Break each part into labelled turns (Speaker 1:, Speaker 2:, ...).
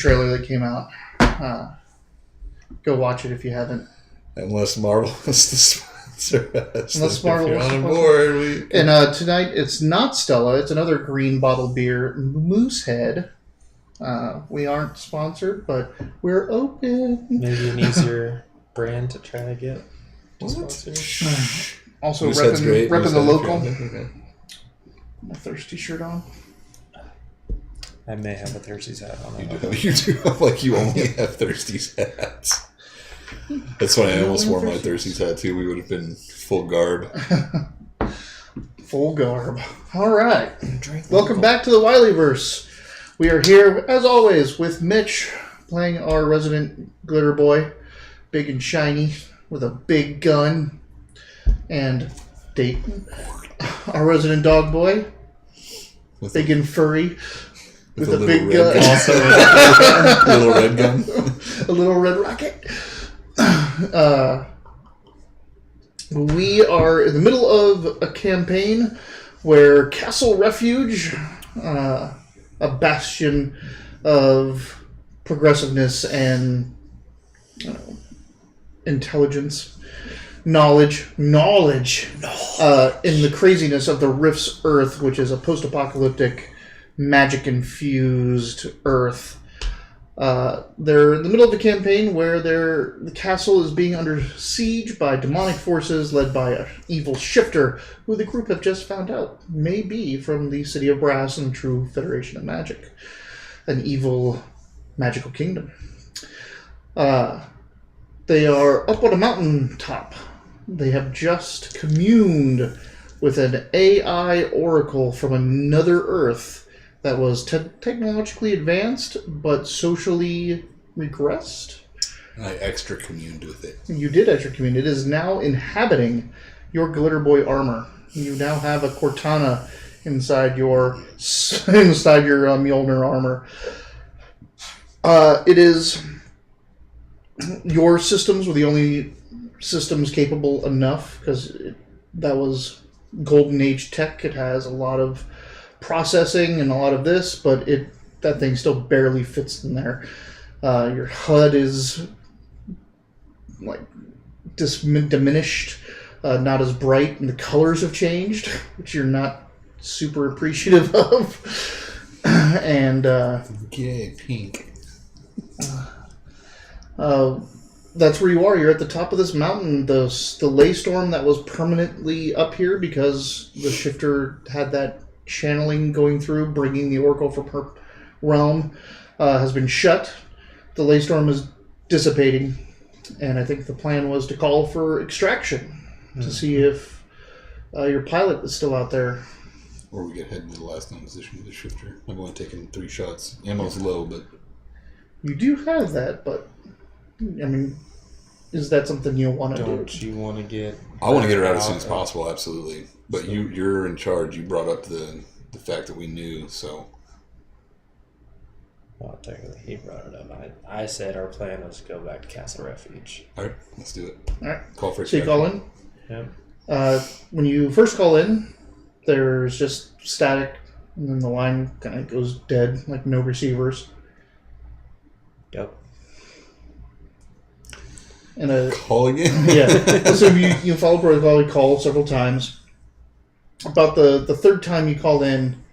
Speaker 1: trailer that came out. Go watch it if you haven't.
Speaker 2: Unless Marvel is the sponsor.
Speaker 1: Unless Marvel is
Speaker 2: on board.
Speaker 1: And tonight, it's not Stella. It's another green bottle beer, Moosehead. We aren't sponsored, but we're open.
Speaker 3: Maybe an easier brand to try to get sponsored.
Speaker 1: Also repping the local. My thirsty shirt on.
Speaker 3: I may have a Thirsties hat on.
Speaker 2: You do have, like, you only have Thirsties hats. That's why I almost wore my Thirsties hat too. We would have been full garb.
Speaker 1: Full garb. All right. Welcome back to the Wileyverse. We are here, as always, with Mitch playing our resident glitter boy, big and shiny, with a big gun, and Deyton, our resident dog boy, big and furry, with a big gun.
Speaker 2: A little red gun.
Speaker 1: A little red rocket. We are in the middle of a campaign where Castle Refuge, a bastion of progressiveness and intelligence, knowledge, in the craziness of the Rift's Earth, which is a post-apocalyptic, magic-infused Earth. They're in the middle of a campaign where the castle is being under siege by demonic forces led by an evil shifter, who the group have just found out may be from the City of Brass and True Federation of Magic, an evil magical kingdom. They are up on a mountaintop. They have just communed with an AI oracle from another Earth that was technologically advanced, but socially regressed.
Speaker 2: I extra communed with it.
Speaker 1: You did extra commune. It is now inhabiting your Glitter Boy armor. You now have a Cortana inside your Mjolnir armor. It is... Your systems were the only systems capable enough, because that was Golden Age tech. It has a lot of processing and a lot of this, but that thing still barely fits in there. Your HUD is like diminished, not as bright, and the colors have changed, which you're not super appreciative of. And
Speaker 2: yay, pink.
Speaker 1: That's where you are. You're at the top of this mountain. The ley storm that was permanently up here because the shifter had that channeling going through, bringing the Oracle from realm, has been shut. The ley storm is dissipating, and I think the plan was to call for extraction to see if your pilot is still out there.
Speaker 2: Or we get heading to the last known position with the shifter. I've only taken 3 shots. Ammo's low, but...
Speaker 1: You do have that, but... I mean, is that something you want to do?
Speaker 3: Don't you want to get...
Speaker 2: I want to get her out as soon as possible, absolutely. But you're in charge. You brought up the fact that we knew, so...
Speaker 3: Well, technically, he brought it up. I said our plan was to go back to Castle Refuge.
Speaker 2: All right, let's do it.
Speaker 1: All right.
Speaker 2: Call for
Speaker 1: So you call in?
Speaker 3: Yeah.
Speaker 1: When you first call in, there's just static, and then the line kind of goes dead, like no receivers.
Speaker 3: Yep.
Speaker 1: And
Speaker 2: calling in?
Speaker 1: Yeah. So you follow protocol, you call several times. About the third time you call in,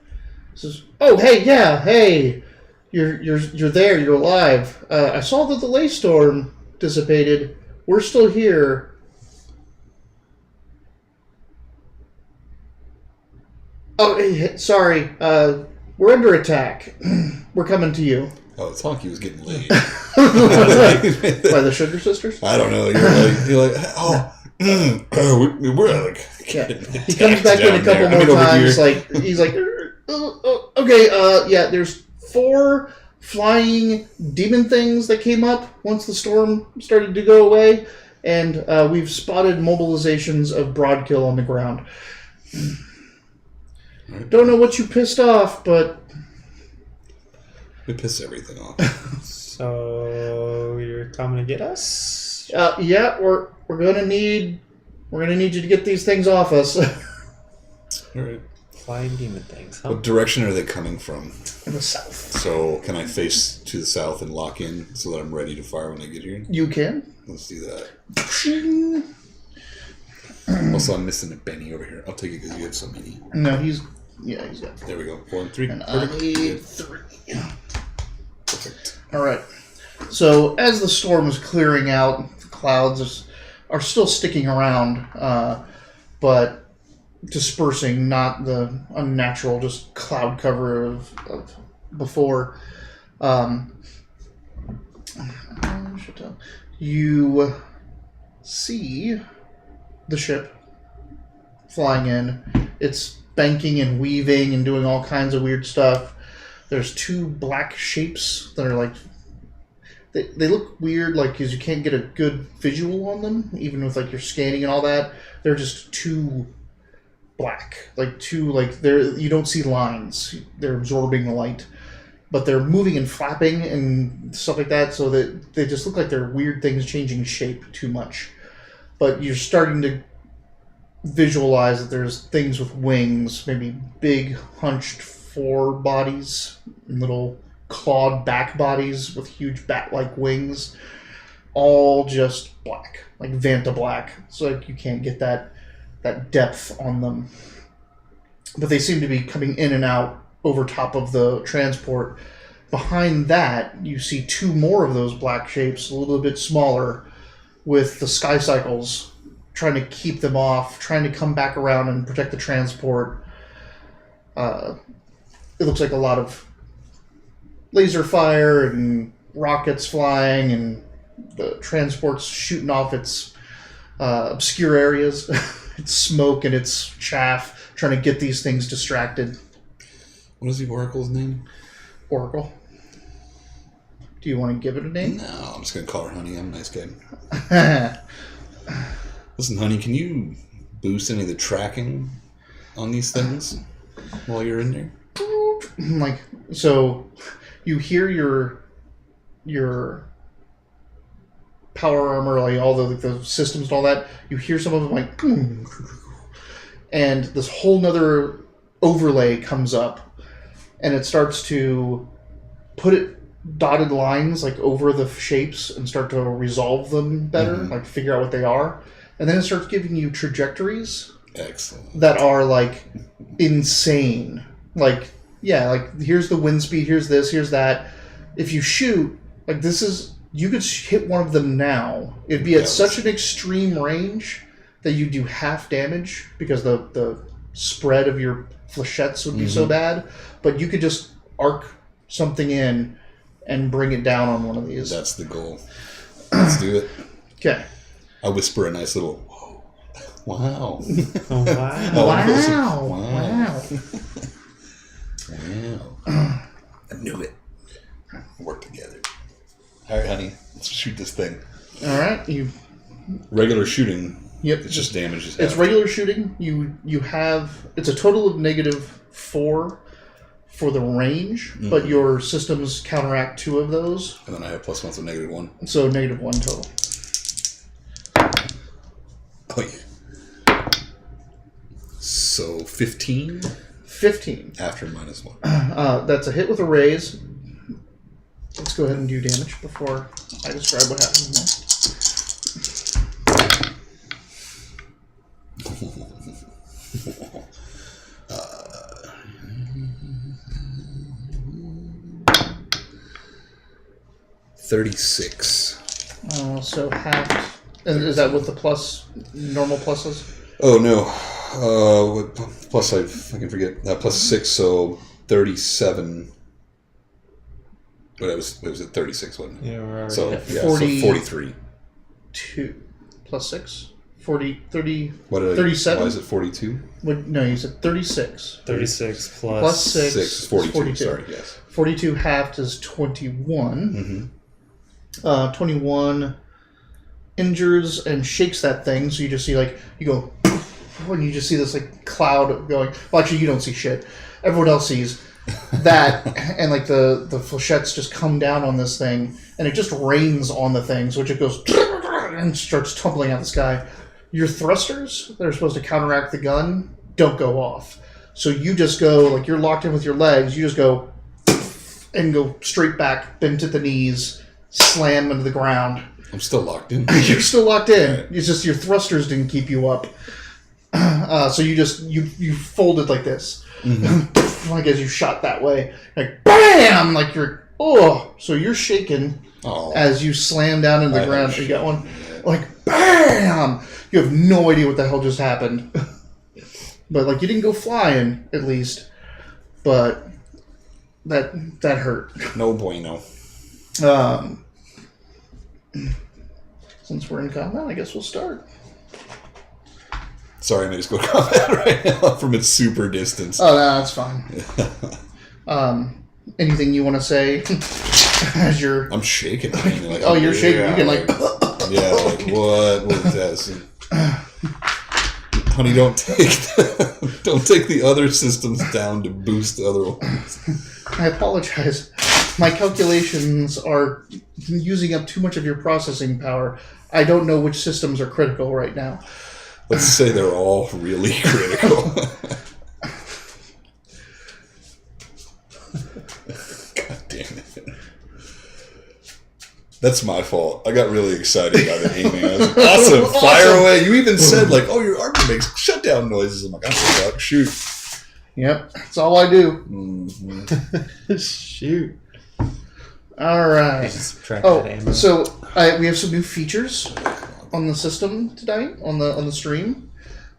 Speaker 1: it says, "Oh, hey, yeah, hey, you're there, you're alive. I saw that the ley storm dissipated. We're still here. Oh, hey, sorry. We're under attack. We're coming to you."
Speaker 2: Oh, it's Honky was getting laid.
Speaker 1: By the Sugar Sisters?
Speaker 2: I don't know. You're like, oh, we're like...
Speaker 1: Yeah. He comes back in a couple more times. He's like, okay, yeah, there's 4 flying demon things that came up once the storm started to go away, and we've spotted mobilizations of Broadkill on the ground.
Speaker 2: Right.
Speaker 1: Don't know what you pissed off, but...
Speaker 2: We piss everything off.
Speaker 3: So you're coming to get us?
Speaker 1: Yeah, we're gonna need you to get these things off us.
Speaker 2: All right.
Speaker 3: Flying demon things, huh?
Speaker 2: What direction are they coming from?
Speaker 1: In the south.
Speaker 2: So can I face to the south and lock in so that I'm ready to fire when I get here?
Speaker 1: You can.
Speaker 2: Let's do that. Also, I'm missing a Benny over here. I'll take it because you have so many.
Speaker 1: No, he's got.
Speaker 2: There we go. 4 and 3.
Speaker 1: And I
Speaker 2: Perfect.
Speaker 1: need
Speaker 2: Good.
Speaker 1: 3.
Speaker 2: Perfect.
Speaker 1: All right. So as the storm is clearing out, the clouds are still sticking around, but dispersing, not the unnatural just cloud cover of before. You see the ship flying in. It's banking and weaving and doing all kinds of weird stuff. There's 2 black shapes that are like... They look weird, like, because you can't get a good visual on them, even with, like, your scanning and all that. They're just 2 black. You don't see lines. They're absorbing the light. But they're moving and flapping and stuff like that, so that they just look like they're weird things changing shape too much. But you're starting to visualize that there's things with wings, maybe big hunched fore bodies, little clawed back bodies with huge bat-like wings, all just black, like Vanta black. So like you can't get that depth on them. But they seem to be coming in and out over top of the transport. Behind that, you see 2 more of those black shapes, a little bit smaller, with the sky cycles trying to keep them off, trying to come back around and protect the transport. It looks like a lot of laser fire and rockets flying, and the transport's shooting off its obscure areas, its smoke and its chaff, trying to get these things distracted.
Speaker 2: What is the Oracle's name?
Speaker 1: Oracle. Do you want to give it a name?
Speaker 2: No, I'm just going to call her Honey. I'm a nice guy. Listen, Honey, can you boost any of the tracking on these things while you're in there?
Speaker 1: So you hear your power armor, like all the systems and all that, you hear some of them like, and this whole nother overlay comes up, and it starts to put it dotted lines like over the shapes and start to resolve them better, like figure out what they are, and then it starts giving you trajectories.
Speaker 2: Excellent.
Speaker 1: That are like insane. Like, yeah, like here's the wind speed, here's this, here's that. If you shoot, like this is, you could hit one of them now. It'd be at such an extreme range that you do half damage because the spread of your flechettes would be so bad. But you could just arc something in and bring it down on one of these.
Speaker 2: That's the goal. Let's do it.
Speaker 1: Okay.
Speaker 2: I whisper a nice little, whoa. Wow.
Speaker 3: Oh, wow.
Speaker 1: Wow.
Speaker 2: Wow. Wow. I knew it. Work together. All right, honey. Let's shoot this thing.
Speaker 1: All right.
Speaker 2: Regular shooting.
Speaker 1: Yep.
Speaker 2: It's just damages.
Speaker 1: It's regular shooting. You have, it's a total of -4 for the range, but your systems counteract 2 of those.
Speaker 2: And then I have +1, so -1.
Speaker 1: So -1 total.
Speaker 2: Oh yeah. So 15 after -1.
Speaker 1: That's a hit with a raise. Let's go ahead and do damage before I describe what happens next.
Speaker 2: $36.
Speaker 1: So half. And is that with the normal pluses?
Speaker 2: Oh no. Plus I can forget. +6, so 37. But it was at 36, wasn't it?
Speaker 3: Yeah, we're already
Speaker 2: So
Speaker 3: at
Speaker 2: yeah,
Speaker 1: 40
Speaker 2: so 43.
Speaker 1: 2 plus 6? 40, 30,
Speaker 2: What did
Speaker 1: 37?
Speaker 2: Why is it 42?
Speaker 1: No, you said 36.
Speaker 3: 36
Speaker 1: Plus 6
Speaker 2: 6 is 42.
Speaker 1: 42.
Speaker 2: Sorry, yes.
Speaker 1: 42 halved is 21. 21 injures and shakes that thing, so you just see you go, and you just see this cloud going. Well, actually, you don't see shit. Everyone else sees that, and the flechettes just come down on this thing, and it just rains on the thing, so it just goes and starts tumbling out the sky. Your thrusters that are supposed to counteract the gun don't go off. So you just go, like you're locked in with your legs, you just go and go straight back, bent at the knees, slam into the ground.
Speaker 2: I'm still locked in.
Speaker 1: You're still locked in. Right. It's just your thrusters didn't keep you up. So you just, you folded like this. Mm-hmm. Like as you shot that way. Like, BAM! Like you're, so you're shaking as you slam down into the ground. You got one. Like, BAM! You have no idea what the hell just happened. But, like, you didn't go flying, at least. But that hurt.
Speaker 2: No bueno.
Speaker 1: Since we're in combat, I guess we'll start.
Speaker 2: Sorry, I may just go to combat right now from its super distance.
Speaker 1: Oh, no, that's fine. Anything you want to say as you're...
Speaker 2: I'm shaking.
Speaker 1: Like, you're shaking. You can, like...
Speaker 2: Yeah, like, what was that? Honey, don't take the other systems down to boost the other ones.
Speaker 1: I apologize. My calculations are using up too much of your processing power. I don't know which systems are critical right now.
Speaker 2: Let's say they're all really critical. God damn it. That's my fault. I got really excited about it aiming. I was like, awesome, fire away. You even said, like, your arm makes shutdown noises. I'm like, I'm like, shoot.
Speaker 1: Yep, that's all I do.
Speaker 2: Mm-hmm.
Speaker 3: Shoot.
Speaker 1: All right. So we have some new features on the system tonight, on the stream.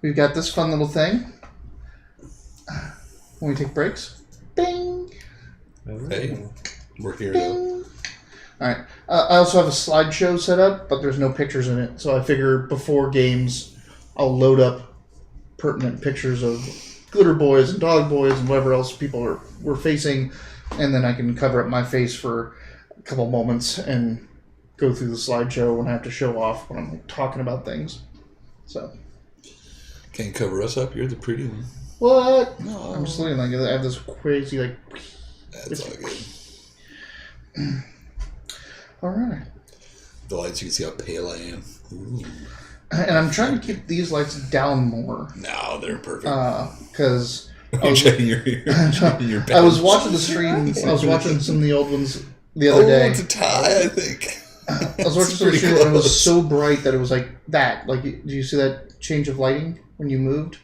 Speaker 1: We've got this fun little thing. When we take breaks. Bing!
Speaker 2: Hey, we're here.
Speaker 1: Bing! All right. I also have a slideshow set up, but there's no pictures in it. So I figure before games, I'll load up pertinent pictures of glitter boys and dog boys and whatever else people were facing, and then I can cover up my face for a couple moments and go through the slideshow when I have to show off when I'm like, talking about things. So.
Speaker 2: Can't cover us up. You're the pretty one.
Speaker 1: What?
Speaker 2: No.
Speaker 1: I'm just looking like I have this crazy like.
Speaker 2: That's all good.
Speaker 1: All right.
Speaker 2: The lights, you can see how pale I am. Ooh.
Speaker 1: And I'm trying to keep these lights down more.
Speaker 2: No, they're perfect.
Speaker 1: Because
Speaker 2: I
Speaker 1: was watching the stream. I was watching some of the old ones the other day.
Speaker 2: It's a tie, I think.
Speaker 1: I was watching some stream and it was so bright that it was like that. Like, do you see that change of lighting when you moved?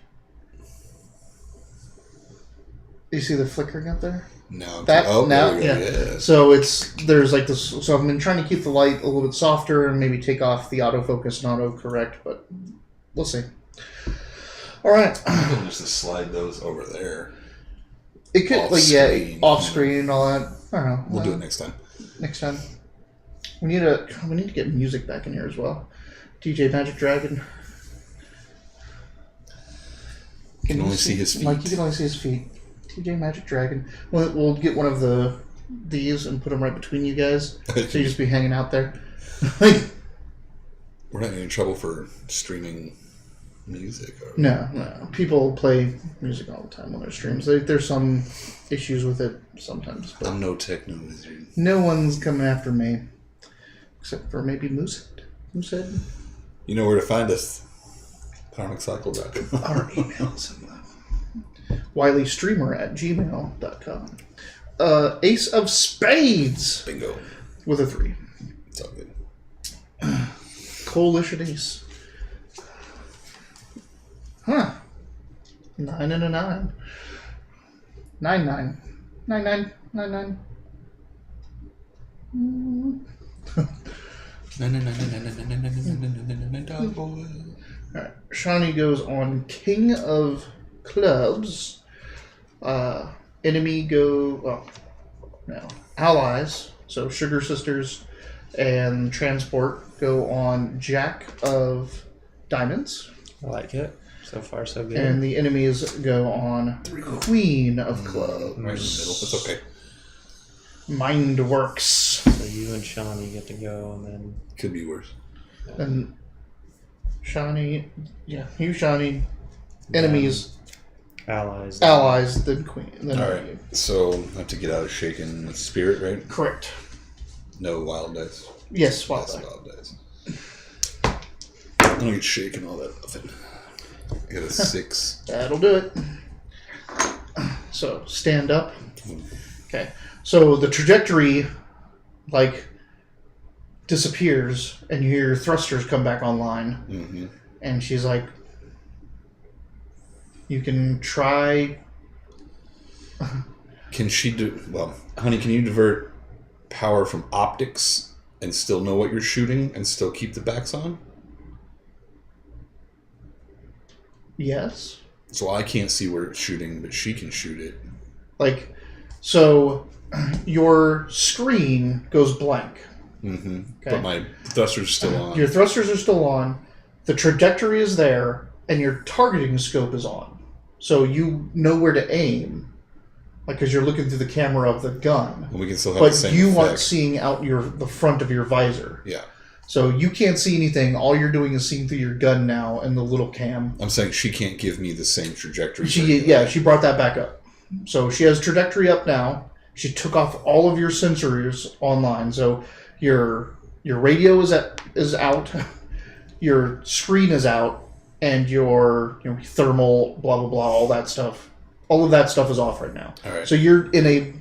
Speaker 1: Do you see the flickering up there?
Speaker 2: No.
Speaker 1: Yeah. So there's like this. So I've been trying to keep the light a little bit softer and maybe take off the autofocus and autocorrect, but we'll see. All right.
Speaker 2: We'll just slide those over there.
Speaker 1: It could, off screen and all that. I don't know.
Speaker 2: We'll do it next time.
Speaker 1: Next time. We need to get music back in here as well. DJ Magic Dragon.
Speaker 2: You can only see his feet.
Speaker 1: Mike, you can only see his feet. TJ Magic Dragon. We'll get one of these and put them right between you guys, so you just be hanging out there.
Speaker 2: We're not getting in trouble for streaming music.
Speaker 1: No. People play music all the time on their streams. There's some issues with it sometimes. But
Speaker 2: I'm no techno wizard.
Speaker 1: No one's coming after me, except for maybe Moosehead. Moosehead.
Speaker 2: You know where to find us. PowerMcCycle.com.
Speaker 1: Our emails. WileyStreamer@gmail.com. Ace of Spades.
Speaker 2: Bingo.
Speaker 1: With a 3.
Speaker 2: It's all good.
Speaker 1: Coalition Ace. Huh. 9 and a 9. 9-9. 9-9. 9-9.
Speaker 2: Dog boy.
Speaker 1: Alright. Shani goes on King of Clubs. Enemy allies, so Sugar Sisters and Transport go on Jack of Diamonds.
Speaker 3: I like it. So far, so good.
Speaker 1: And the enemies go on Queen of Clubs.
Speaker 2: Right in the middle. It's okay.
Speaker 1: Mind works.
Speaker 3: So you and Shani get to go, and then
Speaker 2: Could be worse.
Speaker 1: And Shani, Shani, enemies. Allies, then Queen. Then
Speaker 2: all right. So I have to get out of shaken spirit, right?
Speaker 1: Correct.
Speaker 2: No wild dice.
Speaker 1: Yes, wild
Speaker 2: dice. I don't get shaken all that often. I got a 6.
Speaker 1: That'll do it. So stand up. Okay. So the trajectory, like, disappears, and you hear your thrusters come back online.
Speaker 2: Mm-hmm.
Speaker 1: And she's like, you can try...
Speaker 2: Can she do... Well, honey, can you divert power from optics and still know what you're shooting and still keep the backs on?
Speaker 1: Yes.
Speaker 2: So I can't see where it's shooting, but she can shoot it.
Speaker 1: Like, so your screen goes blank.
Speaker 2: Mm-hmm.
Speaker 1: Okay.
Speaker 2: But my thruster's still on.
Speaker 1: Your thrusters are still on. The trajectory is there, and your targeting scope is on. So you know where to aim, like, because you're looking through the camera of the gun.
Speaker 2: And we can still have the same
Speaker 1: But you
Speaker 2: effect.
Speaker 1: aren't seeing out the front of your visor.
Speaker 2: Yeah.
Speaker 1: So you can't see anything. All you're doing is seeing through your gun now and the little cam.
Speaker 2: I'm saying she can't give me the same trajectory.
Speaker 1: She brought that back up. So she has trajectory up now. She took off all of your sensors online. So your radio is out, your screen is out, and your thermal blah blah blah, all that stuff. All of that stuff is off right now.
Speaker 2: All right.
Speaker 1: So you're in a,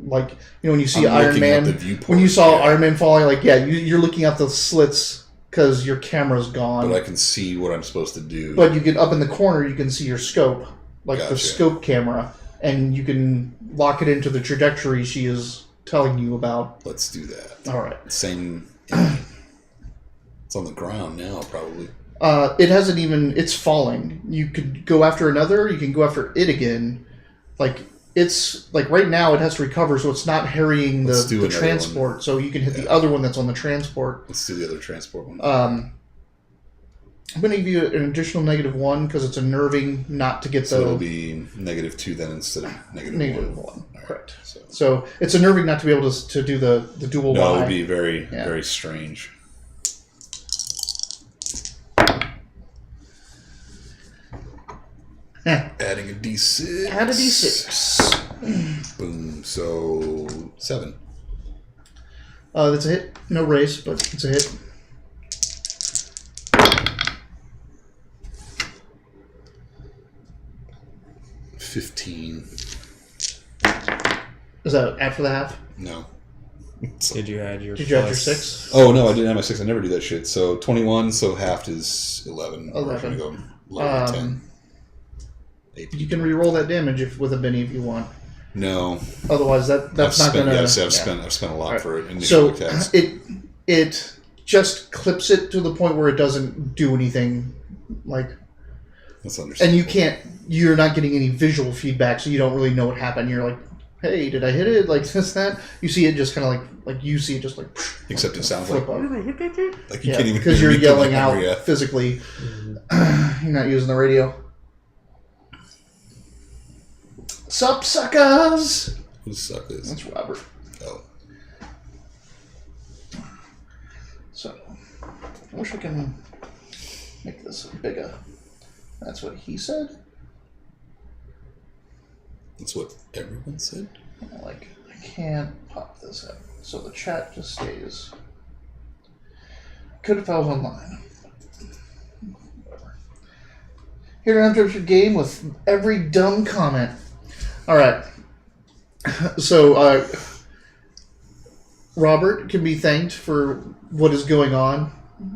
Speaker 1: like, when you see
Speaker 2: I'm
Speaker 1: Iron
Speaker 2: looking
Speaker 1: Man,
Speaker 2: at the viewport,
Speaker 1: when you saw
Speaker 2: yeah.
Speaker 1: Iron Man falling, like, you're looking out the slits because your camera's gone.
Speaker 2: But I can see what I'm supposed to do.
Speaker 1: But you can, up in the corner, you can see your scope, like the
Speaker 2: Gotcha.
Speaker 1: scope camera, and you can lock it into the trajectory she is telling you about.
Speaker 2: Let's do that.
Speaker 1: All right.
Speaker 2: Same. It's on the ground now, probably.
Speaker 1: It hasn't even. It's falling. You could go after another. You can go after it again. Like, it's like right now it has to recover, so it's not harrying
Speaker 2: Let's do
Speaker 1: the
Speaker 2: another
Speaker 1: transport.
Speaker 2: one.
Speaker 1: So you can hit the other one that's on the transport.
Speaker 2: Let's do the other transport one.
Speaker 1: I'm going to give you an additional -1 because it's unnerving not to get
Speaker 2: So
Speaker 1: the
Speaker 2: it'll be -2 then instead of -1.
Speaker 1: -1.
Speaker 2: Right.
Speaker 1: Correct. So it's unnerving not to be able to do the dual
Speaker 2: No, it
Speaker 1: lie.
Speaker 2: would be very, very strange. Adding a D6.
Speaker 1: Add a D6.
Speaker 2: Boom. So 7.
Speaker 1: That's a hit. No race, but it's a hit.
Speaker 2: $15.
Speaker 1: Is that after the half?
Speaker 2: No.
Speaker 3: Did you add your?
Speaker 1: Did you add your
Speaker 3: plus-
Speaker 1: 6?
Speaker 2: Oh no, I didn't have my 6. I never do that shit. So 21. So halved is 11. We're
Speaker 1: 11.
Speaker 2: gonna go lower than 10. 8.
Speaker 1: You can re-roll that damage with a Benny if you want.
Speaker 2: No.
Speaker 1: Otherwise, that's not going to.
Speaker 2: Yes, I've spent a lot for it.
Speaker 1: So
Speaker 2: Initial attacks.
Speaker 1: it just clips it to the point where it doesn't do anything. Like,
Speaker 2: That's understandable.
Speaker 1: and you can't. You're not getting any visual feedback, so you don't really know what happened. You're like, hey, did I hit it? Like this, that. You see it just kind of like you see it just like.
Speaker 2: Except it sounds
Speaker 1: flip
Speaker 2: like
Speaker 1: up.
Speaker 2: you can't even
Speaker 1: because
Speaker 2: hear
Speaker 1: you're
Speaker 2: me
Speaker 1: yelling
Speaker 2: come
Speaker 1: out
Speaker 2: yeah.
Speaker 1: physically. You're not using the radio. Sup, suckers?
Speaker 2: Who suck is?
Speaker 1: That's Robert.
Speaker 2: Oh.
Speaker 1: So, I wish I can make this bigger. That's what he said.
Speaker 2: That's what everyone said?
Speaker 1: Like, I can't pop this up. So the chat just stays. Could if I was online. Whatever. Here to enter your game with every dumb comment. Alright. So, Robert can be thanked for what is going on,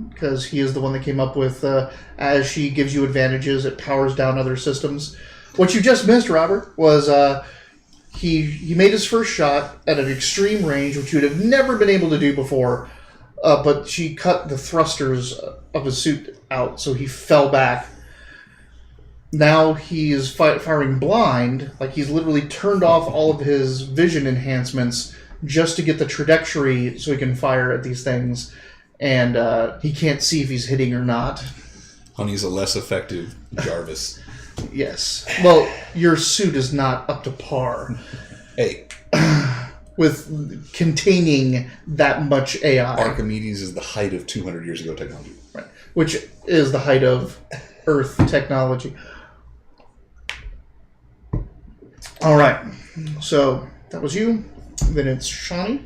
Speaker 1: because he is the one that came up with, as she gives you advantages, it powers down other systems. What you just missed, Robert, was he made his first shot at an extreme range, which you would have never been able to do before, but she cut the thrusters of his suit out, so he fell back. Now he is firing blind, like he's literally turned off all of his vision enhancements just to get the trajectory so he can fire at these things, and he can't see if he's hitting or not.
Speaker 2: Honey's a less effective Jarvis.
Speaker 1: Yes. Well, your suit is not up to par
Speaker 2: Hey,
Speaker 1: with containing that much AI.
Speaker 2: Archimedes is the height of 200 years ago technology.
Speaker 1: Right. Which is the height of Earth technology. All right. So that was you. Then it's Shani.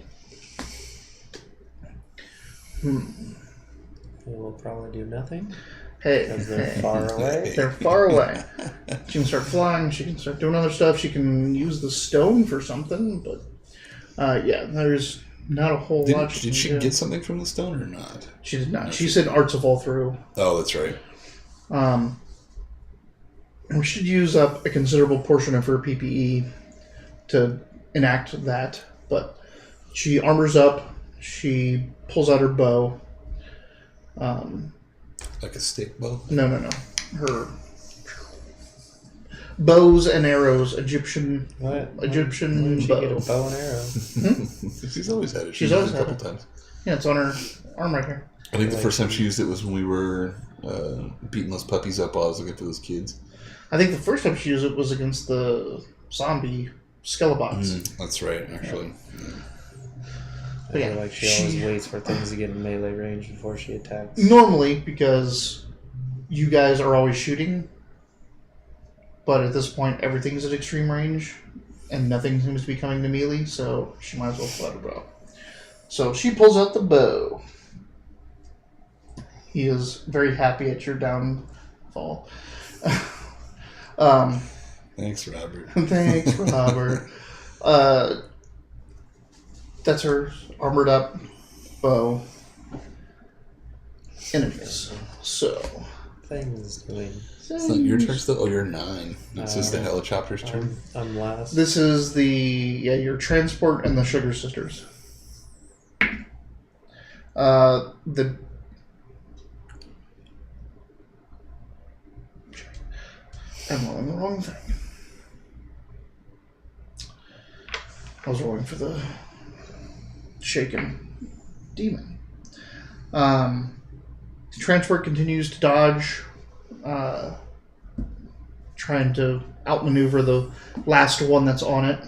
Speaker 3: We'll probably do nothing.
Speaker 1: Hey,
Speaker 3: Because they're
Speaker 1: hey.
Speaker 3: far away.
Speaker 1: They're far away. She can start flying. She can start doing other stuff. She can use the stone for something. But yeah, there's not a whole lot.
Speaker 2: Did she get something from the stone or not?
Speaker 1: She did not.
Speaker 2: No,
Speaker 1: She said arts of all through.
Speaker 2: Oh, that's right.
Speaker 1: We should use up a considerable portion of her PPE to enact that. But she armors up. She pulls out her bow.
Speaker 2: Like a stick bow?
Speaker 1: No. Her bows and arrows. Egyptian
Speaker 3: What?
Speaker 1: Egyptian
Speaker 3: When did she
Speaker 1: bow.
Speaker 3: get a bow and arrow?
Speaker 2: She's always had it.
Speaker 1: She's always
Speaker 2: used it
Speaker 1: had
Speaker 2: a
Speaker 1: it.
Speaker 2: couple times.
Speaker 1: Yeah, it's on her arm right here.
Speaker 2: I think the first time she used it was when we were beating those puppies up while I was looking for those kids.
Speaker 1: I think the first time she used it was against the zombie Skelebots.
Speaker 2: That's right, actually.
Speaker 3: I
Speaker 1: Yeah,
Speaker 3: feel like she always waits for things to get in melee range before she attacks.
Speaker 1: Normally, because you guys are always shooting, but at this point, everything's at extreme range, and nothing seems to be coming to melee, so she might as well pull out her bow. So she pulls out the bow. He is very happy at your downfall.
Speaker 2: Thanks, Robert.
Speaker 1: Thanks, Robert. That's her armored up bow. Enemies. So.
Speaker 3: Things doing.
Speaker 2: It's not your turn still? Oh, you're 9. It's just the helicopter's turn.
Speaker 3: I'm last.
Speaker 1: This is your transport and the Sugar Sisters. I'm rolling the wrong thing. I was rolling for the shaken demon. Transport continues to dodge, trying to outmaneuver the last one that's on it.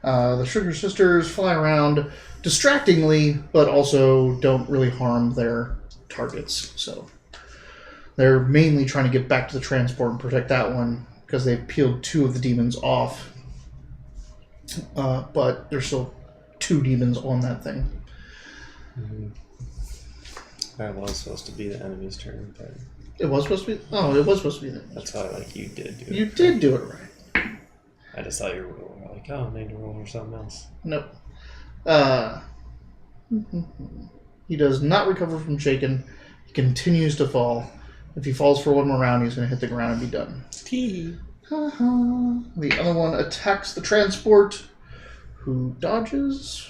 Speaker 1: The Sugar Sisters fly around distractingly, but also don't really harm their targets. So they're mainly trying to get back to the transport and protect that one because they've peeled 2 of the demons off. But there's still 2 demons on that thing.
Speaker 3: That was supposed to be the enemy's turn, but
Speaker 1: It was supposed to be? Oh, it was supposed to be the
Speaker 3: that's why you did do it.
Speaker 1: You did do it right.
Speaker 3: I just thought you were like, oh, I need to roll for something else.
Speaker 1: Nope. He does not recover from shaken. He continues to fall. If he falls for one more round, he's going to hit the ground and be done. The other one attacks the transport, who dodges,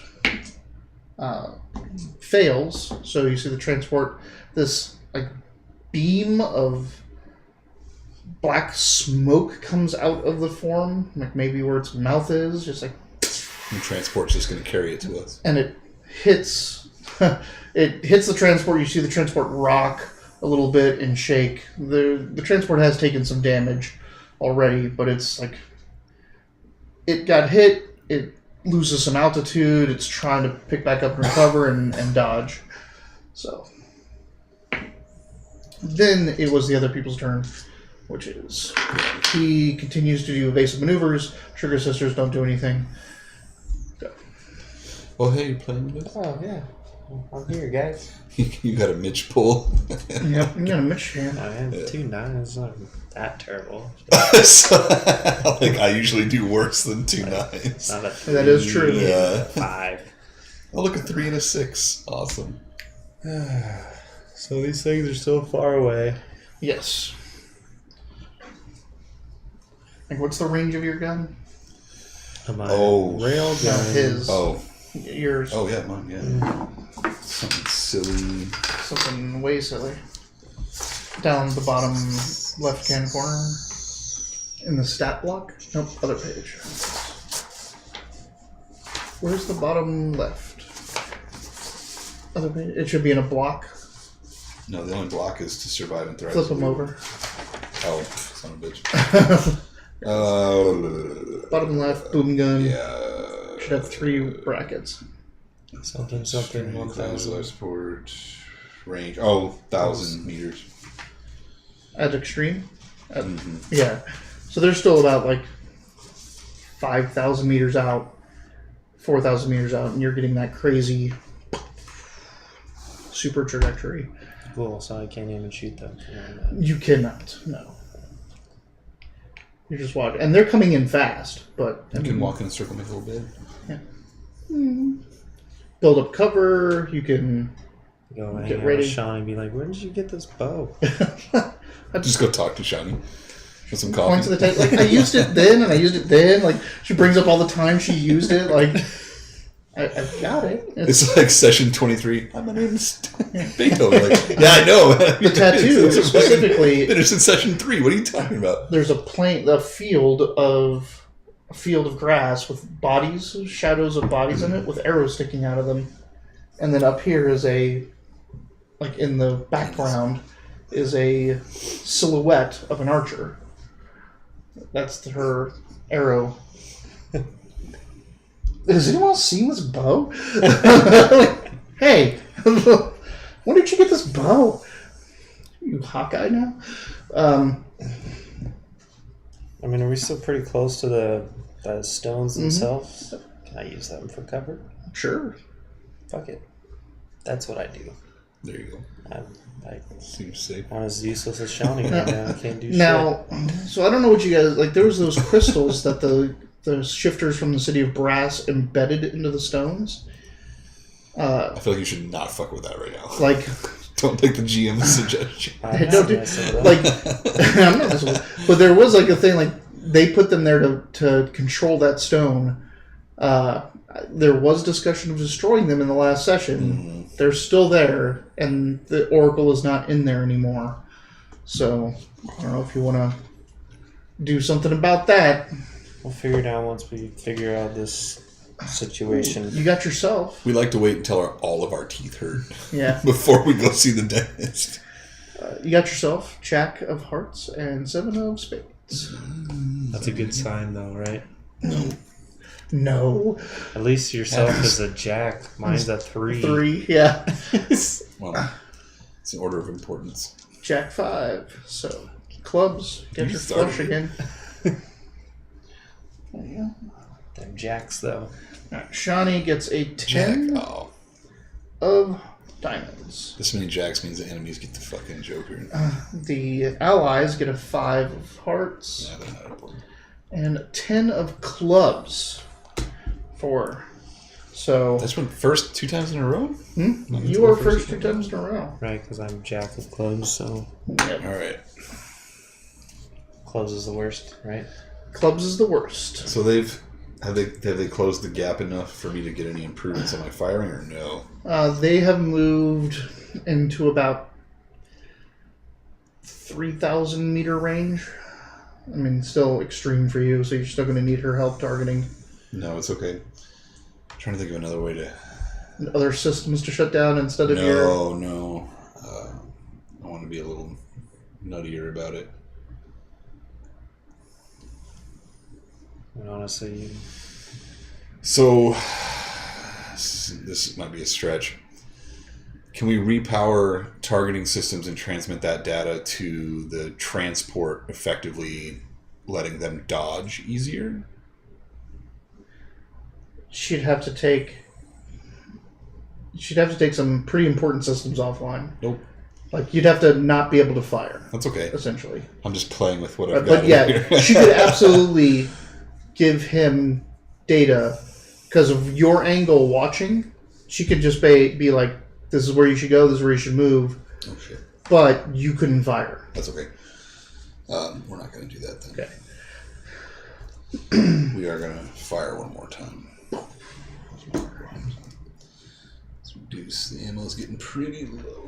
Speaker 1: fails. So you see the transport, this beam of black smoke comes out of the form, maybe where its mouth is, just
Speaker 2: And transport's just going to carry it to us.
Speaker 1: and it hits the transport. You see the transport rock a little bit and shake. The transport has taken some damage already, but it's it got hit, it loses some altitude, it's trying to pick back up and recover and dodge. So then it was the other people's turn, which is he continues to do evasive maneuvers. Sugar Sisters don't do anything. Go.
Speaker 2: Oh, hey, you're playing with us?
Speaker 3: Oh, yeah. I'm here, guys.
Speaker 2: You got a Mitch pull.
Speaker 1: Yep, you got a Mitch here.
Speaker 3: I have 2 9s. Not that terrible.
Speaker 2: I usually do worse than 2 9s.
Speaker 3: Not a
Speaker 1: That is true.
Speaker 2: Yeah.
Speaker 3: 5.
Speaker 2: Oh, look, a 3 and a 6. Awesome.
Speaker 3: So these things are still far away.
Speaker 1: Yes. What's the range of your gun?
Speaker 3: My
Speaker 2: Oh.
Speaker 3: rail
Speaker 1: No,
Speaker 3: gun.
Speaker 1: his.
Speaker 2: Oh.
Speaker 1: Yours.
Speaker 2: Oh, yeah, mine, yeah. Something silly.
Speaker 1: Something way silly. Down the bottom left-hand corner. In the stat block? Nope, other page. Where's the bottom left? Other page. It should be in a block.
Speaker 2: No, the only block is to survive and thrive.
Speaker 1: Flip them over.
Speaker 2: Oh, son of a bitch.
Speaker 1: Bottom left, boom gun.
Speaker 2: Yeah.
Speaker 1: Should have 3 brackets.
Speaker 3: Something,
Speaker 2: Range,
Speaker 3: 1,000.
Speaker 2: support, range. Oh, 1,000 meters.
Speaker 1: At extreme? Yeah. So they're still about 5,000 meters out, 4,000 meters out, and you're getting that crazy super trajectory.
Speaker 3: Cool, so I can't even shoot them.
Speaker 1: You cannot. No. You're just walking, and they're coming in fast. But
Speaker 2: You can walk in a circle, make a little bit.
Speaker 1: Yeah. Build up cover. You can
Speaker 3: Go hang
Speaker 1: get
Speaker 3: out
Speaker 1: ready.
Speaker 3: with Shani and be like, where did you get this bow?
Speaker 2: Just go talk to Shani for some coffee.
Speaker 1: Points of the table. Like I used it then, and I used it then. Like she brings up all the time she used it. Like I've got it.
Speaker 2: It's like session 23. My name's Beethoven. Like, yeah, I know.
Speaker 1: The tattoo specifically.
Speaker 2: Finished in session 3. What are you talking about?
Speaker 1: There's a field of grass with bodies, shadows of bodies in it, with arrows sticking out of them, and then up here is like in the background is a silhouette of an archer. That's her arrow. Has anyone else seen this bow? Like, hey, when did you get this bow? You Hawkeye now?
Speaker 3: I mean, are we still pretty close to the stones themselves? Can I use them for cover?
Speaker 1: Sure.
Speaker 3: Fuck it. That's what I do.
Speaker 2: There you go. Seems safe.
Speaker 3: I'm as useless as Shani right now. I can't do
Speaker 1: Now, so I don't know what you guys like. There was those crystals that the shifters from the city of Brass embedded into the stones.
Speaker 2: I feel like you should not fuck with that right now.
Speaker 1: Like,
Speaker 2: Don't take the GM's suggestion.
Speaker 3: shit.
Speaker 1: don't do like. I'm not messing with, but there was like a thing like they put them there to control that stone. There was discussion of destroying them in the last session.
Speaker 2: Mm-hmm.
Speaker 1: They're still there, and the Oracle is not in there anymore. So I don't know if you want to do something about that.
Speaker 3: We'll figure it out once we figure out this situation.
Speaker 1: You got yourself.
Speaker 2: We like to wait until all of our teeth hurt
Speaker 1: Yeah.
Speaker 2: before we go see the dentist.
Speaker 1: You got yourself Jack of Hearts and 7 of Spades.
Speaker 3: That's a good sign, though, right?
Speaker 1: No.
Speaker 3: At least yourself is a jack. Mine's a 3.
Speaker 1: 3, yeah.
Speaker 2: Well, it's an order of importance.
Speaker 1: Jack 5. So, clubs. Get
Speaker 2: You
Speaker 1: your
Speaker 2: started
Speaker 1: flush
Speaker 2: it.
Speaker 1: again. There you go.
Speaker 3: Them jacks, though.
Speaker 1: Alright, Shani gets a 10
Speaker 2: Jack. Oh,
Speaker 1: of diamonds.
Speaker 2: this many jacks means the enemies get the fucking Joker.
Speaker 1: The allies get a 5 of hearts.
Speaker 2: Yeah, they're not important.
Speaker 1: And 10 of clubs. 4. So,
Speaker 2: That's when first 2 times in a row?
Speaker 1: you are first 2 times in a row.
Speaker 3: Right, because I'm jack of clubs, so
Speaker 1: Yep.
Speaker 2: All right.
Speaker 3: clubs is the worst, right?
Speaker 1: Clubs is the worst.
Speaker 2: So have they closed the gap enough for me to get any improvements on my firing or no?
Speaker 1: They have moved into about 3,000 meter range. I mean, still extreme for you, so you're still going to need her help targeting
Speaker 2: No, it's okay. I'm trying to think of another way to.
Speaker 1: other systems to shut down instead of your...
Speaker 2: No. I want to be a little nuttier about it.
Speaker 3: And honestly,
Speaker 2: So, this might be a stretch. Can we repower targeting systems and transmit that data to the transport, effectively letting them dodge easier?
Speaker 1: She'd have to take some pretty important systems offline.
Speaker 2: Nope.
Speaker 1: Like, you'd have to not be able to fire,
Speaker 2: That's okay.
Speaker 1: essentially.
Speaker 2: I'm just playing with what I've got
Speaker 1: But yeah,
Speaker 2: here.
Speaker 1: she could absolutely give him data because of your angle watching. She could just be like, this is where you should go, this is where you should move.
Speaker 2: Oh, shit.
Speaker 1: But you couldn't fire.
Speaker 2: That's okay. We're not going to do that then.
Speaker 1: Okay.
Speaker 2: We are going to fire one more time. Let's reduce. The ammo's getting pretty low.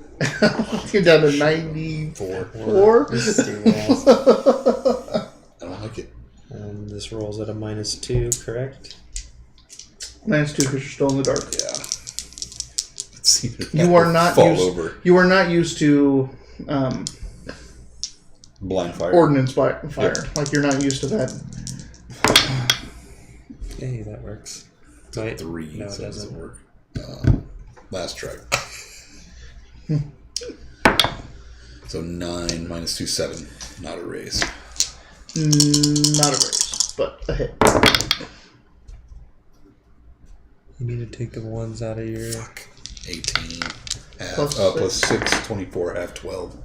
Speaker 1: You're down to 94.
Speaker 2: 4.
Speaker 3: mysterious.
Speaker 2: I don't like it.
Speaker 3: This rolls at a -2, correct?
Speaker 1: -2 because you're still in the dark.
Speaker 2: Yeah. It's either that
Speaker 1: You
Speaker 2: or
Speaker 1: are not
Speaker 2: fall
Speaker 1: used.
Speaker 2: over.
Speaker 1: You are not used to
Speaker 2: Blind fire.
Speaker 1: ordnance fire. Like, you're not used to that.
Speaker 3: Hey, that works. Wait,
Speaker 2: 3.
Speaker 3: no, it
Speaker 2: so
Speaker 3: doesn't
Speaker 2: work. Last try. So 9 minus 2, 7. Not a raise.
Speaker 1: Not a raise, but a hit.
Speaker 3: You need to take the ones out of your...
Speaker 2: Fuck. 18. Half,
Speaker 1: Plus
Speaker 2: 6, 24, half 12.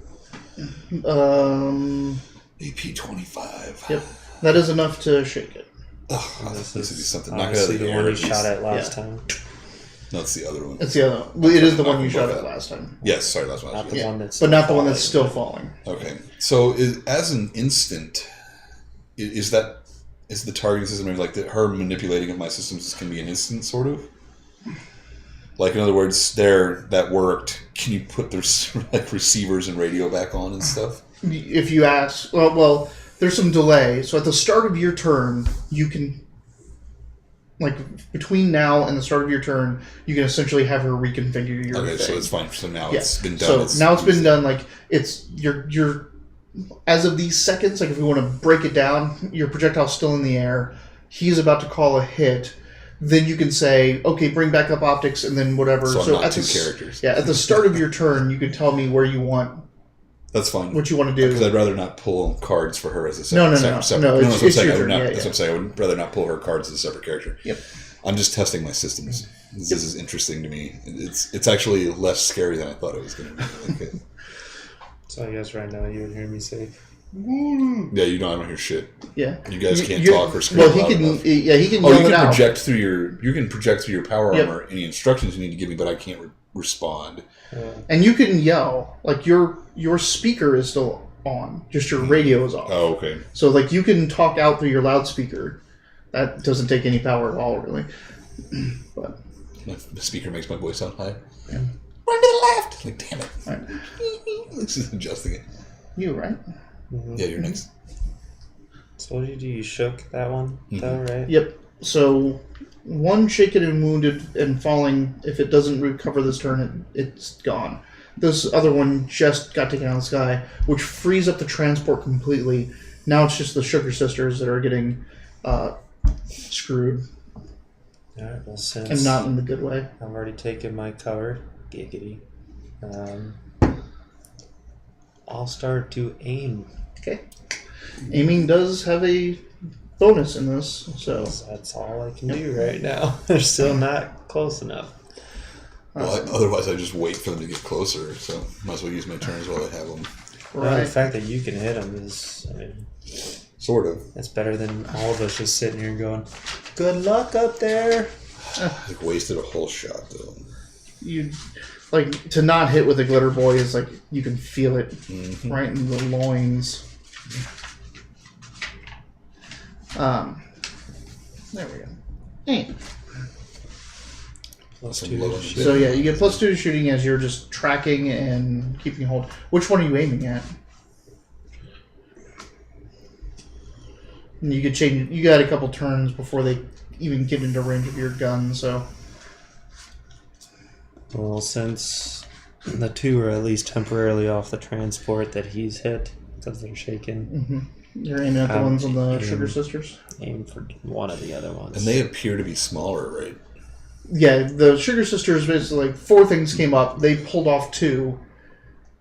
Speaker 2: AP 25.
Speaker 1: Yep. That is enough to shake it.
Speaker 2: Oh, this is something. Knock it out
Speaker 3: Obviously
Speaker 2: of the
Speaker 3: the
Speaker 2: air.
Speaker 3: one you shot at last time.
Speaker 2: No, it's the other one.
Speaker 1: It's the other one. Well, it is the one you shot
Speaker 2: Knock
Speaker 1: at
Speaker 2: them
Speaker 1: last time.
Speaker 2: Yes, sorry, that's what I
Speaker 3: Not
Speaker 2: was
Speaker 3: the
Speaker 2: going
Speaker 3: one that's
Speaker 1: But not the one
Speaker 3: falling.
Speaker 1: that's still falling.
Speaker 2: Okay. So, as an instant, is the targeting system, maybe like her manipulating of my systems can be an instant, sort of? Like, in other words, that worked. Can you put their like receivers and radio back on and stuff?
Speaker 1: If you ask, well, there's some delay. So at the start of your turn, you can, like, between now and the start of your turn, you can essentially have her reconfigure your
Speaker 2: Okay,
Speaker 1: thing.
Speaker 2: so it's fine. So now it's been done.
Speaker 1: So now it's been done. Like, it's you're as of these seconds. Like, if we want to break it down, your projectile's still in the air. He's about to call a hit. Then you can say, okay, bring back up optics, and then whatever.
Speaker 2: So I'm not
Speaker 1: at
Speaker 2: two
Speaker 1: the,
Speaker 2: characters.
Speaker 1: Yeah, at the start of your turn, you can tell me where you want.
Speaker 2: That's fine.
Speaker 1: What you want to do?
Speaker 2: Because I'd rather not pull cards for her as a
Speaker 1: No,
Speaker 2: separate.
Speaker 1: no.
Speaker 2: That's what I'm saying.
Speaker 1: your turn.
Speaker 2: That's what I'm saying. I would rather not pull her cards as a separate character.
Speaker 1: Yep.
Speaker 2: I'm just testing my systems. This is interesting to me. It's actually less scary than I thought it was going to be. Okay.
Speaker 3: So I guess right now you would hear me say,
Speaker 2: Yeah, I don't hear shit.
Speaker 1: Yeah.
Speaker 2: You guys can't
Speaker 1: You're-
Speaker 2: talk or scream.
Speaker 1: Well,
Speaker 2: loud enough.
Speaker 1: he can
Speaker 2: Oh,
Speaker 1: yell
Speaker 2: you
Speaker 1: it
Speaker 2: can
Speaker 1: out.
Speaker 2: project through your power
Speaker 1: Yep.
Speaker 2: armor any instructions you need to give me, but I can't respond.
Speaker 1: And you can yell. Like, your speaker is still on. Just your radio is off.
Speaker 2: Oh, okay.
Speaker 1: So, like, you can talk out through your loudspeaker. That doesn't take any power at all, really. But
Speaker 2: The speaker makes my voice sound high.
Speaker 1: Yeah.
Speaker 2: Run to the left! Like, damn it.
Speaker 1: Right.
Speaker 2: This is adjusting it.
Speaker 1: You, right?
Speaker 2: Yeah, you're next.
Speaker 3: so what did you do? You shook that one, though, right?
Speaker 1: Yep. So, one shaken and wounded and falling, if it doesn't recover this turn, it's gone. This other one just got taken out of the sky, which frees up the transport completely. Now it's just the Sugar Sisters that are getting screwed,
Speaker 3: Alright, well, since
Speaker 1: and not in the good way.
Speaker 3: I've already taken my cover, giggity, I'll start to aim.
Speaker 1: Okay. Aiming does have a bonus in this, so
Speaker 3: That's all I can do right now. They're still not close enough.
Speaker 2: Well, otherwise I just wait for them to get closer, so might as well use my turns while I have them.
Speaker 3: Well, the
Speaker 1: right.
Speaker 3: fact that you can hit them is,
Speaker 2: Sort of.
Speaker 3: that's better than all of us just sitting here and going, good luck up there.
Speaker 2: Like, wasted a whole shot, though.
Speaker 1: You like to not hit with a glitter boy is like you can feel it right in the loins. There we go. Aim.
Speaker 3: Plus
Speaker 2: Some
Speaker 3: 2
Speaker 2: low
Speaker 3: to
Speaker 2: on the
Speaker 3: shoot.
Speaker 2: bit.
Speaker 1: So yeah, you get +2 to shooting as you're just tracking and keeping hold. Which one are you aiming at? And you could change. You got a couple turns before they even get into range of your gun. So
Speaker 3: Well, since the 2 are at least temporarily off the transport that he's hit because they're shaken,
Speaker 1: you're aiming at the ones on the
Speaker 3: aim-
Speaker 1: Sugar Sisters.
Speaker 3: aim for one of the other ones.
Speaker 2: And they appear to be smaller, right?
Speaker 1: Yeah, the Sugar Sisters basically, like, 4 things came up. They pulled off 2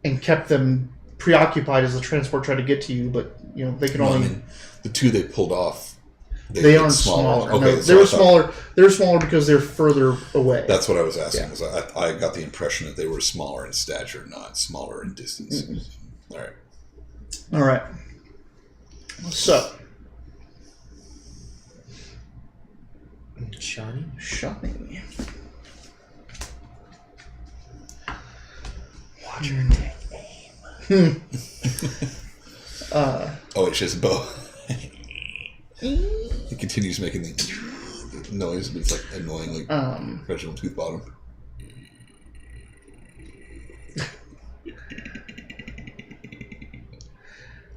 Speaker 1: and kept them preoccupied as the transport tried to get to you, but, you know, they can
Speaker 2: No, I
Speaker 1: only...
Speaker 2: mean, the 2 they pulled off,
Speaker 1: they
Speaker 2: get
Speaker 1: aren't smaller.
Speaker 2: Okay,
Speaker 1: No,
Speaker 2: so
Speaker 1: they were
Speaker 2: I thought-
Speaker 1: smaller. They're smaller because they're further away.
Speaker 2: That's what I was asking,
Speaker 1: Yeah.
Speaker 2: because I got the impression that they were smaller in stature, not smaller in distance. All right.
Speaker 1: All right. So,
Speaker 3: Shani?
Speaker 1: Shani. Watch her take aim.
Speaker 2: Oh, wait, she has a bow. It continues making the noise, but it's like annoying, like Reginald Toothbottom.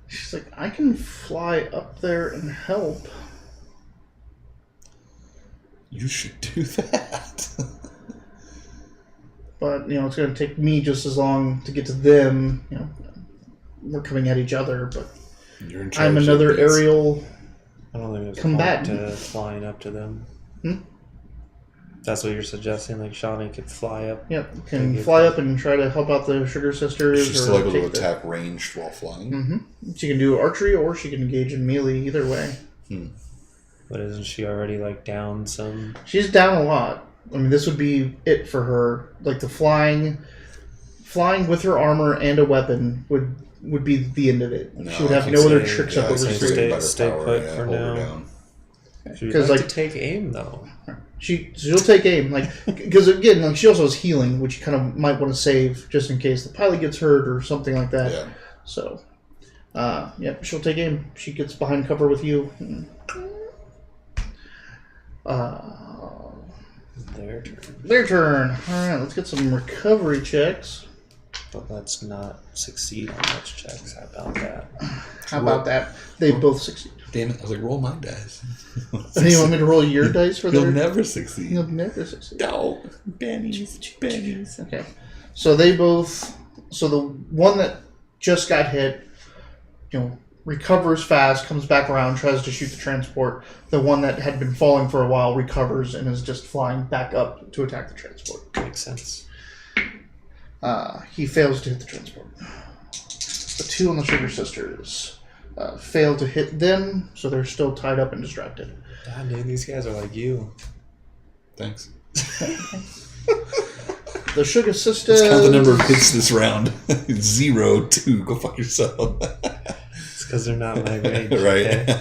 Speaker 1: She's like, I can fly up there and help.
Speaker 2: You should do that.
Speaker 1: But, you know, it's going to take me just as long to get to them. You know, we're coming at each other, but
Speaker 2: You're in charge
Speaker 1: I'm
Speaker 2: of
Speaker 1: another
Speaker 2: this.
Speaker 1: aerial.
Speaker 3: I don't think there's a
Speaker 1: Combatant.
Speaker 3: point to flying up to them.
Speaker 1: Hmm?
Speaker 3: That's what you're suggesting, like Shani could fly up.
Speaker 1: Yep, can fly up and try to help out the Sugar Sisters.
Speaker 2: She's
Speaker 1: or
Speaker 2: still able to
Speaker 1: take the-
Speaker 2: attack ranged while flying.
Speaker 1: Mm-hmm. She can do archery or she can engage in melee. Either way,
Speaker 3: But isn't she already like down some?
Speaker 1: she's down a lot. I mean, this would be it for her. Like the flying, flying with her armor and a weapon would be the end of it.
Speaker 2: No,
Speaker 1: She would
Speaker 2: I
Speaker 1: have
Speaker 2: think
Speaker 1: no
Speaker 2: so.
Speaker 1: other tricks up
Speaker 2: I
Speaker 1: her
Speaker 2: think
Speaker 1: sleeve.
Speaker 2: better
Speaker 3: Stay
Speaker 2: power,
Speaker 3: put
Speaker 2: yeah,
Speaker 3: for
Speaker 2: hold her
Speaker 3: now.
Speaker 2: down.
Speaker 3: She'd
Speaker 1: 'Cause,
Speaker 3: like
Speaker 1: like-
Speaker 3: to take aim though.
Speaker 1: She'll take aim, like, because again, like, she also has healing, which you kind of might want to save just in case the pilot gets hurt or something like that.
Speaker 2: Yeah.
Speaker 1: So, yep, she'll take aim. She gets behind cover with you.
Speaker 3: Their turn.
Speaker 1: Their turn. All right, let's get some recovery checks.
Speaker 3: But let's not succeed on those checks. How about that?
Speaker 1: How about that? They both succeed.
Speaker 2: Damn it! I was like, roll my dice.
Speaker 1: And you want me to roll your dice for
Speaker 2: You'll
Speaker 1: their?
Speaker 2: never succeed.
Speaker 1: You'll never succeed.
Speaker 2: No, bennies.
Speaker 1: Okay, so they both. So the one that just got hit, recovers fast, comes back around, tries to shoot the transport. The one that had been falling for a while recovers and is just flying back up to attack the transport.
Speaker 3: Makes sense.
Speaker 1: He fails to hit the transport. The two on the Sugar Sisters fail to hit them, so they're still tied up and distracted.
Speaker 3: God, dude, these guys are like you.
Speaker 2: Thanks.
Speaker 1: The Sugar Sisters.
Speaker 2: Let's count the number of hits this round. 0, 2. Go fuck yourself.
Speaker 3: It's because they're not my range.
Speaker 2: Right.
Speaker 3: Okay?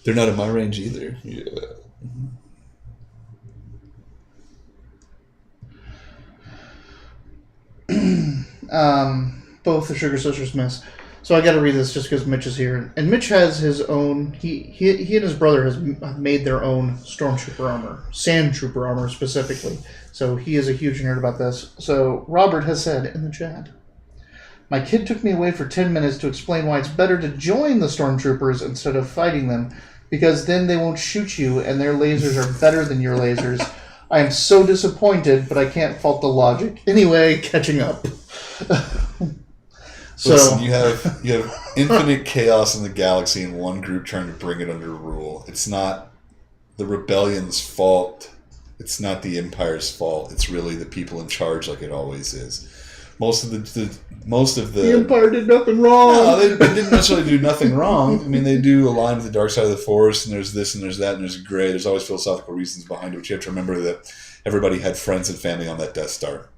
Speaker 2: They're not in my range either. Yeah.
Speaker 1: Both the Sugar Sisters miss. So I got to read this just because Mitch is here, and Mitch has his own. He and his brother has made their own stormtrooper armor, sand trooper armor specifically. So he is a huge nerd about this. So Robert has said in the chat, "My kid took me away for 10 minutes to explain why it's better to join the stormtroopers instead of fighting them, because then they won't shoot you, and their lasers are better than your lasers. I am so disappointed, but I can't fault the logic. Anyway, catching up." So
Speaker 2: Listen, you have infinite chaos in the galaxy and one group trying to bring it under rule. It's not the rebellion's fault. It's not the Empire's fault. It's really the people in charge, like it always is. Most of the
Speaker 1: Empire did nothing wrong.
Speaker 2: No, they didn't necessarily do nothing wrong. I mean, they do align with the dark side of the Force, and there's this and there's that and there's gray. There's always philosophical reasons behind it, but you have to remember that everybody had friends and family on that Death Star.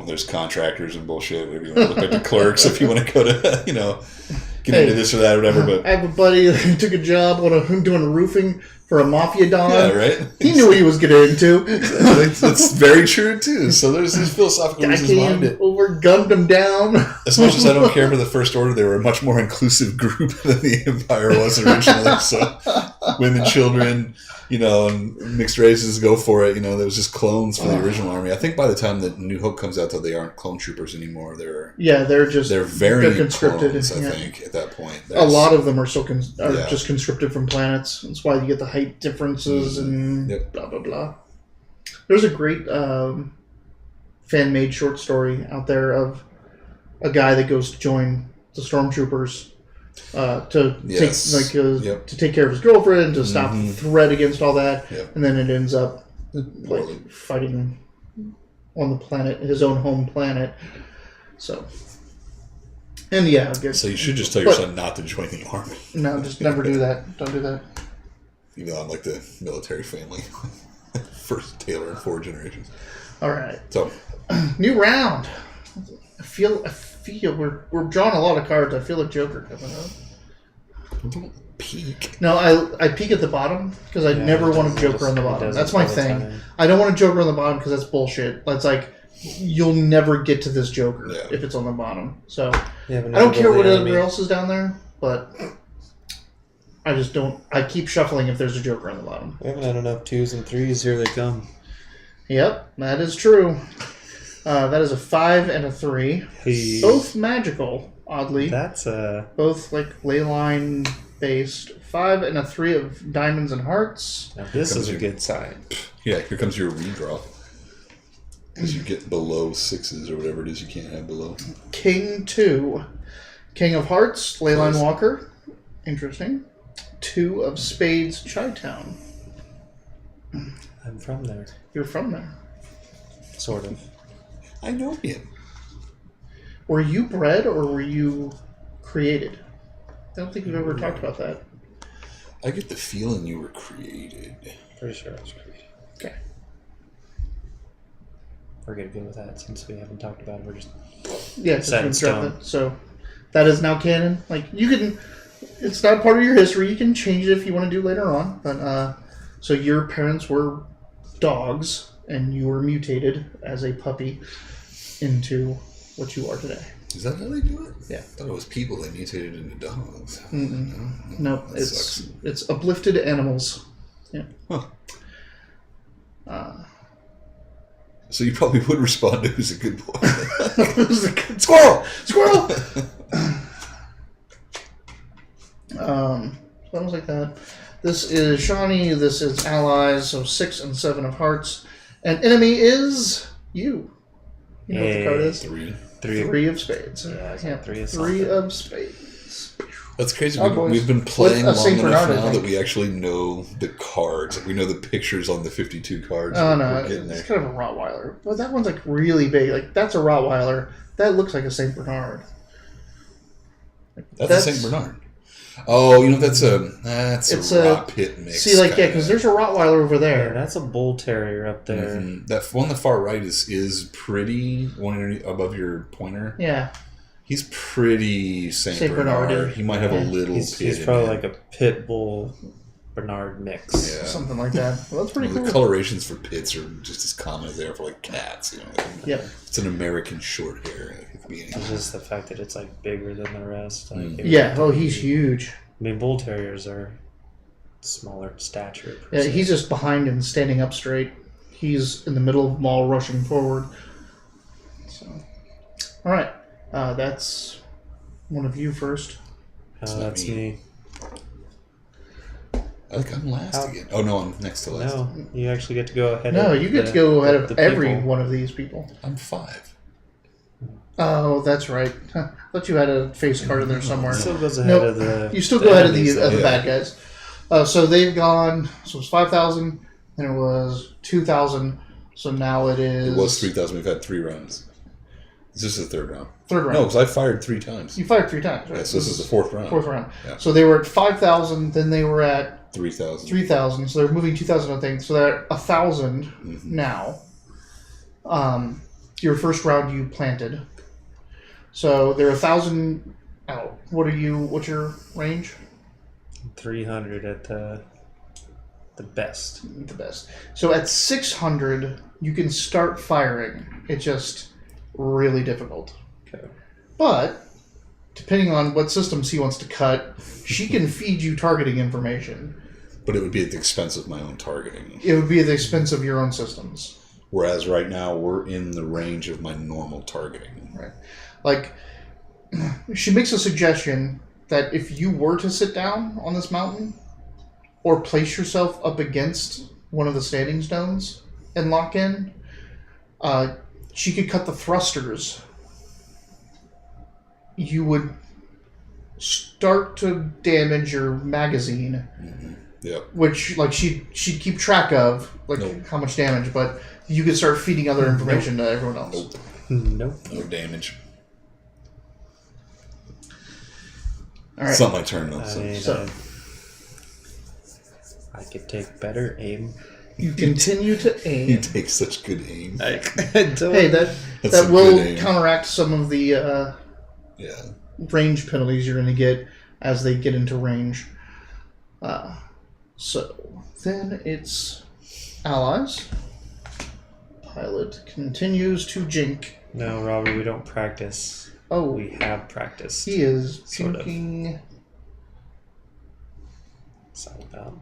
Speaker 2: There's contractors and bullshit. Whatever you want to look like the clerks if you want to go to, get into this or that or whatever. But
Speaker 1: I have a buddy who took a job doing roofing for a mafia don.
Speaker 2: yeah, right.
Speaker 1: He knew what he was getting into.
Speaker 2: That's very true too. So there's these philosophical
Speaker 1: Guy
Speaker 2: reasons behind
Speaker 1: came
Speaker 2: it.
Speaker 1: over, gunned him down.
Speaker 2: As much as I don't care for the First Order, they were a much more inclusive group than the Empire was originally. So women, children, and mixed races, go for it. There was just clones for the original army. I think by the time that New Hope comes out, though, they aren't clone troopers anymore. They're very
Speaker 1: conscripted.
Speaker 2: clones, I think, at that point.
Speaker 1: A lot of them are still
Speaker 2: Yeah.
Speaker 1: just conscripted from planets. That's why you get the height differences and blah, blah, blah. There's a great fan-made short story out there of a guy that goes to join the stormtroopers to take care of his girlfriend, to stop the threat against all that, and then it ends up fighting on the planet, his own home planet. So, and yeah, I guess.
Speaker 2: So you should just tell your son not to join the army.
Speaker 1: No, just never do that. Don't do that.
Speaker 2: Even though I'm like the military family, first Taylor in 4 generations.
Speaker 1: All right.
Speaker 2: So,
Speaker 1: new round. I feel we're drawing a lot of cards. I feel a Joker coming up.
Speaker 2: don't peek.
Speaker 1: No, I peek at the bottom because I never want a Joker on the bottom. That's my thing. I don't want a Joker on the bottom because that's bullshit. That's like you'll never get to this Joker if it's on the bottom. So I don't care whatever else is down there, but I just don't. I keep shuffling if there's a Joker on the bottom.
Speaker 3: We haven't had enough 2s and 3s. Here they come.
Speaker 1: Yep, that is true. That is a 5 and a 3.
Speaker 3: Hey.
Speaker 1: Both magical, oddly.
Speaker 3: That's
Speaker 1: Both like ley line based. 5 and a 3 of diamonds and hearts.
Speaker 3: Now this is a good sign.
Speaker 2: Yeah, here comes your redraw. Because you get below 6s or whatever it is you can't have below.
Speaker 1: King 2. King of Hearts, Leyline Walker. Interesting. 2 of Spades, Chi-Town.
Speaker 3: I'm from there.
Speaker 1: You're from there.
Speaker 3: Sort of.
Speaker 2: I know him.
Speaker 1: Were you bred or were you created? I don't think we've ever talked about that.
Speaker 2: I get the feeling you were created.
Speaker 3: Pretty sure I was created.
Speaker 1: Okay.
Speaker 3: we're gonna go with that since we haven't talked about it. We're just
Speaker 1: Yeah,
Speaker 3: set in
Speaker 1: just dropped
Speaker 3: stone.
Speaker 1: it. So that is now canon. Like you can, it's not part of your history. You can change it if you want to do later on. But so your parents were dogs, and you were mutated as a puppy into what you are today.
Speaker 2: Is that how they do it?
Speaker 1: Yeah.
Speaker 2: I thought it was people that mutated into dogs.
Speaker 1: No,
Speaker 2: that sucks.
Speaker 1: it's uplifted animals. Yeah.
Speaker 2: Huh. So you probably would respond to who's a good boy.
Speaker 1: Who's a good squirrel? Squirrel. Something like that. This is Shani. This is allies. So 6 and 7 of hearts. And enemy is you. You know what the card is?
Speaker 2: 3.
Speaker 1: 3 of spades.
Speaker 3: Yeah, I got 3 of
Speaker 1: Three
Speaker 3: something.
Speaker 1: of spades.
Speaker 2: That's crazy.
Speaker 1: Oh,
Speaker 2: We've been playing
Speaker 1: With a
Speaker 2: long
Speaker 1: Saint
Speaker 2: enough
Speaker 1: Bernard, I
Speaker 2: now that
Speaker 1: think.
Speaker 2: we actually know the cards. Like we know the pictures on the 52 cards.
Speaker 1: Oh no,
Speaker 2: We're getting
Speaker 1: it's
Speaker 2: there.
Speaker 1: kind of a Rottweiler. But that one's like really big. Like that's a Rottweiler. That looks like a Saint Bernard.
Speaker 2: That's a Saint Bernard. Oh, you know that's
Speaker 1: It's
Speaker 2: a
Speaker 1: a
Speaker 2: rot pit mix.
Speaker 1: See, like yeah,
Speaker 2: kinda.
Speaker 1: because there's a Rottweiler over
Speaker 3: Yeah,
Speaker 1: there.
Speaker 3: that's a bull terrier up there.
Speaker 2: Mhm. That one on the far right is pretty. One above your pointer.
Speaker 1: Yeah,
Speaker 2: He's pretty Saint
Speaker 1: Saint
Speaker 2: Bernard.
Speaker 1: Bernard.
Speaker 2: He might have a
Speaker 1: Yeah.
Speaker 2: little
Speaker 3: He's
Speaker 2: pit.
Speaker 3: probably
Speaker 2: in
Speaker 3: like
Speaker 2: him.
Speaker 3: a pit bull Bernard mix.
Speaker 2: Yeah.
Speaker 1: something like that. Well, that's pretty
Speaker 2: The
Speaker 1: cool.
Speaker 2: colorations for pits are just as common as they are for like cats. You know,
Speaker 1: Yep.
Speaker 2: it's an American short hair. It could be
Speaker 3: It's
Speaker 2: anything.
Speaker 3: just the fact that it's like bigger than the rest. Like,
Speaker 1: Yeah. Oh, he's huge.
Speaker 3: I mean, bull terriers are smaller in stature. per
Speaker 1: Yeah,
Speaker 3: se.
Speaker 1: he's just behind and standing up straight. He's in the middle of them all rushing forward. So, all right, that's one of you first.
Speaker 3: That's
Speaker 2: me.
Speaker 3: me.
Speaker 2: I think I'm last
Speaker 3: How-
Speaker 2: again. Oh no, I'm next to last.
Speaker 3: No, you actually get to go ahead.
Speaker 1: No,
Speaker 3: of
Speaker 1: you get
Speaker 3: the-
Speaker 1: to go ahead of
Speaker 3: the
Speaker 1: every
Speaker 3: people.
Speaker 1: one of these people.
Speaker 2: I'm 5.
Speaker 1: Oh, that's right. Huh. Thought you had a face card in there somewhere.
Speaker 3: Still goes ahead
Speaker 1: No,
Speaker 3: of the.
Speaker 1: You still go ahead of the
Speaker 3: enemies, though.
Speaker 1: the bad guys. So they've gone. So it was 5,000, then it was 2,000. So now it is.
Speaker 2: It was 3,000. We've had 3 rounds. Is this the 3rd round?
Speaker 1: Third round.
Speaker 2: No, because I fired 3 times.
Speaker 1: You fired 3 times, right?
Speaker 2: Yes, this is the 4th round.
Speaker 1: Fourth round.
Speaker 2: Yeah.
Speaker 1: So they were at 5,000. Then they were at
Speaker 2: 3,000.
Speaker 1: 3,000. So they're moving 2,000, I think. So they're at 1,000 now. Your first round you planted. So they're 1,000 out. What's your range?
Speaker 3: 300 at the best.
Speaker 1: The best. So at 600, you can start firing. It's just really difficult.
Speaker 3: Okay.
Speaker 1: But depending on what systems he wants to cut, she can feed you targeting information.
Speaker 2: But it would be at the expense of my own targeting.
Speaker 1: It would be at the expense of your own systems.
Speaker 2: Whereas right now we're in the range of my normal targeting.
Speaker 1: Right. Like, she makes a suggestion that if you were to sit down on this mountain or place yourself up against one of the standing stones and lock in, she could cut the thrusters. You would start to damage your magazine,
Speaker 2: Yep.
Speaker 1: which like she'd keep track of, like
Speaker 2: Nope.
Speaker 1: how much damage, but you could start feeding other information to everyone else.
Speaker 2: Nope.
Speaker 3: Nope.
Speaker 2: No damage.
Speaker 1: All right.
Speaker 2: It's not my turn though.
Speaker 3: I
Speaker 2: So.
Speaker 3: mean,
Speaker 1: So-
Speaker 3: I could take better aim.
Speaker 1: You continue to
Speaker 2: You
Speaker 1: aim.
Speaker 2: take such good aim.
Speaker 3: I don't.
Speaker 1: Hey, that
Speaker 2: That's
Speaker 1: that
Speaker 2: some
Speaker 1: will
Speaker 2: good aim.
Speaker 1: counteract some of the
Speaker 2: Yeah.
Speaker 1: range penalties you're going to get as they get into range. So then it's allies. Pilot continues to jink.
Speaker 3: No, Robert, we don't practice.
Speaker 1: Oh,
Speaker 3: We have practiced.
Speaker 1: he is
Speaker 3: Sort of.
Speaker 1: jinking.
Speaker 3: It's all about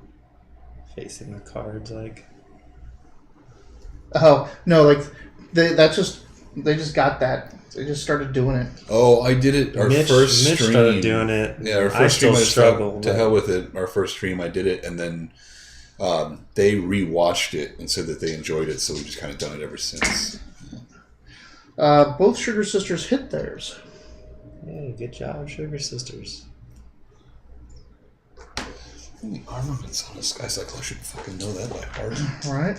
Speaker 3: facing the cards, like.
Speaker 1: Oh no, like they just got that. They just started doing it.
Speaker 2: Oh, I did it. Our
Speaker 3: Mitch
Speaker 2: first stream.
Speaker 3: started doing it.
Speaker 2: Yeah, our
Speaker 3: I
Speaker 2: first stream.
Speaker 3: still
Speaker 2: I just
Speaker 3: struggle.
Speaker 2: thought, to hell with it. Our first stream, I did it, and then they rewatched it and said that they enjoyed it. So we've just kind of done it ever since.
Speaker 1: Both Sugar Sisters hit theirs.
Speaker 3: Hey, good job, Sugar Sisters.
Speaker 2: The armaments on a Sky Cycle. I should fucking know that by heart.
Speaker 1: All right.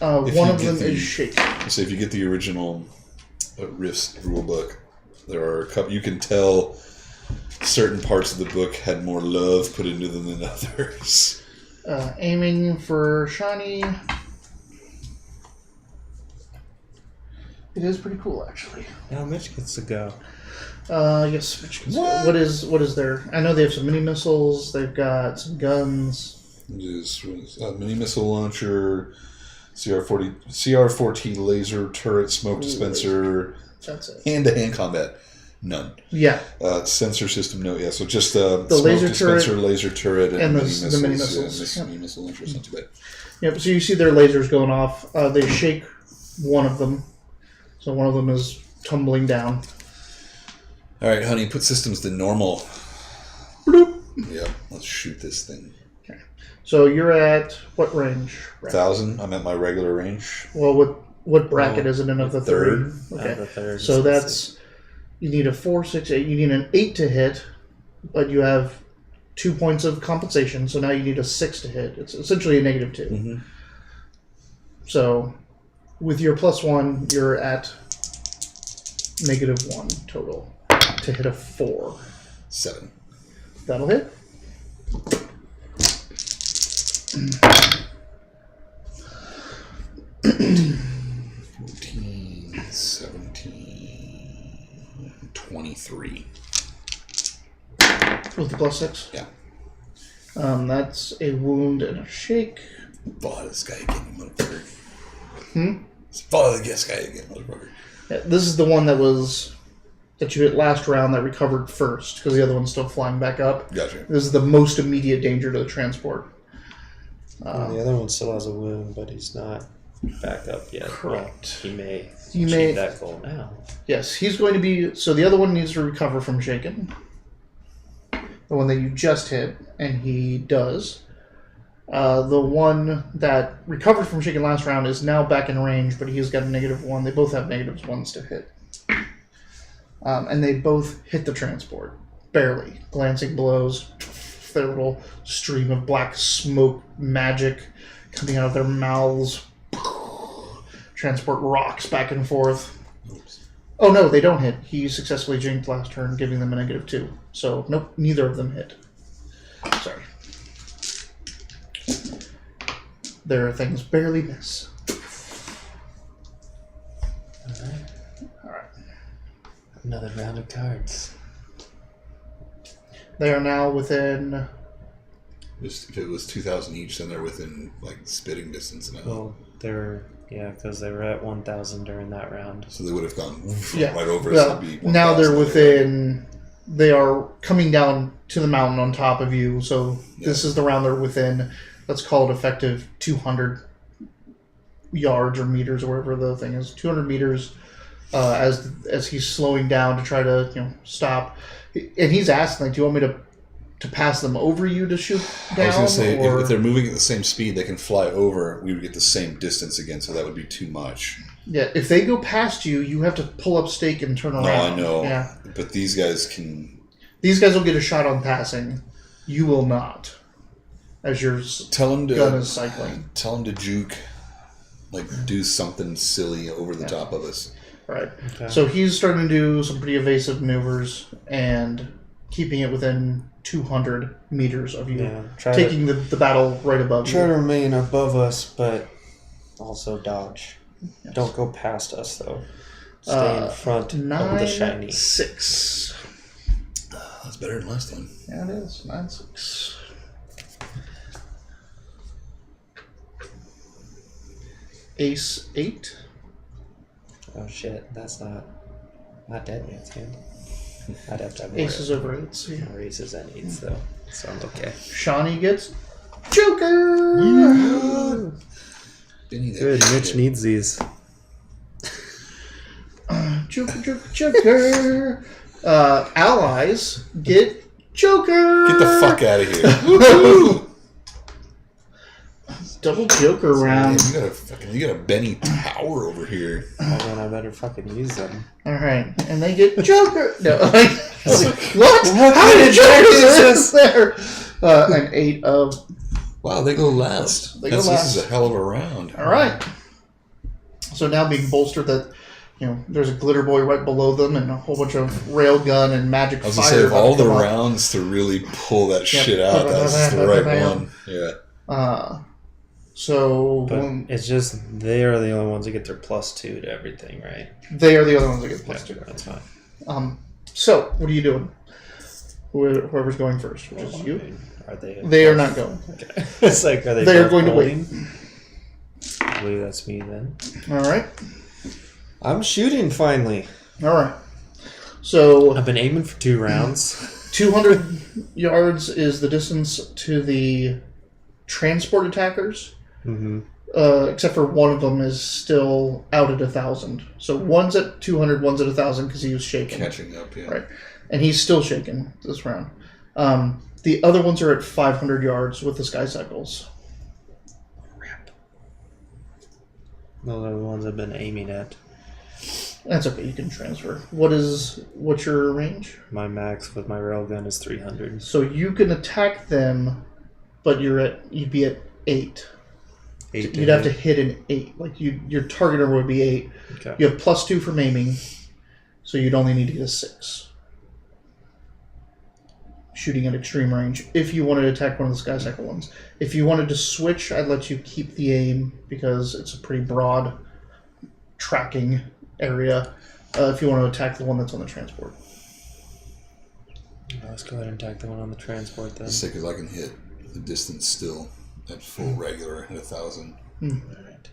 Speaker 2: If
Speaker 1: One
Speaker 2: you
Speaker 1: of
Speaker 2: get
Speaker 1: them
Speaker 2: the-
Speaker 1: is shaken.
Speaker 2: So if you get the original Rift's rulebook, there are a couple. You can tell certain parts of the book had more love put into them than others.
Speaker 1: Aiming for Shani. It is pretty cool, actually.
Speaker 3: Now Mitch gets to go.
Speaker 1: Yes. What is there? I know they have some mini missiles. They've got some guns.
Speaker 2: Mini missile launcher, CR-14 laser turret, smoke dispenser,
Speaker 1: That's it.
Speaker 2: hand-to-hand combat. None.
Speaker 1: Yeah.
Speaker 2: Sensor system, no. Yeah, so just the
Speaker 1: The
Speaker 2: smoke
Speaker 1: laser
Speaker 2: dispenser,
Speaker 1: turret,
Speaker 2: laser turret, and
Speaker 1: the mini missiles.
Speaker 2: Yeah, mini missile launcher is not too bad.
Speaker 1: Yep. So you see their lasers going off. They shake one of them, so one of them is tumbling down.
Speaker 2: All right, honey, put systems to normal.
Speaker 1: Bloop.
Speaker 2: Yeah, let's shoot this thing.
Speaker 1: Okay. So you're at what range?
Speaker 2: 1,000. I'm at my regular range.
Speaker 1: Well, what bracket is it in of the
Speaker 2: third.
Speaker 1: three? Okay.
Speaker 3: The third.
Speaker 1: So that's you need a 4, 6, 8. You need an 8 to hit, but you have 2 points of compensation. So now you need a 6 to hit. It's essentially a -2.
Speaker 2: Mm-hmm.
Speaker 1: So with your +1, you're at -1 total to hit a 4.
Speaker 2: 7.
Speaker 1: That'll hit.
Speaker 2: 14, 17, 23.
Speaker 1: With the +6?
Speaker 2: Yeah.
Speaker 1: That's a wound and a shake.
Speaker 2: Follow this guy again, you motherfucker.
Speaker 1: Hmm?
Speaker 2: Follow this guy again, motherfucker.
Speaker 1: Yeah, this is the one that you hit last round that recovered first, because the other one's still flying back up.
Speaker 2: Gotcha.
Speaker 1: This is the most immediate danger to the transport.
Speaker 3: The other one still has a wound, but he's not back up yet.
Speaker 1: Correct.
Speaker 3: Well, he may
Speaker 1: You
Speaker 3: achieve
Speaker 1: may-
Speaker 3: that goal now.
Speaker 1: Yes, he's going to be... So the other one needs to recover from shaken. The one that you just hit, and he does. The one that recovered from shaken last round is now back in range, but he's got a -1. They both have -1s to hit. And they both hit the transport. Barely. Glancing blows. Their little stream of black smoke magic coming out of their mouths. Transport rocks back and forth.
Speaker 2: Oops.
Speaker 1: Oh no, they don't hit. He successfully jinked last turn, giving them a -2. So, nope, neither of them hit. Sorry. Their things barely miss. Alright.
Speaker 3: Another round of cards.
Speaker 1: They are now within...
Speaker 2: If it was 2,000 each, then they're within like spitting distance now.
Speaker 3: Well, because they were at 1,000 during that round.
Speaker 2: So they would have gone
Speaker 1: Yeah.
Speaker 2: right over us.
Speaker 1: Well,
Speaker 2: It'd be
Speaker 1: now
Speaker 2: 1,000
Speaker 1: they're within... They are coming down to the mountain on top of you, so this is the round they're within. Let's call it effective 200 yards or meters or whatever the thing is. 200 meters as he's slowing down to try to stop. And he's asking, like, do you want me to pass them over you to shoot down?
Speaker 2: I was going to say,
Speaker 1: or...
Speaker 2: if they're moving at the same speed, they can fly over. We would get the same distance again, so that would be too much.
Speaker 1: Yeah, if they go past you, you have to pull up stake and turn around.
Speaker 2: No, I know.
Speaker 1: Yeah.
Speaker 2: But these guys can...
Speaker 1: These guys will get a shot on passing. You will not. As your gun is cycling.
Speaker 2: Tell them to juke, like do something silly over the top of us.
Speaker 1: Right.
Speaker 3: Okay.
Speaker 1: So he's starting to do some pretty evasive maneuvers and keeping it within 200 meters of you.
Speaker 3: Yeah,
Speaker 1: taking the battle right above
Speaker 3: Try to
Speaker 1: you.
Speaker 3: remain above us, but also dodge.
Speaker 1: Yes.
Speaker 3: Don't go past us, though. Stay in front of the shiny.
Speaker 1: 9-6.
Speaker 2: That's better than last time.
Speaker 1: Yeah, it is. 9-6. Ace 8.
Speaker 3: Oh shit, that's not dead man's hand. I'd have to have more
Speaker 1: Aces over 8s. Yeah.
Speaker 3: more aces and eights, though. So I'm okay.
Speaker 1: Shani gets Joker!
Speaker 3: Good, Mitch needs these.
Speaker 1: Joker. Allies get Joker!
Speaker 2: Get the fuck out of here.
Speaker 1: Double Joker round.
Speaker 2: Man, you got a Benny Tower over here.
Speaker 3: Oh man, I better fucking use them.
Speaker 1: Alright, and they get Joker. No, what?
Speaker 3: What
Speaker 1: How did Joker
Speaker 3: is
Speaker 1: this there? An 8 of.
Speaker 2: Wow, they go last.
Speaker 1: They go last.
Speaker 2: This is a hell of a round.
Speaker 1: Alright. So now being bolstered that, there's a glitter boy right below them and a whole bunch of railgun and magic fire.
Speaker 2: I was going to say, of all the rounds to really pull that shit out, that's the right one. Yeah.
Speaker 1: So
Speaker 3: But it's just they are the only ones that get their +2 to everything, right?
Speaker 1: they are the other ones that get +2.
Speaker 3: That's fine.
Speaker 1: So what are you doing? Whoever's going first, which is you.
Speaker 3: I mean, are they?
Speaker 1: They are not going.
Speaker 3: Okay. It's like, are they?
Speaker 1: They are
Speaker 3: both
Speaker 1: going to
Speaker 3: holding? I believe that's me then.
Speaker 1: All right.
Speaker 3: I'm shooting finally.
Speaker 1: All right. So
Speaker 3: I've been aiming for 2 rounds.
Speaker 1: 200 yards is the distance to the transport attackers.
Speaker 3: Mm-hmm.
Speaker 1: Except for one of them is still out at 1,000. So one's at 200, one's at 1,000 because he was shaking.
Speaker 2: Catching up, yeah.
Speaker 1: Right. And he's still shaking this round. The other ones are at 500 yards with the sky cycles.
Speaker 3: Crap. Those are the ones I've been aiming at.
Speaker 1: That's okay. You can transfer. What's your range?
Speaker 3: My max with my railgun is 300.
Speaker 1: So you can attack them, but you'd be at 8.
Speaker 3: 8.
Speaker 1: You'd have to hit an 8. Like your target number would be 8.
Speaker 3: Okay.
Speaker 1: You have +2 from aiming, so you'd only need to get a 6. Shooting at extreme range. If you wanted to attack one of the sky cycle ones, if you wanted to switch, I'd let you keep the aim because it's a pretty broad tracking area. If you want to attack the one that's on the transport.
Speaker 3: Let's go ahead and attack the one on the transport then.
Speaker 2: Just because I can hit the distance still at full regular at 1,000.
Speaker 3: Alright.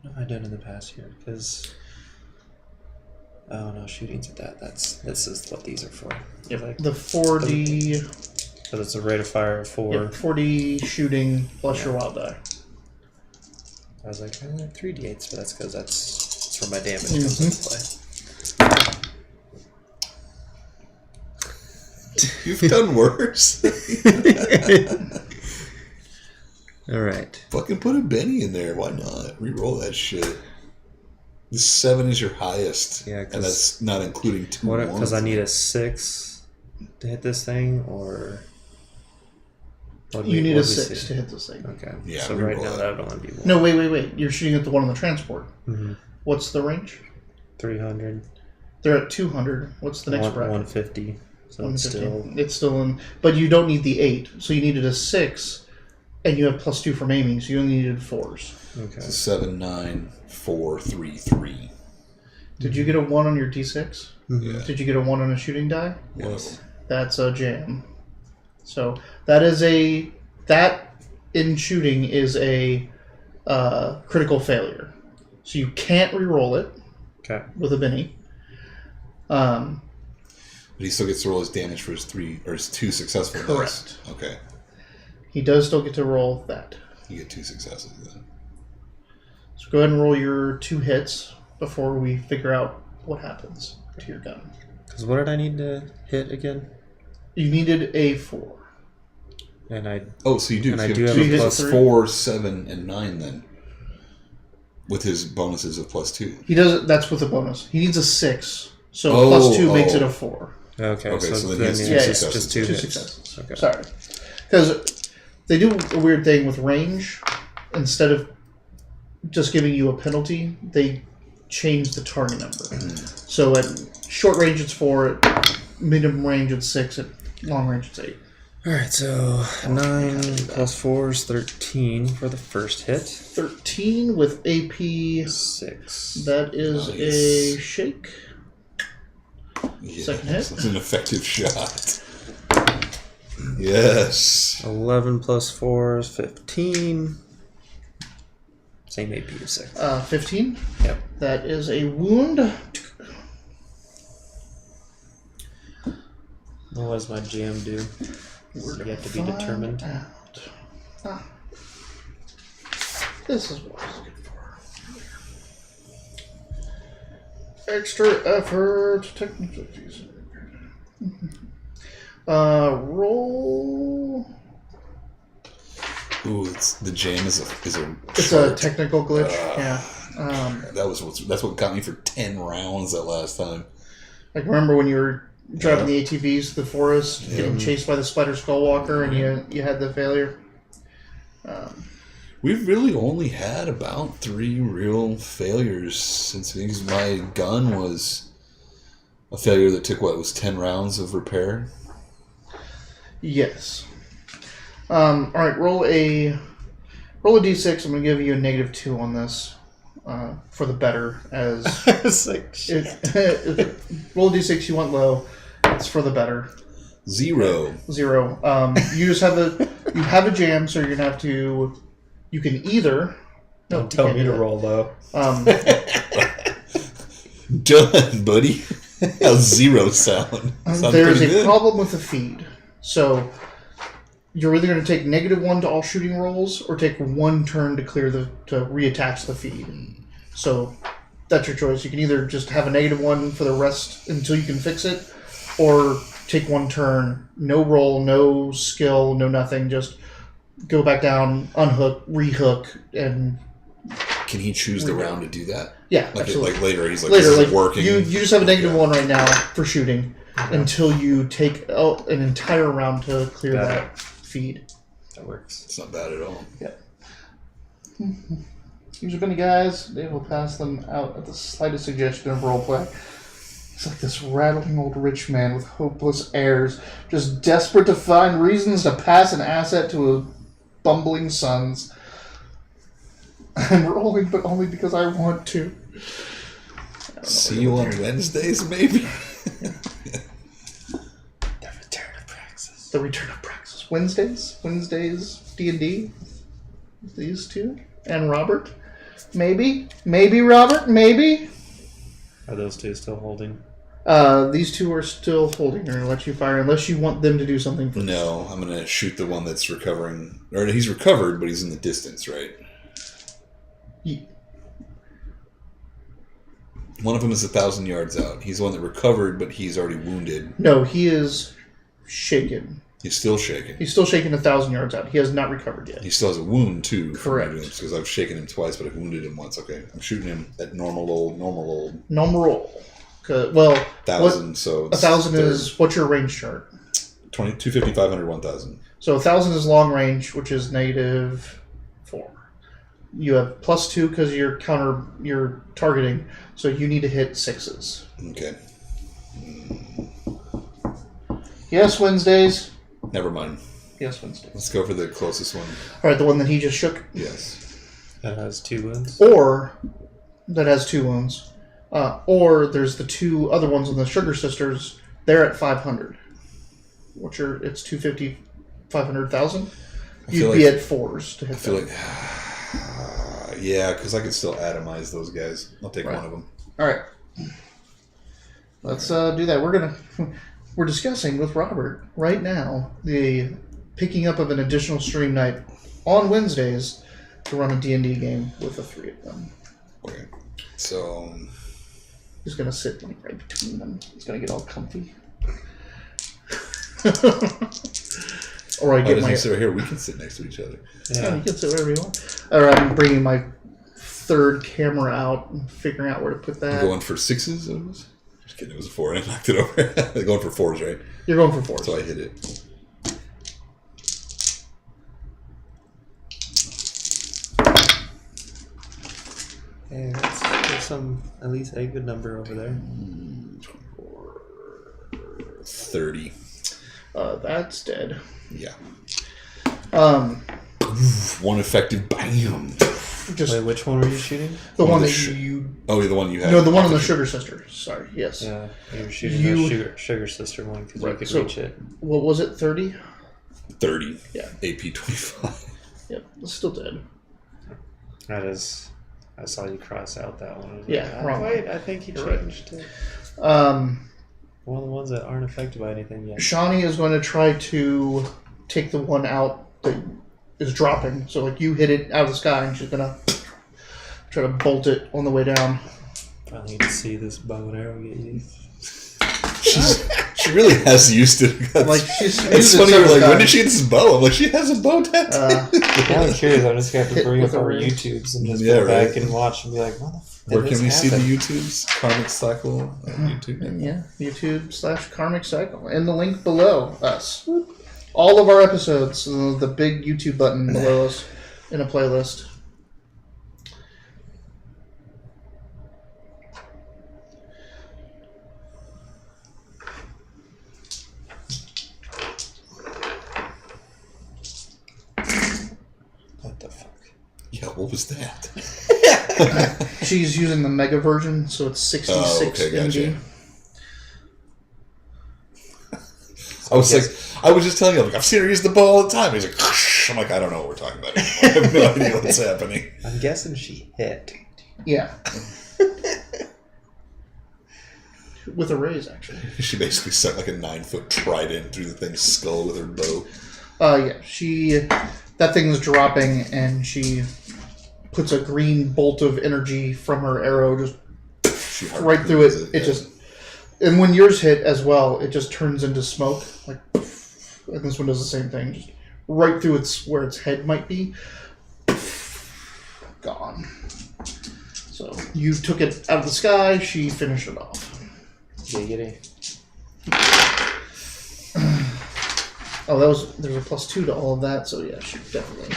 Speaker 3: What have I done in the past here? Because... Oh no, shooting's at that. This is what these are for.
Speaker 1: Yep.
Speaker 3: Like,
Speaker 1: The 4D.
Speaker 3: because it's a rate of fire of 4.
Speaker 1: Yep, 4D shooting plus your wild die.
Speaker 3: I was like, 3d8s, but that's because that's where my damage comes into play.
Speaker 2: You've done worse.
Speaker 3: Alright.
Speaker 2: Fucking put a Benny in there. Why not? Reroll that shit. The 7 is your highest.
Speaker 3: Yeah,
Speaker 2: and that's not including 2
Speaker 3: What?
Speaker 2: ones.
Speaker 3: Because I need a 6 to hit this thing, or...
Speaker 1: You need a 6 to hit this thing.
Speaker 3: Okay.
Speaker 2: Yeah,
Speaker 3: so right now that would only be 1.
Speaker 1: No, wait. You're shooting at the one on the transport.
Speaker 3: Mm-hmm.
Speaker 1: What's the range?
Speaker 3: 300.
Speaker 1: They're at 200. What's the next bracket?
Speaker 3: 150. So it's still...
Speaker 1: It's still in... But you don't need the 8. So you needed a 6, and you have +2 from aiming, so you only needed 4s.
Speaker 3: Okay.
Speaker 2: So 7, 9, 4, 3, 3.
Speaker 1: Did you get a 1 on your D6?
Speaker 2: Yeah.
Speaker 1: Did you get a 1 on a shooting die?
Speaker 3: Yes.
Speaker 1: That's a jam. So that is that in shooting is a critical failure. So you can't re-roll it with a Benny.
Speaker 2: But he still gets to roll his damage for his 2 successful
Speaker 1: Correct.
Speaker 2: dice. Okay.
Speaker 1: He does still get to roll that.
Speaker 2: You get 2 successes then.
Speaker 1: So go ahead and roll your 2 hits before we figure out what happens to your gun.
Speaker 3: Because what did I need to hit again?
Speaker 1: You needed a 4.
Speaker 3: And I...
Speaker 2: Oh, so you do.
Speaker 3: And
Speaker 2: So
Speaker 3: I
Speaker 2: you
Speaker 3: do
Speaker 2: have
Speaker 3: have
Speaker 1: a
Speaker 2: plus
Speaker 1: +3.
Speaker 2: 4, 7, and 9 then. With his bonuses of +2.
Speaker 1: He does it. That's with a bonus. He needs a 6. So +2 makes it a 4.
Speaker 3: Okay,
Speaker 2: so then he
Speaker 3: then
Speaker 2: has 2
Speaker 3: it's
Speaker 2: successes.
Speaker 3: just 2
Speaker 1: 2
Speaker 3: hits.
Speaker 1: successes.
Speaker 3: Okay.
Speaker 1: Sorry. Because they do a weird thing with range. Instead of just giving you a penalty, they change the target number. So at short range it's 4, at medium range it's 6, at long range it's 8.
Speaker 3: Alright, so 9 plus 4 is 13 for the first hit.
Speaker 1: 13 with AP
Speaker 3: 6.
Speaker 1: That is
Speaker 2: Nice.
Speaker 1: a shake.
Speaker 2: Yeah,
Speaker 1: Second hit.
Speaker 2: That's an effective shot. Yes.
Speaker 3: 11 plus 4 is 15. Same AP as 6.
Speaker 1: 15.
Speaker 3: Yep.
Speaker 1: That is a wound.
Speaker 3: What does my GM do? Yet to be determined.
Speaker 1: Out. This is what I was looking for. Extra effort. Technical fees. Roll.
Speaker 2: Ooh, the jam is a
Speaker 1: It's
Speaker 2: chart.
Speaker 1: a technical glitch. Yeah.
Speaker 2: That's what got me for 10 rounds that last time.
Speaker 1: Like remember when you were driving the ATVs to the forest, getting chased by the spider skullwalker, and you had the failure.
Speaker 2: We've really only had about 3 real failures since because my gun was a failure that took, what, it was 10 rounds of repair?
Speaker 1: Yes. Alright, roll a roll a d6. I'm going to give you a -2 on this for the better. As
Speaker 3: It's like shit.
Speaker 1: Roll a d6. You want low. It's for the better.
Speaker 2: 0.
Speaker 1: 0. You just have a jam, so you're going to have to. You can either. No,
Speaker 3: Don't tell
Speaker 1: you
Speaker 3: me
Speaker 1: can't
Speaker 3: to
Speaker 1: do
Speaker 3: roll low.
Speaker 2: Done, buddy. How's 0 sound? Sounds
Speaker 1: There's
Speaker 2: pretty
Speaker 1: a
Speaker 2: good.
Speaker 1: problem with the feed. So you're either going to take -1 to all shooting rolls, or take 1 turn to to reattach the feed. So that's your choice. You can either just have a -1 for the rest until you can fix it, or take 1 turn, no roll, no skill, no nothing, just go back down, unhook, rehook, and
Speaker 2: Can he choose the round to do that?
Speaker 1: yeah,
Speaker 2: Like,
Speaker 1: absolutely.
Speaker 2: like later, he's like,
Speaker 1: Later,
Speaker 2: this
Speaker 1: like
Speaker 2: is working.
Speaker 1: you just have a -1 right now for shooting until you take an entire round to clear
Speaker 3: Got
Speaker 1: that feed.
Speaker 3: That works.
Speaker 2: It's not bad at all.
Speaker 1: These are many guys. They will pass them out at the slightest suggestion of roleplay. It's like this rattling old rich man with hopeless heirs, just desperate to find reasons to pass an asset to his bumbling sons. I'm rolling, but only because I want to.
Speaker 2: See you on Wednesdays, maybe?
Speaker 3: The return of Praxis.
Speaker 1: The return of Praxis. Wednesdays, D&D. These two. And Robert. Maybe Robert, maybe.
Speaker 3: Are those two still holding?
Speaker 1: These two are still holding. They're going to let you fire unless you want them to do something first.
Speaker 2: No, I'm going to shoot the one that's recovering. Or he's recovered, but he's in the distance, right? One of them is 1,000 yards out. He's the one that recovered, but he's already wounded.
Speaker 1: No, he is shaken.
Speaker 2: He's still shaken.
Speaker 1: He's still shaken 1,000 yards out. He has not recovered yet.
Speaker 2: He still has a wound, too.
Speaker 1: Correct.
Speaker 2: Because I've shaken him twice, but I've wounded him once. Okay, I'm shooting him at normal old.
Speaker 1: Normal roll. Well,
Speaker 2: 1,000, so...
Speaker 1: 1,000 is... What's your range chart?
Speaker 2: 20, 250, 500, 1,000.
Speaker 1: So 1,000 is long range, which is -4. You have +2 because you're targeting, so you need to hit 6s.
Speaker 2: Okay.
Speaker 1: Yes, Wednesdays.
Speaker 2: Never mind.
Speaker 1: Yes, Wednesdays.
Speaker 2: Let's go for the closest one.
Speaker 1: All right, the one that he just shook.
Speaker 2: Yes.
Speaker 3: That has 2 wounds.
Speaker 1: Or that has 2 wounds. Or there's the 2 other ones on the Sugar Sisters. They're at 500. It's 250, 500,000. You'd be at 4s to hit.
Speaker 2: I feel like, yeah, because I could still atomize those guys. I'll take one of them.
Speaker 1: All right, let's do that. We're discussing with Robert right now the picking up of an additional stream night on Wednesdays to run a D&D game with the 3 of them.
Speaker 2: Okay, so
Speaker 1: He's gonna sit right between them. He's gonna get all comfy. Or I
Speaker 2: why
Speaker 1: get
Speaker 2: doesn't
Speaker 1: my.
Speaker 2: he sit right here? We can sit next to each other.
Speaker 1: Yeah, you can sit wherever you want. Or I'm bringing my 3rd camera out and figuring out where to put that.
Speaker 2: You're going for 6s? Just kidding, it was a 4 and I knocked it over. They're going for 4s, right?
Speaker 1: You're going for 4s.
Speaker 2: So I hit it.
Speaker 3: Hey, there's at least a good number over there.
Speaker 2: 30.
Speaker 1: That's dead.
Speaker 2: Yeah.
Speaker 1: 1
Speaker 2: effective, bam.
Speaker 1: Just
Speaker 3: Wait, which one were you shooting?
Speaker 1: the one
Speaker 2: the
Speaker 1: that
Speaker 2: sh-
Speaker 1: you.
Speaker 2: Oh, yeah, the one you had.
Speaker 1: No, the one on the Sugar Sisters. Sorry. Yes.
Speaker 3: Yeah, you were shooting the sugar sister one because you could reach it.
Speaker 1: What was it? 30.
Speaker 2: 30.
Speaker 1: Yeah.
Speaker 2: AP 25.
Speaker 1: Yep. It's still dead.
Speaker 3: That is. I saw you cross out that one. I was
Speaker 1: Yeah,
Speaker 3: like,
Speaker 1: wrong
Speaker 3: wait,
Speaker 1: one.
Speaker 3: I think he
Speaker 1: You're right.
Speaker 3: changed it. One of the ones that aren't affected by anything yet.
Speaker 1: Shani is going to try to take the one out that is dropping. So, like, you hit it out of the sky, and she's going to try to bolt it on the way down.
Speaker 3: I need to see this bow and arrow get used.
Speaker 2: She really has used it.
Speaker 1: Like, she's
Speaker 2: It's
Speaker 1: used it
Speaker 2: funny, you're
Speaker 1: several
Speaker 2: like, when did
Speaker 1: times.
Speaker 2: she get this bow? I'm like, she has a bow tattoo.
Speaker 3: I'm curious. I'm just going to have to bring
Speaker 1: With
Speaker 3: up
Speaker 1: a
Speaker 3: our
Speaker 1: ring.
Speaker 3: YouTubes and just
Speaker 2: Yeah,
Speaker 3: go back
Speaker 2: right.
Speaker 3: and watch and be like, what the f- did
Speaker 2: Where can
Speaker 3: this
Speaker 2: we see the
Speaker 3: happen?
Speaker 2: YouTubes? Karmic Cycle on YouTube.
Speaker 1: And yeah, YouTube/Karmic Cycle. And the link below us. All of our episodes, the big YouTube button below us in a playlist.
Speaker 3: What the fuck?
Speaker 2: hell? What was that?
Speaker 1: She's using the mega version, so it's 66 MB.
Speaker 2: I was just telling you, like, I've seen her use the ball all the time. He's like, I'm like, I don't know what we're talking about anymore. I have no idea what's happening.
Speaker 3: I'm guessing she hit.
Speaker 1: Yeah. With a raise, actually.
Speaker 2: She basically sent like a 9-foot trident through the thing's skull with her bow.
Speaker 1: Yeah. That thing was dropping, and she puts a green bolt of energy from her arrow just right through it. It just, and when yours hit as well, it just turns into smoke. Like, and this one does the same thing, just right through where its head might be. Gone. So you took it out of the sky. She finished it off.
Speaker 3: Giggity.
Speaker 1: Oh, there's a +2 to all of that. So yeah, she definitely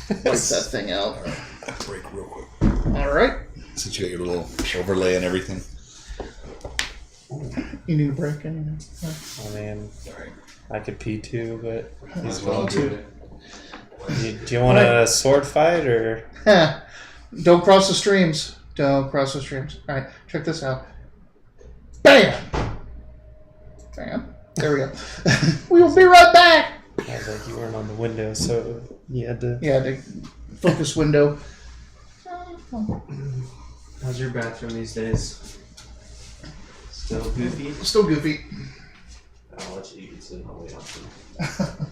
Speaker 1: wiped that thing out.
Speaker 2: All right, I'll break real quick.
Speaker 1: All right.
Speaker 2: Since you got your little overlay and everything.
Speaker 1: You need a break anyway.
Speaker 3: Oh man,
Speaker 2: All right.
Speaker 3: I could pee too, but
Speaker 2: As well do it.
Speaker 3: do you want a sword fight or?
Speaker 1: Don't cross the streams. Don't cross the streams. All right, check this out. Bam! Bam. There we go. We'll be right back.
Speaker 3: I was like, you weren't on the window, so you had to.
Speaker 1: Yeah, the focus window.
Speaker 3: How's your bathroom these days? Still goofy?
Speaker 1: Still goofy.
Speaker 3: I'll let you use it. I'll wait on you.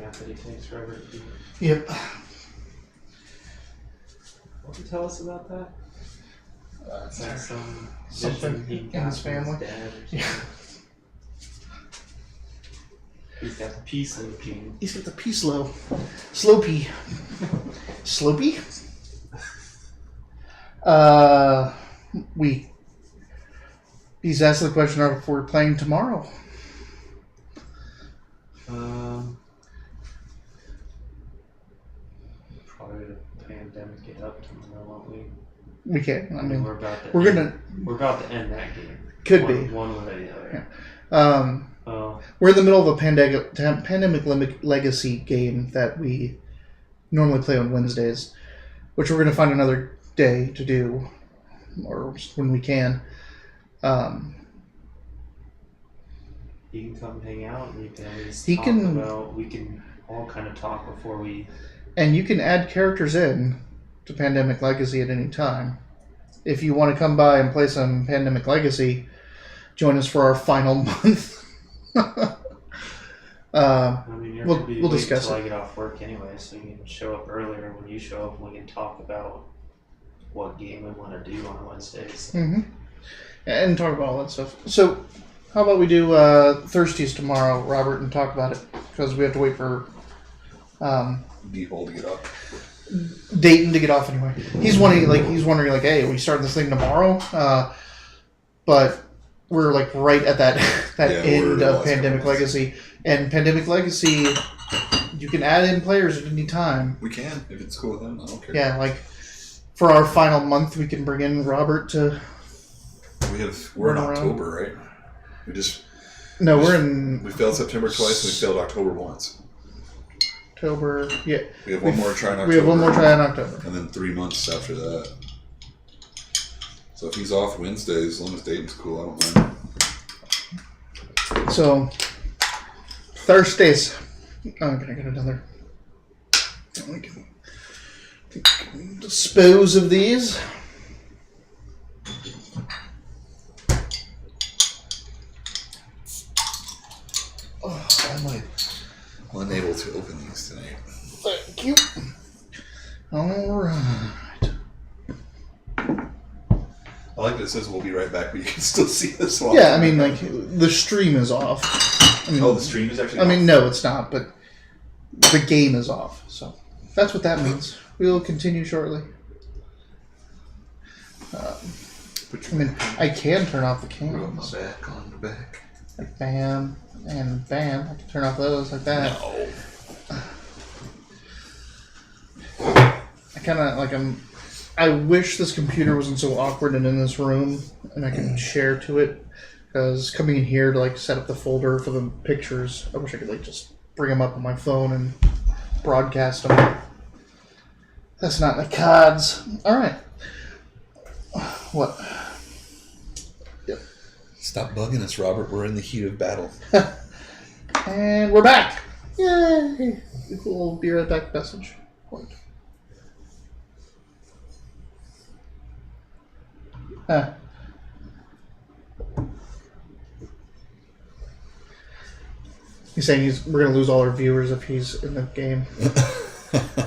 Speaker 3: That he takes forever to do.
Speaker 1: Yep.
Speaker 3: What can you tell us about that? Is that
Speaker 1: Something
Speaker 3: he
Speaker 1: in
Speaker 3: got
Speaker 1: his family?
Speaker 3: from his dad or something?
Speaker 1: Yeah.
Speaker 3: He's got the peace in the gene.
Speaker 1: He's got the pea slow. Slow pea. Slopey? He's asked the question if we're playing tomorrow.
Speaker 3: Probably the pandemic get up tomorrow, won't we?
Speaker 1: We can. I mean,
Speaker 3: we're about to end that game.
Speaker 1: Could be
Speaker 3: one way or the other.
Speaker 1: Yeah. We're in the middle of a pandemic legacy game that we normally play on Wednesdays, which we're going to find another day to do, or just when we can.
Speaker 3: He can come hang out, and you can at least
Speaker 1: we can
Speaker 3: all kind of talk before we.
Speaker 1: And you can add characters in to Pandemic Legacy at any time. If you want to come by and play some Pandemic Legacy, join us for our final month. We'll discuss
Speaker 3: until
Speaker 1: it.
Speaker 3: I get off work anyway, so you can show up earlier. When you show up, we can talk about what game we want to do on Wednesdays.
Speaker 1: Mm-hmm. And talk about all that stuff. So, how about we do Thirsties tomorrow, Robert, and talk about it? Because we have to wait for
Speaker 2: Behold to get up.
Speaker 1: Deyton to get off anyway. He's wondering, hey, are we starting this thing tomorrow? But we're like right at that end of Pandemic Legacy. And Pandemic Legacy, you can add in players at any time.
Speaker 2: We can, if it's cool with them. I don't care.
Speaker 1: Yeah, like for our final month, we can bring in Robert to.
Speaker 2: We're in October, right? We failed September twice, and we failed October once.
Speaker 1: October, yeah.
Speaker 2: We have one more try in October.
Speaker 1: We have one more try in October.
Speaker 2: And then 3 months after that. So if he's off Wednesdays, as long as Deyton's cool, I don't mind.
Speaker 1: So, Thursdays. I'm going to get another. We can dispose of these. Alright.
Speaker 2: I like that it says we'll be right back, but you can still see this one.
Speaker 1: Yeah, I mean, like, the stream is off. I mean,
Speaker 2: the stream is actually
Speaker 1: I mean, no, it's not, but the game is off. So that's what that means. We'll continue shortly. I mean, I can turn off the cams.
Speaker 2: back on the back.
Speaker 1: Like bam and bam. I can turn off those like that.
Speaker 2: No.
Speaker 1: I kind of like I wish this computer wasn't so awkward and in this room, and I could share to it. Because coming in here to like set up the folder for the pictures, I wish I could like just bring them up on my phone and broadcast them. That's not in the cards. All right. What? Yep.
Speaker 2: Stop bugging us, Robert. We're in the heat of battle.
Speaker 1: And we're back. Yay! We'll be right back. Message. Point. He's saying we're going to lose all our viewers if he's in the game.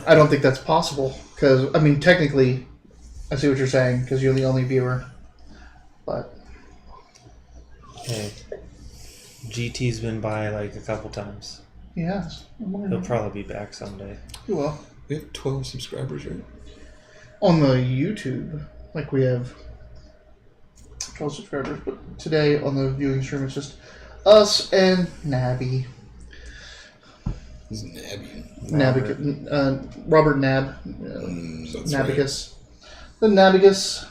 Speaker 1: I don't think that's possible. Because, I mean, technically, I see what you're saying, because you're the only viewer. But...
Speaker 3: Hey, GT's been by like a couple times.
Speaker 1: Yes.
Speaker 3: He'll probably be back someday.
Speaker 1: You will.
Speaker 2: We have 12 subscribers, right?
Speaker 1: On the YouTube, like we have 12 subscribers, but today on the viewing stream it's just us and Nabby.
Speaker 2: Who's Nabby?
Speaker 1: Robert Nab.
Speaker 2: That's
Speaker 1: Nabicus. The Nabicus.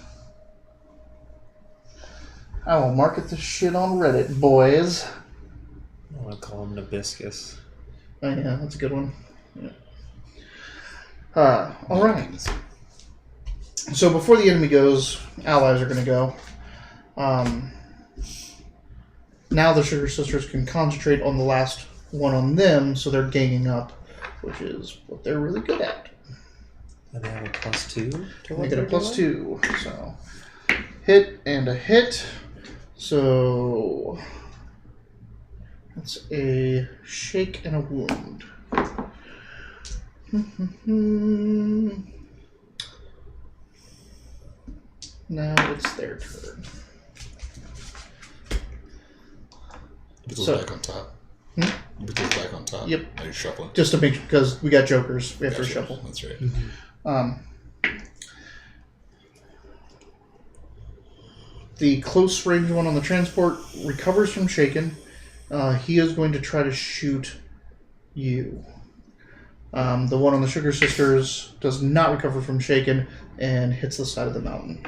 Speaker 1: I will market this shit on Reddit, boys.
Speaker 3: I want to call him Nabiscus.
Speaker 1: Oh yeah, that's a good one. Yeah. All right. So before the enemy goes, allies are going to go. Now the Sugar Sisters can concentrate on the last one on them, so they're ganging up, which is what they're really good at.
Speaker 3: And they have a +2 to what
Speaker 1: They get a
Speaker 3: they're
Speaker 1: +2.
Speaker 3: doing?
Speaker 1: So hit and a hit. So that's a shake and a wound. Now it's their turn.
Speaker 2: Beetle's back on top. Beetle's back on top.
Speaker 1: Yep.
Speaker 2: Are you shuffling?
Speaker 1: Just to make sure, because we got jokers, we have to
Speaker 2: Gotcha.
Speaker 1: shuffle.
Speaker 2: That's right.
Speaker 1: The close range one on the transport recovers from shaken. He is going to try to shoot you. The one on the Sugar Sisters does not recover from shaken and hits the side of the mountain.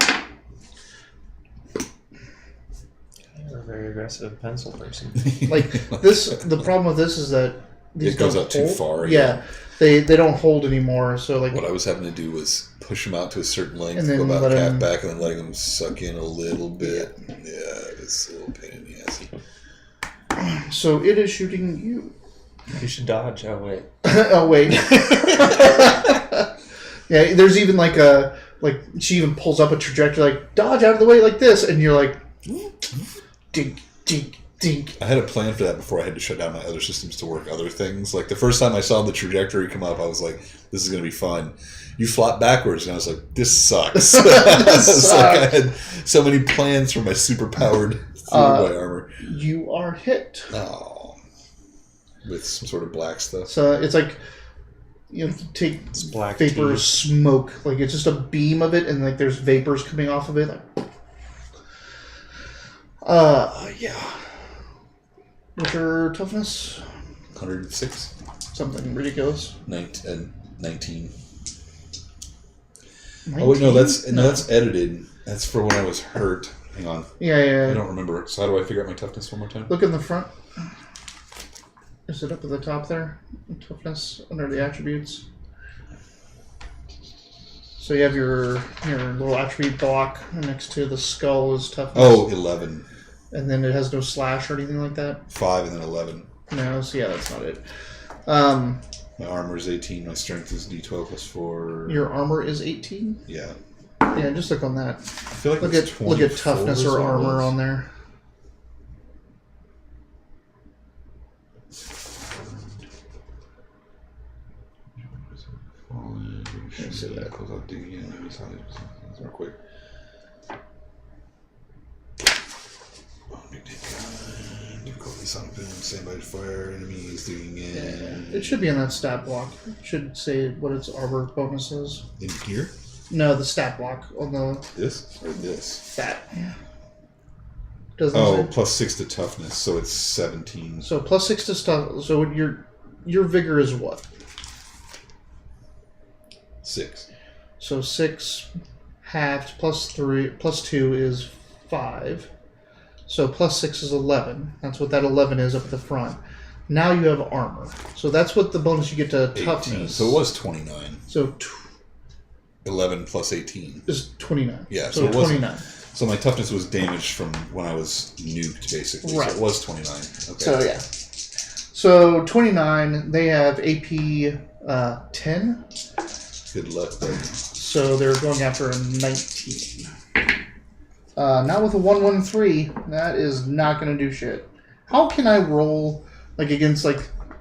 Speaker 3: You're a very aggressive pencil person.
Speaker 1: Like this, the problem with this is that these
Speaker 2: It goes
Speaker 1: don't
Speaker 2: out too
Speaker 1: hold.
Speaker 2: far.
Speaker 1: Yeah, they don't hold anymore. So like,
Speaker 2: What I was having to do was push him out to a certain length,
Speaker 1: And then
Speaker 2: go about
Speaker 1: let
Speaker 2: half
Speaker 1: him-
Speaker 2: back, and then letting him suck in a little bit. Yeah, it was a little pain in the ass.
Speaker 1: so it is shooting you.
Speaker 3: You should dodge. Oh, wait.
Speaker 1: Oh wait. Yeah, there's even like she even pulls up a trajectory like dodge out of the way like this, and you're like, dink, dink, dink.
Speaker 2: I had a plan for that before I had to shut down my other systems to work other things. Like the first time I saw the trajectory come up, I was like, "This is going to be fun." You flop backwards, and I was like, "This sucks." It's like I had so many plans for my super-powered throwaway armor.
Speaker 1: You are hit.
Speaker 2: Oh, with some sort of black stuff.
Speaker 1: So it's like take
Speaker 3: It's black
Speaker 1: vapor
Speaker 3: tea.
Speaker 1: smoke. Like it's just a beam of it, and like there's vapors coming off of it. Like, yeah. What's your toughness?
Speaker 2: 106.
Speaker 1: Something ridiculous.
Speaker 2: 19.
Speaker 1: 19?
Speaker 2: Oh wait, no, that's edited. That's for when I was hurt. Hang on,
Speaker 1: Yeah.
Speaker 2: I don't remember. So how do I figure out my toughness one more time?
Speaker 1: Look in the front. Is it up at the top there? Toughness under the attributes. So you have your little attribute block next to the skull is toughness.
Speaker 2: Oh, 11.
Speaker 1: And then it has no slash or anything like that?
Speaker 2: 5 and then 11.
Speaker 1: No, so yeah, that's not it.
Speaker 2: My armor is 18. My strength is D12 plus 4.
Speaker 1: Your armor is 18?
Speaker 2: Yeah.
Speaker 1: Yeah, just look on that.
Speaker 2: I feel like
Speaker 1: Look
Speaker 2: it's
Speaker 1: at
Speaker 2: 24
Speaker 1: toughness
Speaker 2: is
Speaker 1: or
Speaker 2: what it
Speaker 1: armor
Speaker 2: was.
Speaker 1: on there. see that.
Speaker 2: Close out digging in. Real quick. Difficulty something. Stand by fire. Enemies digging in.
Speaker 1: Yeah, it should be in that stat block. It should say what its armor bonus is.
Speaker 2: In here?
Speaker 1: No, the stat block on the
Speaker 2: This or this?
Speaker 1: that. Yeah. Doesn't
Speaker 2: Oh,
Speaker 1: say.
Speaker 2: plus 6 to toughness, so it's 17.
Speaker 1: So plus 6 to stuff. So your vigor is what?
Speaker 2: 6.
Speaker 1: So 6 halved plus 2 is 5. So plus 6 is 11. That's what that 11 is up at the front. Now you have armor. So that's what the bonus you get to
Speaker 2: 18.
Speaker 1: toughness.
Speaker 2: So it was 29.
Speaker 1: So
Speaker 2: 11 plus 18
Speaker 1: is 29.
Speaker 2: Yeah,
Speaker 1: So
Speaker 2: it wasn't.
Speaker 1: 29.
Speaker 2: So my toughness was damaged from when I was nuked, basically.
Speaker 1: Right.
Speaker 2: So it was 29. Okay.
Speaker 1: So yeah. So 29. They have AP 10.
Speaker 2: Good luck, buddy.
Speaker 1: So they're going after a 19. Not with a 113. That is not going to do shit. How can I roll like against like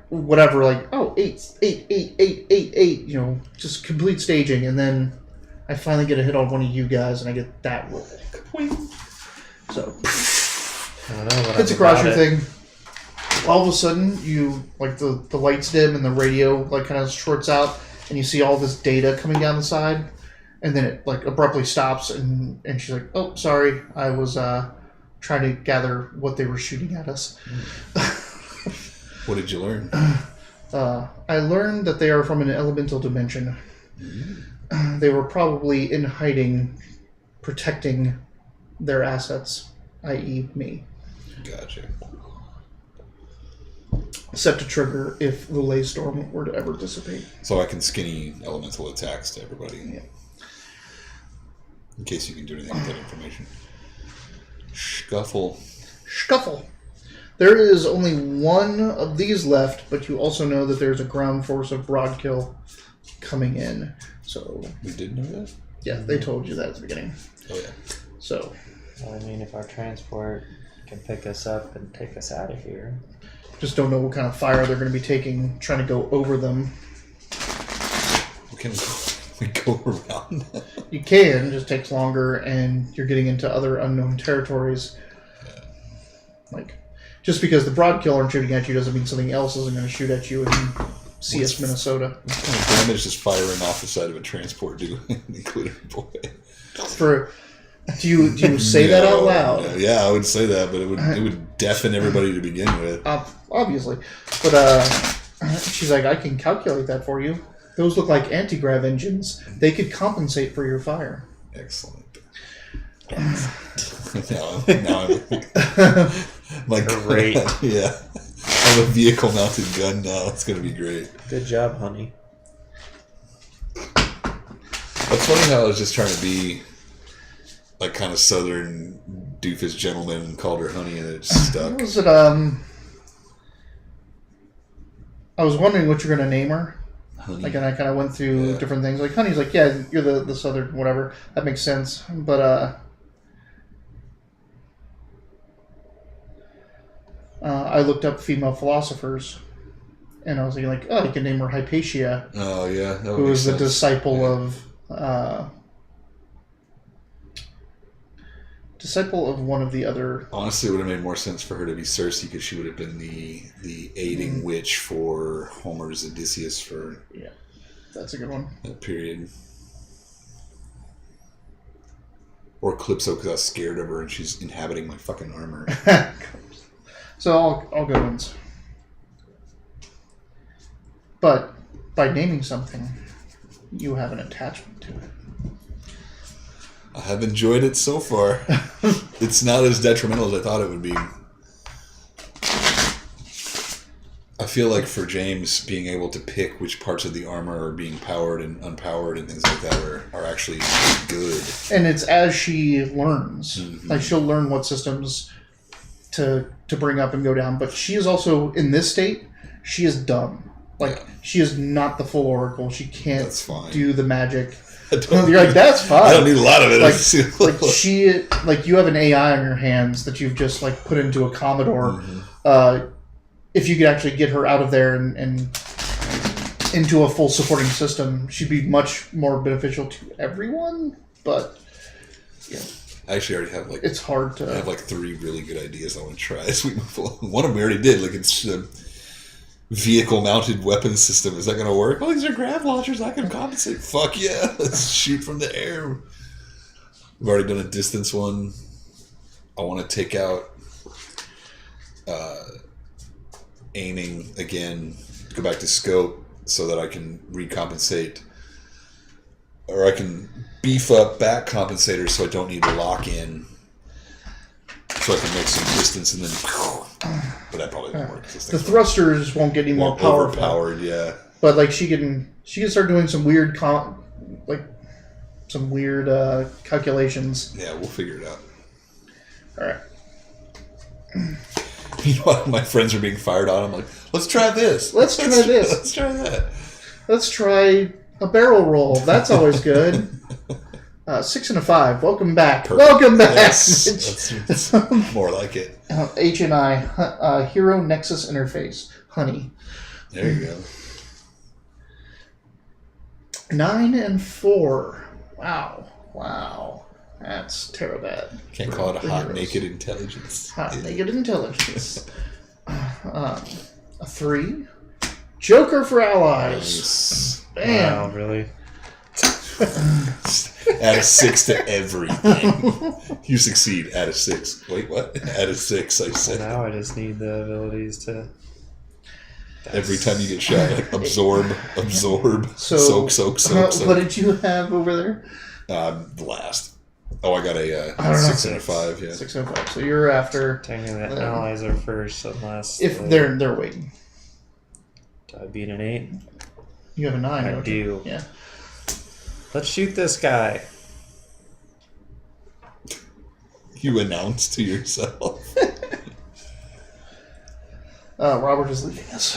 Speaker 1: whatever, like, oh, 8, 8, 8, 8, 8, 8, you know, just complete staging, and then I finally get a hit on one of you guys and I get that roll. So
Speaker 3: I don't know what
Speaker 1: it's a crusher thing. All of a sudden you like the lights dim and the radio like kind of shorts out and you see all this data coming down the side, and then it like abruptly stops and she's like, oh, sorry, I was trying to gather what they were shooting at us.
Speaker 2: What did you learn?
Speaker 1: I learned that they are from an elemental dimension. They were probably in hiding, protecting their assets, i.e. me.
Speaker 2: Gotcha.
Speaker 1: Set to trigger if the ley storm were to ever dissipate.
Speaker 2: So I can skinny elemental attacks to everybody.
Speaker 1: Yeah.
Speaker 2: In case you can do anything with that information. Scuffle.
Speaker 1: There is only one of these left, but you also know that there's a ground force of Broadkill coming in. So
Speaker 2: We did know that?
Speaker 1: yeah, they told you that at the beginning.
Speaker 2: Oh, yeah.
Speaker 1: So
Speaker 3: Well, I mean, if our transport can pick us up and take us out of here.
Speaker 1: just don't know what kind of fire they're going to be taking, trying to go over them.
Speaker 2: Can we go around that?
Speaker 1: You can, just takes longer, and you're getting into other unknown territories. Like, just because the Broadkill aren't shooting at you doesn't mean something else isn't going to shoot at you in CS Minnesota.
Speaker 2: What kind of damage does firing off the side of a transport do? Including boy.
Speaker 1: Do you say that out loud?
Speaker 2: No, yeah, I would say that, but it would deafen everybody to begin with.
Speaker 1: Obviously. But she's like, I can calculate that for you. Those look like anti-grav engines. They could compensate for your fire.
Speaker 2: Excellent. now I'm like,
Speaker 3: Great.
Speaker 2: Yeah. I have a vehicle-mounted gun now. It's going to be great.
Speaker 3: Good job, honey.
Speaker 2: It's funny how I was just trying to be like kind of southern doofus gentleman and called her honey and it just stuck.
Speaker 1: What was it? I was wondering what you're going to name her.
Speaker 2: Honey.
Speaker 1: Like, and I kind of went through different things. Like, honey's like, yeah, you're the southern whatever. That makes sense. But I looked up female philosophers, and I was thinking, like, oh, you can name her Hypatia,
Speaker 2: Oh, yeah. That would
Speaker 1: who
Speaker 2: make
Speaker 1: was the
Speaker 2: sense.
Speaker 1: disciple of one of the other.
Speaker 2: Honestly, it would have made more sense for her to be Circe because she would have been the aiding witch for Homer's Odysseus for
Speaker 1: Yeah, that's a good one.
Speaker 2: that period. Or Calypso because I was scared of her and she's inhabiting my fucking armor.
Speaker 1: So all good ones. But by naming something, you have an attachment to it.
Speaker 2: I have enjoyed it so far. It's not as detrimental as I thought it would be. I feel like for James, being able to pick which parts of the armor are being powered and unpowered and things like that are actually good.
Speaker 1: And it's as she learns.
Speaker 2: Mm-hmm.
Speaker 1: Like, she'll learn what systems to bring up and go down. But she is also, in this state, she is dumb. Like, she is not the full Oracle. She can't
Speaker 2: That's fine.
Speaker 1: do the magic. You're like, that's fine.
Speaker 2: I don't need a lot of it.
Speaker 1: Like you have an AI on your hands that you've just like put into a Commodore.
Speaker 2: Mm-hmm.
Speaker 1: If you could actually get her out of there and into a full supporting system, she'd be much more beneficial to everyone. But yeah,
Speaker 2: I actually already have like
Speaker 1: it's hard to.
Speaker 2: I have like 3 really good ideas I want to try as we move along. One of them we already did. Like it's a vehicle-mounted weapon system. Is that going to work? Oh, these are grav launchers. I can compensate. Fuck yeah! Let's shoot from the air. We've already done a distance one. I want to take out aiming again. Go back to scope so that I can recompensate, or I can beef up back compensators so I don't need to lock in, so I can make some distance and then. But that probably won't work.
Speaker 1: The thrusters won't get any more powerful.
Speaker 2: Overpowered, yeah.
Speaker 1: But like she can start doing some weird calculations.
Speaker 2: Yeah, we'll figure it out.
Speaker 1: All right.
Speaker 2: You know what? My friends are being fired on. I'm like, let's try this.
Speaker 1: Let's try this.
Speaker 2: Let's try that.
Speaker 1: Let's try a barrel roll. That's always good. 6 and a 5. Welcome back.
Speaker 2: Perfect.
Speaker 1: Welcome back.
Speaker 2: Yes, that's more like it.
Speaker 1: H and I, Hero Nexus Interface. Honey.
Speaker 2: There you go.
Speaker 1: 9 and 4. Wow. That's terrible.
Speaker 2: Can't call it a hot naked intelligence.
Speaker 1: Hot naked intelligence. A 3. Joker for allies.
Speaker 2: Nice.
Speaker 1: Bam.
Speaker 3: Wow, really?
Speaker 2: Add a 6 to everything. You succeed. Add a 6. Wait, what? Add a 6, I said.
Speaker 3: Now I just need the abilities to...
Speaker 2: Every time you get shot, like absorb,
Speaker 1: So,
Speaker 2: soak.
Speaker 1: What did you have over there?
Speaker 2: Last. Oh, I got a
Speaker 1: I don't know.
Speaker 2: 6 and a 5, yeah.
Speaker 1: 6 and 5. So you're after...
Speaker 3: Technically, the allies are first, unless...
Speaker 1: If they're waiting.
Speaker 3: Do I beat an 8?
Speaker 1: You have a 9,
Speaker 3: I
Speaker 1: don't
Speaker 3: do.
Speaker 1: you? Yeah.
Speaker 3: Let's shoot this guy.
Speaker 2: You announce to yourself.
Speaker 1: Robert is leaving us.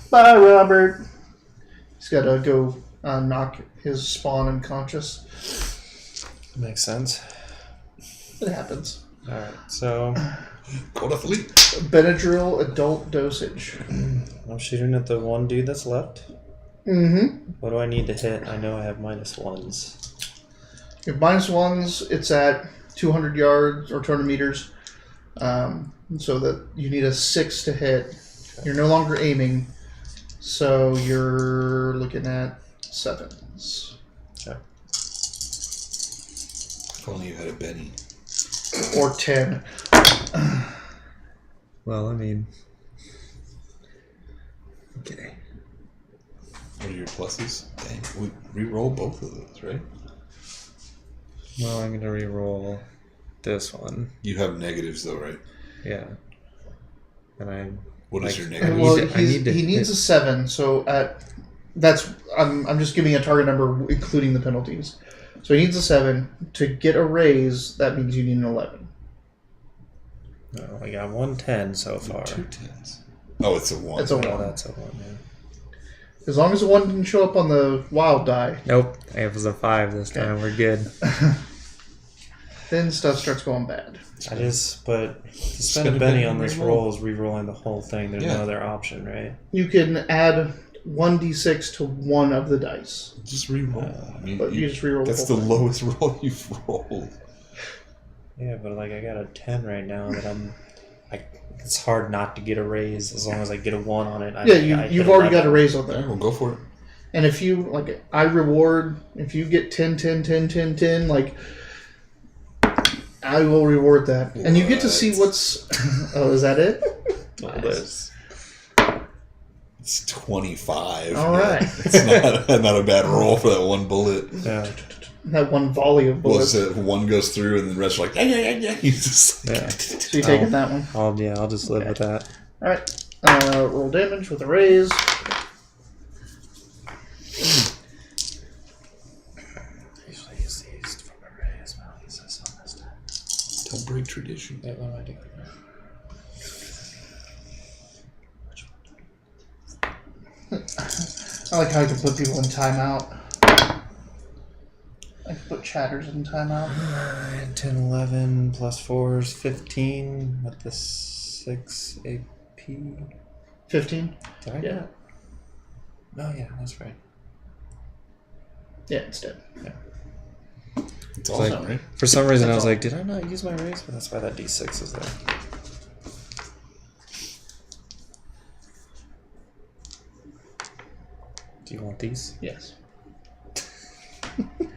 Speaker 1: Bye, Robert. He's got to go knock his spawn unconscious.
Speaker 3: Makes sense.
Speaker 1: It happens.
Speaker 3: Alright, so...
Speaker 2: Go to sleep.
Speaker 1: Benadryl adult dosage.
Speaker 3: I'm shooting at the one dude that's left.
Speaker 1: Mm-hmm.
Speaker 3: What do I need to hit? I know I have -1s.
Speaker 1: If -1s, it's at 200 yards or 200 meters. So that you need a 6 to hit. You're no longer aiming. So you're looking at 7s.
Speaker 3: Okay.
Speaker 2: If only you had a Benny.
Speaker 1: Or 10.
Speaker 3: Well, I mean...
Speaker 1: Okay.
Speaker 2: What are your pluses? Dang, we re-roll both of those, right?
Speaker 3: Well, I'm going to re-roll this one.
Speaker 2: You have negatives, though, right?
Speaker 3: Yeah. And
Speaker 2: What is
Speaker 3: like,
Speaker 2: your negative?
Speaker 1: Well,
Speaker 3: need to
Speaker 1: he needs a 7. So I'm just giving a target number including the penalties. So he needs a 7 to get a raise. That means you need an 11.
Speaker 3: Oh, I got 110 so far.
Speaker 2: 2 10s. Oh, it's a 1.
Speaker 1: It's a 1.
Speaker 3: Oh, that's a 1, yeah.
Speaker 1: As long as the 1 didn't show up on the wild die.
Speaker 3: Nope, it was a 5 this time. We're good.
Speaker 1: Then stuff starts going bad.
Speaker 3: But to spend
Speaker 2: Spend
Speaker 3: a
Speaker 2: a
Speaker 3: Benny
Speaker 2: Benny
Speaker 3: on this
Speaker 2: re-roll.
Speaker 3: roll is re-rolling the whole thing. There's
Speaker 2: Yeah.
Speaker 3: no other option, right?
Speaker 1: You can add 1d6 to one of the dice.
Speaker 2: Just re-roll.
Speaker 1: But you just reroll
Speaker 2: That's
Speaker 1: the
Speaker 2: the
Speaker 1: whole thing.
Speaker 2: lowest roll you've rolled.
Speaker 3: Yeah, but like I got a 10 right now that it's hard not to get a raise as long as I get a 1 on it.
Speaker 1: You've already got a raise on
Speaker 2: All right,
Speaker 1: there.
Speaker 2: well, go for it.
Speaker 1: And if you, like, I reward, if you get 10, 10, 10, 10, 10, like, I will reward that. And you get to see what's... Oh, is that it?
Speaker 3: Nice.
Speaker 2: It's 25.
Speaker 1: All right.
Speaker 2: It's not a bad roll for that one bullet.
Speaker 3: Yeah.
Speaker 1: That one volley of
Speaker 2: Well,
Speaker 1: bullets.
Speaker 2: so one goes through and the rest are like, yeah. He's just like,
Speaker 3: Yeah.
Speaker 1: So you taking that one?
Speaker 3: I'll just live with that.
Speaker 1: All right. Roll damage with a raise.
Speaker 3: Usually use these from a raise, but I'll use this on this time.
Speaker 2: Don't break tradition.
Speaker 3: Yeah, what do I do?
Speaker 1: I like how I can put people in timeout. I can put chatters in timeout.
Speaker 3: 10, 11 plus 4 is 15 with the 6 AP.
Speaker 1: 15?
Speaker 3: Did I
Speaker 1: Yeah.
Speaker 3: Oh yeah, that's right.
Speaker 1: Yeah, it's dead.
Speaker 2: It's
Speaker 3: like-
Speaker 2: awesome, right?
Speaker 3: For some reason, I
Speaker 1: That's
Speaker 3: was
Speaker 1: all.
Speaker 3: like, did I not use my raise? But that's why that D6 is there. Do you want these?
Speaker 1: Yes.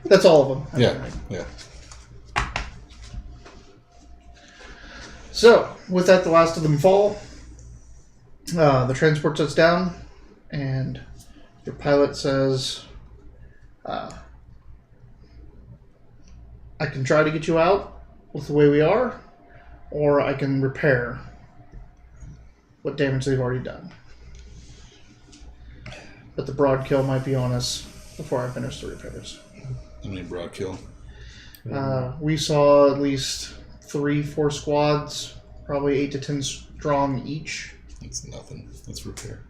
Speaker 1: That's all of them.
Speaker 2: Yeah, yeah.
Speaker 1: So, with that, the last of them fall. The transport sets down, and your pilot says, I can try to get you out with the way we are, or I can repair what damage they've already done. But the broad kill might be on us before I finish the repairs.
Speaker 2: How many broad kill?
Speaker 1: We saw at least 3-4 squads, probably 8 to 10 strong each.
Speaker 2: That's nothing. That's repair.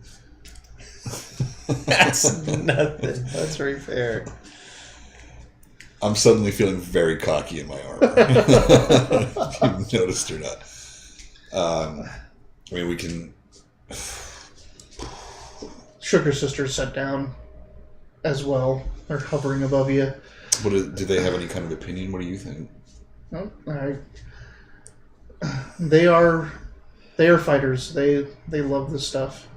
Speaker 3: That's nothing. That's very fair.
Speaker 2: I'm suddenly feeling very cocky in my armor. If you've noticed or not. I mean, we can...
Speaker 1: Sugar Sisters set down as well. They're hovering above you.
Speaker 2: Do they have any kind of opinion? What do you think?
Speaker 1: Oh, all right. They are fighters. They love this stuff.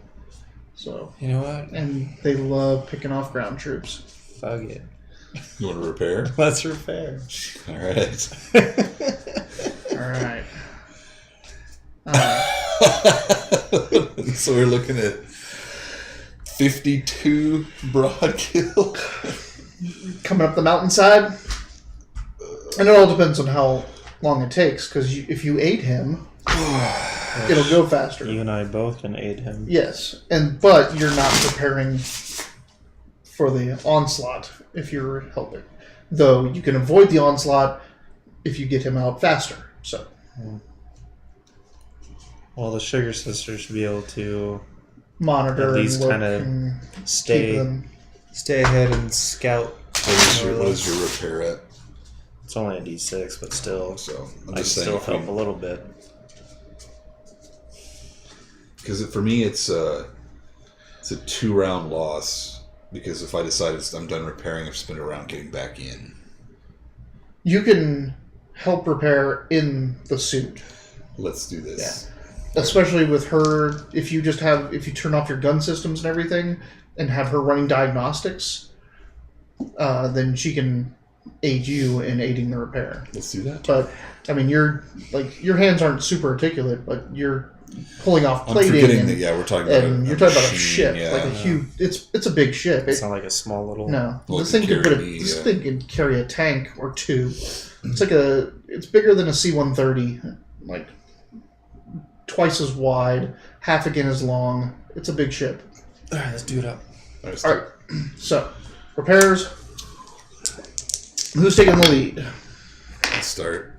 Speaker 1: So,
Speaker 3: You know what?
Speaker 1: and they love picking off ground troops.
Speaker 3: Fuck it.
Speaker 2: You want to repair?
Speaker 3: That's repair.
Speaker 2: All right.
Speaker 1: All right.
Speaker 2: So we're looking at 52 broad kill.
Speaker 1: Coming up the mountainside, and it all depends on how long it takes. Because if you aid him, it'll go faster.
Speaker 3: You and I both can aid him.
Speaker 1: Yes, but you're not preparing for the onslaught if you're helping. Though you can avoid the onslaught if you get him out faster. So
Speaker 3: Well, the Sugar Sisters should be able to
Speaker 1: monitor
Speaker 3: At least
Speaker 1: and look
Speaker 3: kinda
Speaker 1: and
Speaker 3: stay
Speaker 1: keep them.
Speaker 3: stay ahead and scout.
Speaker 2: What is your repair at?
Speaker 3: It's only a D6, but still,
Speaker 2: So I'm
Speaker 3: I can
Speaker 2: just saying,
Speaker 3: still help a little bit.
Speaker 2: because for me it's a 2-round loss. Because if I decide I'm done repairing, I've spent a round getting back in.
Speaker 1: You can help repair in the suit.
Speaker 2: Let's do this.
Speaker 1: Especially with her, if you turn off your gun systems and everything and have her running diagnostics, then she can aid you in aiding the repair.
Speaker 2: Let's do that.
Speaker 1: But I mean, your hands aren't super articulate, but you're pulling off
Speaker 2: I'm
Speaker 1: plating.
Speaker 2: forgetting
Speaker 1: And,
Speaker 2: that. Yeah, we're talking about.
Speaker 1: and you're talking about a
Speaker 2: machine,
Speaker 1: ship,
Speaker 2: yeah.
Speaker 1: like a huge. It's a big ship.
Speaker 3: It's not like a small little.
Speaker 1: No,
Speaker 2: Well,
Speaker 1: this
Speaker 2: it
Speaker 1: thing
Speaker 2: can
Speaker 1: can
Speaker 2: carry me,
Speaker 1: this
Speaker 2: yeah.
Speaker 1: thing can carry a tank or two. It's bigger than a C-130, like twice as wide, half again as long. It's a big ship.
Speaker 3: All right, let's do it up.
Speaker 2: All right,
Speaker 1: All right, so repairs. Who's taking the lead?
Speaker 2: let's start.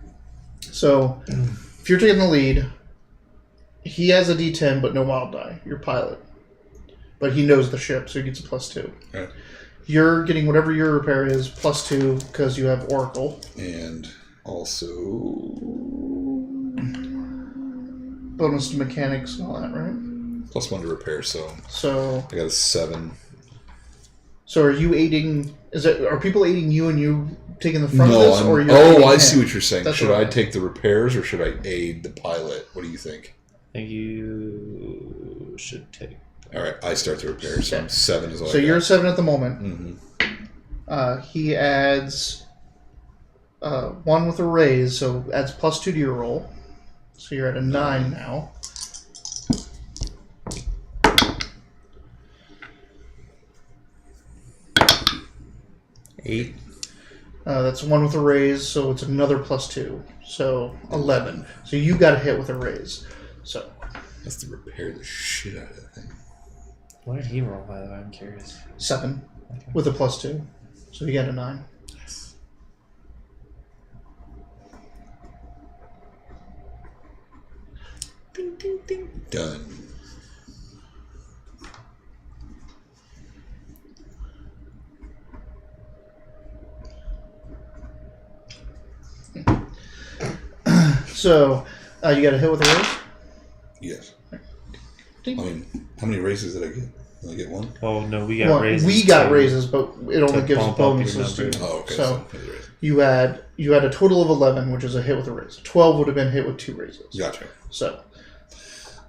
Speaker 1: So, if you're taking the lead, he has a D10 but no wild die. Your pilot, but he knows the ship, so he gets a +2.
Speaker 2: All right.
Speaker 1: You're getting whatever your repair is +2 because you have Oracle.
Speaker 2: And also,
Speaker 1: Bonus to mechanics and all that, right?
Speaker 2: +1 to repair. So
Speaker 1: So
Speaker 2: I got a 7.
Speaker 1: are you aiding? Are people aiding you and you taking the front of
Speaker 2: No,
Speaker 1: this, or you're
Speaker 2: oh,
Speaker 1: aiding
Speaker 2: I
Speaker 1: him?
Speaker 2: see what you're saying.
Speaker 1: That's
Speaker 2: Should
Speaker 1: what
Speaker 2: I
Speaker 1: I-
Speaker 2: take the repairs or should I aid the pilot? What do you think?
Speaker 3: I think you should take.
Speaker 2: All right, I start the repair. So
Speaker 1: Okay.
Speaker 2: I'm 7 is all
Speaker 1: So
Speaker 2: I
Speaker 1: you're
Speaker 2: got.
Speaker 1: 7 at the moment.
Speaker 2: Mm-hmm.
Speaker 1: He adds 1 with a raise, so adds +2 to your roll. So you're at a 9 now.
Speaker 3: Eight.
Speaker 1: That's 1 with a raise, so it's another +2. So 11. So you got a hit with a raise. So
Speaker 2: That's to repair the shit out of that thing.
Speaker 3: What did he roll, by the way? I'm curious.
Speaker 1: 7
Speaker 3: Okay.
Speaker 1: with a +2. So you got a 9.
Speaker 2: Done.
Speaker 1: So you got a hit with a raise?
Speaker 2: Yes. I
Speaker 1: Ding.
Speaker 2: mean, how many races did I get? I get one?
Speaker 3: Oh, no, we got raises.
Speaker 1: We got
Speaker 3: too.
Speaker 1: raises, but it only
Speaker 3: To
Speaker 1: gives
Speaker 3: bump up your
Speaker 1: bonuses to
Speaker 3: number.
Speaker 1: you.
Speaker 2: Oh, okay.
Speaker 1: So you had a total of 11, which is a hit with a raise. 12 would have been hit with 2 raises.
Speaker 2: Gotcha.
Speaker 1: So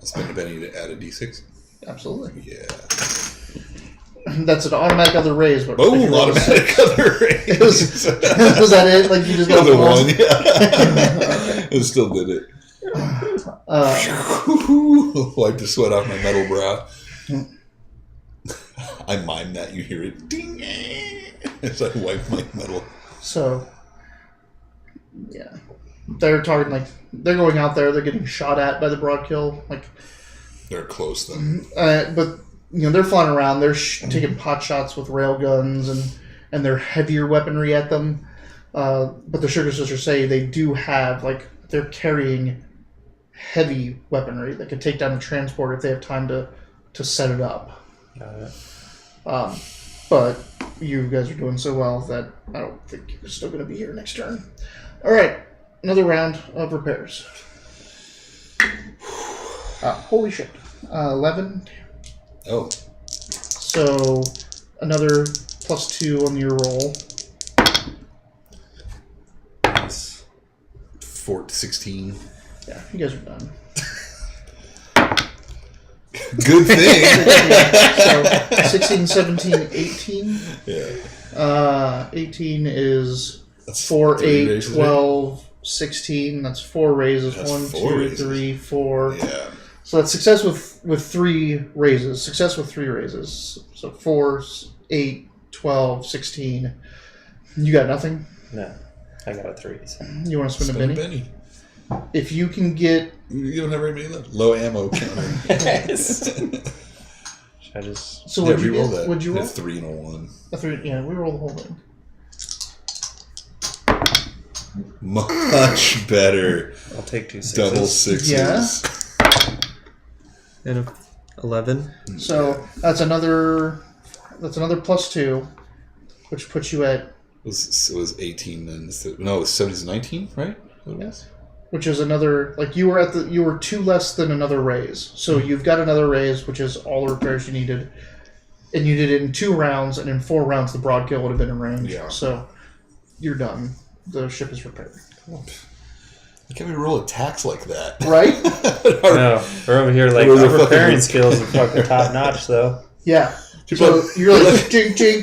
Speaker 2: I'll spend a penny to add a d6.
Speaker 1: absolutely.
Speaker 2: Yeah.
Speaker 1: That's an automatic other raise, but
Speaker 2: Boom!
Speaker 1: if you roll a
Speaker 2: Automatic other raise.
Speaker 1: was that it? Like you just got
Speaker 2: Other
Speaker 1: one?
Speaker 2: one, yeah. It still did it. Wipe the sweat off my metal brow. I mime that. You hear it ding as I wipe my metal.
Speaker 1: So, yeah, they're targeting they're going out there. They're getting shot at by the broad kill.
Speaker 2: They're close then.
Speaker 1: But they're flying around. They're taking pot shots with rail guns and their heavier weaponry at them. But the Sugar Sisters say they do have they're carrying heavy weaponry that could take down the transport if they have time to set it up.
Speaker 3: Got it.
Speaker 1: But you guys are doing so well that I don't think you're still going to be here next turn. All right, another round of repairs. Holy shit. 11.
Speaker 2: Oh.
Speaker 1: So another +2 on your roll.
Speaker 3: Nice.
Speaker 2: 16.
Speaker 1: Yeah, you guys are done.
Speaker 2: Good thing.
Speaker 1: So 16, 17, 18.
Speaker 2: Yeah.
Speaker 1: 18 is
Speaker 2: That's
Speaker 1: 4,
Speaker 2: 3
Speaker 1: 8,
Speaker 2: raises,
Speaker 1: 12, 16. That's 4 raises.
Speaker 2: That's
Speaker 1: 1,
Speaker 2: 4
Speaker 1: 2,
Speaker 2: raises.
Speaker 1: 3, 4.
Speaker 2: Yeah.
Speaker 1: So that's success with 3 raises. Success with 3 raises. So 4, 8, 12, 16. You got nothing?
Speaker 3: No, I got a 3. So.
Speaker 1: You want to spend a
Speaker 2: Spend
Speaker 1: penny? If you can get...
Speaker 2: You don't have very many left. Low ammo counter.
Speaker 3: Should I just...
Speaker 1: So what'd you
Speaker 2: roll
Speaker 1: get?
Speaker 2: that.
Speaker 1: What'd you roll?
Speaker 2: A 3 and a 1.
Speaker 1: A 3, yeah, we roll the whole thing.
Speaker 2: Much better.
Speaker 3: I'll take 2 6s.
Speaker 2: Double 6s.
Speaker 1: Yeah.
Speaker 3: And 11.
Speaker 1: So that's another +2, which puts you at...
Speaker 2: It was 18 and... No, it was 7 is 19, right?
Speaker 1: Yes. Which is another, you were 2 less than another raise. So you've got another raise, which is all the repairs you needed. And you did it in 2 rounds, and in 4 rounds the broad kill would have been in range.
Speaker 2: Yeah.
Speaker 1: So you're done. The ship is repaired.
Speaker 2: Why can't we roll attacks like that?
Speaker 1: Right?
Speaker 3: No, we're over here
Speaker 2: We're the
Speaker 3: our
Speaker 2: fucking-
Speaker 3: repairing skills are fucking top notch, though.
Speaker 1: Yeah.
Speaker 2: People-
Speaker 1: So you're like, jing, jing.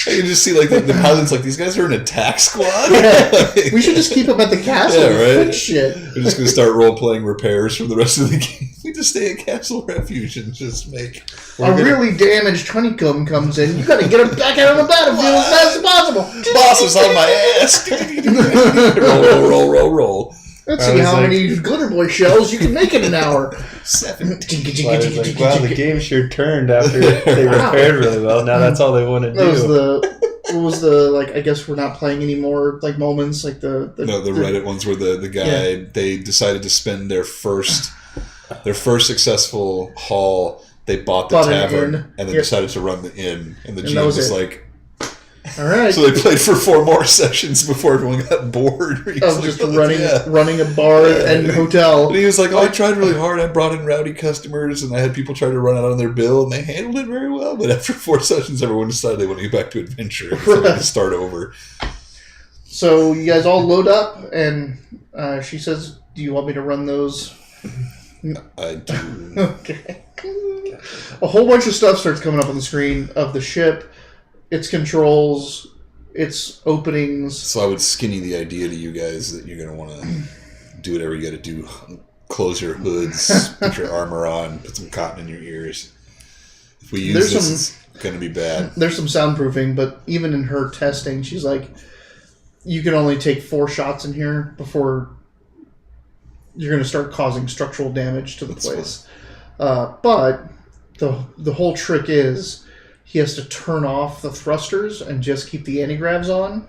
Speaker 2: You just see the pilots these guys are an attack squad.
Speaker 1: We should just keep them at the castle.
Speaker 2: Yeah,
Speaker 1: and
Speaker 2: right.
Speaker 1: fix shit.
Speaker 2: We're just gonna start role playing repairs for the rest of the game. We just stay at Castle Refuge and just make
Speaker 1: Really damaged honeycomb comes in. You gotta get him back out on the battlefield as fast as possible.
Speaker 2: boss is on my ass. roll.
Speaker 1: Let's
Speaker 3: I
Speaker 1: see
Speaker 3: was
Speaker 1: how
Speaker 3: like-
Speaker 1: many Glitter Boy shells you can make in an hour.
Speaker 2: 7.
Speaker 3: Well, I was like, wow, the game sure turned after they repaired really well. Now that's all they want to
Speaker 1: That was
Speaker 3: do.
Speaker 1: what was the I guess we're not playing anymore moments the
Speaker 2: Reddit ones where the guy they decided to spend their first successful haul. They bought the
Speaker 1: Bought an
Speaker 2: tavern
Speaker 1: inn.
Speaker 2: and then
Speaker 1: Yep.
Speaker 2: decided to run the inn, and the
Speaker 1: And
Speaker 2: GM
Speaker 1: that was
Speaker 2: was
Speaker 1: it.
Speaker 2: like.
Speaker 1: all right.
Speaker 2: So they played for 4 more sessions before everyone got bored. He was
Speaker 1: Of
Speaker 2: like,
Speaker 1: just
Speaker 2: "Oh,
Speaker 1: running
Speaker 2: yeah."
Speaker 1: running a bar and hotel.
Speaker 2: And he was like, "Oh, I tried really hard. I brought in rowdy customers, and I had people try to run it on their bill, and they handled it very well. But after 4 sessions, everyone decided they want to get back to adventure, so they had to start over."
Speaker 1: So you guys all load up, and she says, "Do you want me to run those?"
Speaker 2: I do.
Speaker 1: Okay. A whole bunch of stuff starts coming up on the screen of the ship, its controls, its openings.
Speaker 2: So I would skinny the idea to you guys that you're going to want to do whatever you got to do. Close your hoods, put your armor on, put some cotton in your ears. If we use this, it's going to be bad.
Speaker 1: There's some soundproofing, but even in her testing, she's like, you can only take 4 shots in here before you're going to start causing structural damage to the place. But the whole trick is he has to turn off the thrusters and just keep the anti-gravs on,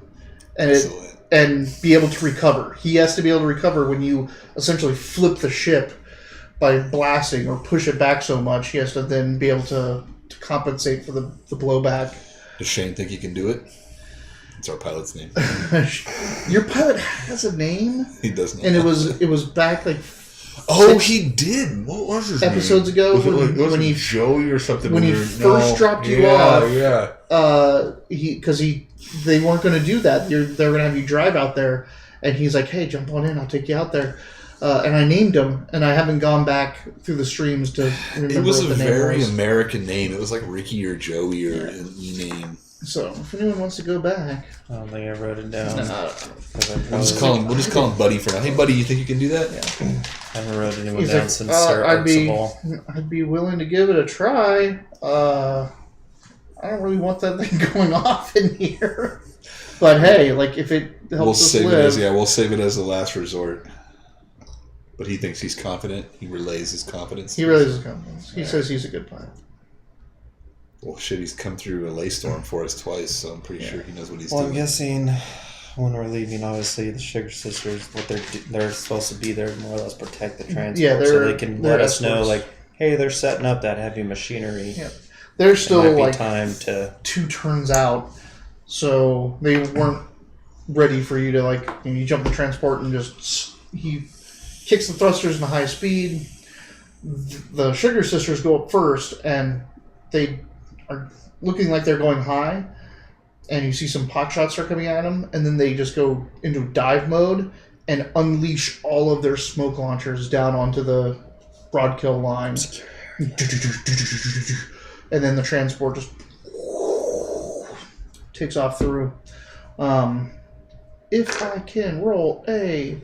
Speaker 1: and be able to recover. He has to be able to recover when you essentially flip the ship by blasting or push it back so much. He has to then be able to compensate for the blowback.
Speaker 2: Does Shane think he can do it? It's our pilot's name.
Speaker 1: Your pilot has a name,
Speaker 2: He does not.
Speaker 1: and it was back
Speaker 2: Oh, he did. What was his
Speaker 1: episodes
Speaker 2: name?
Speaker 1: ago
Speaker 2: Was it like,
Speaker 1: when he
Speaker 2: Joey or something?
Speaker 1: when he first dropped you off. They weren't going to do that. They were going to have you drive out there, and he's like, "Hey, jump on in. I'll take you out there." And I named him, and I haven't gone back through the streams to remember.
Speaker 2: It was
Speaker 1: what
Speaker 2: a
Speaker 1: the name
Speaker 2: very
Speaker 1: was.
Speaker 2: American name. It was like Ricky or Joey or an E name.
Speaker 1: So if anyone wants to go back,
Speaker 3: I don't think I wrote it down.
Speaker 2: We'll just call him Buddy for now. Hey, Buddy, you think you can do that?
Speaker 1: Yeah.
Speaker 3: I haven't wrote anyone
Speaker 1: He's
Speaker 3: down
Speaker 1: like,
Speaker 3: since Sir Archibald.
Speaker 1: I'd be willing to give it a try. I don't really want that thing going off in here. But hey, like if it helps us live,
Speaker 2: we'll save it as the last resort. But he thinks he's confident. He relays his confidence.
Speaker 1: He relays his confidence. He says he's a good pilot.
Speaker 2: Well, shit, he's come through a lay storm for us twice, so I'm pretty sure he knows what he's
Speaker 3: Well,
Speaker 2: doing.
Speaker 3: I'm guessing when we're leaving, obviously the Sugar Sisters, what they're supposed to be there to more or less protect the transport, so they can let us know, like, hey, they're setting up that heavy machinery.
Speaker 1: Yeah. There's still
Speaker 3: it might be
Speaker 1: like
Speaker 3: time to
Speaker 1: 2 turns out, so they weren't ready for you to like. You jump the transport and just he kicks the thrusters in a high speed. The Sugar Sisters go up first, and they are looking like they're going high, and you see some pot shots start coming at them, and then they just go into dive mode and unleash all of their smoke launchers down onto the broadkill line. And then the transport just takes off through. If I can roll a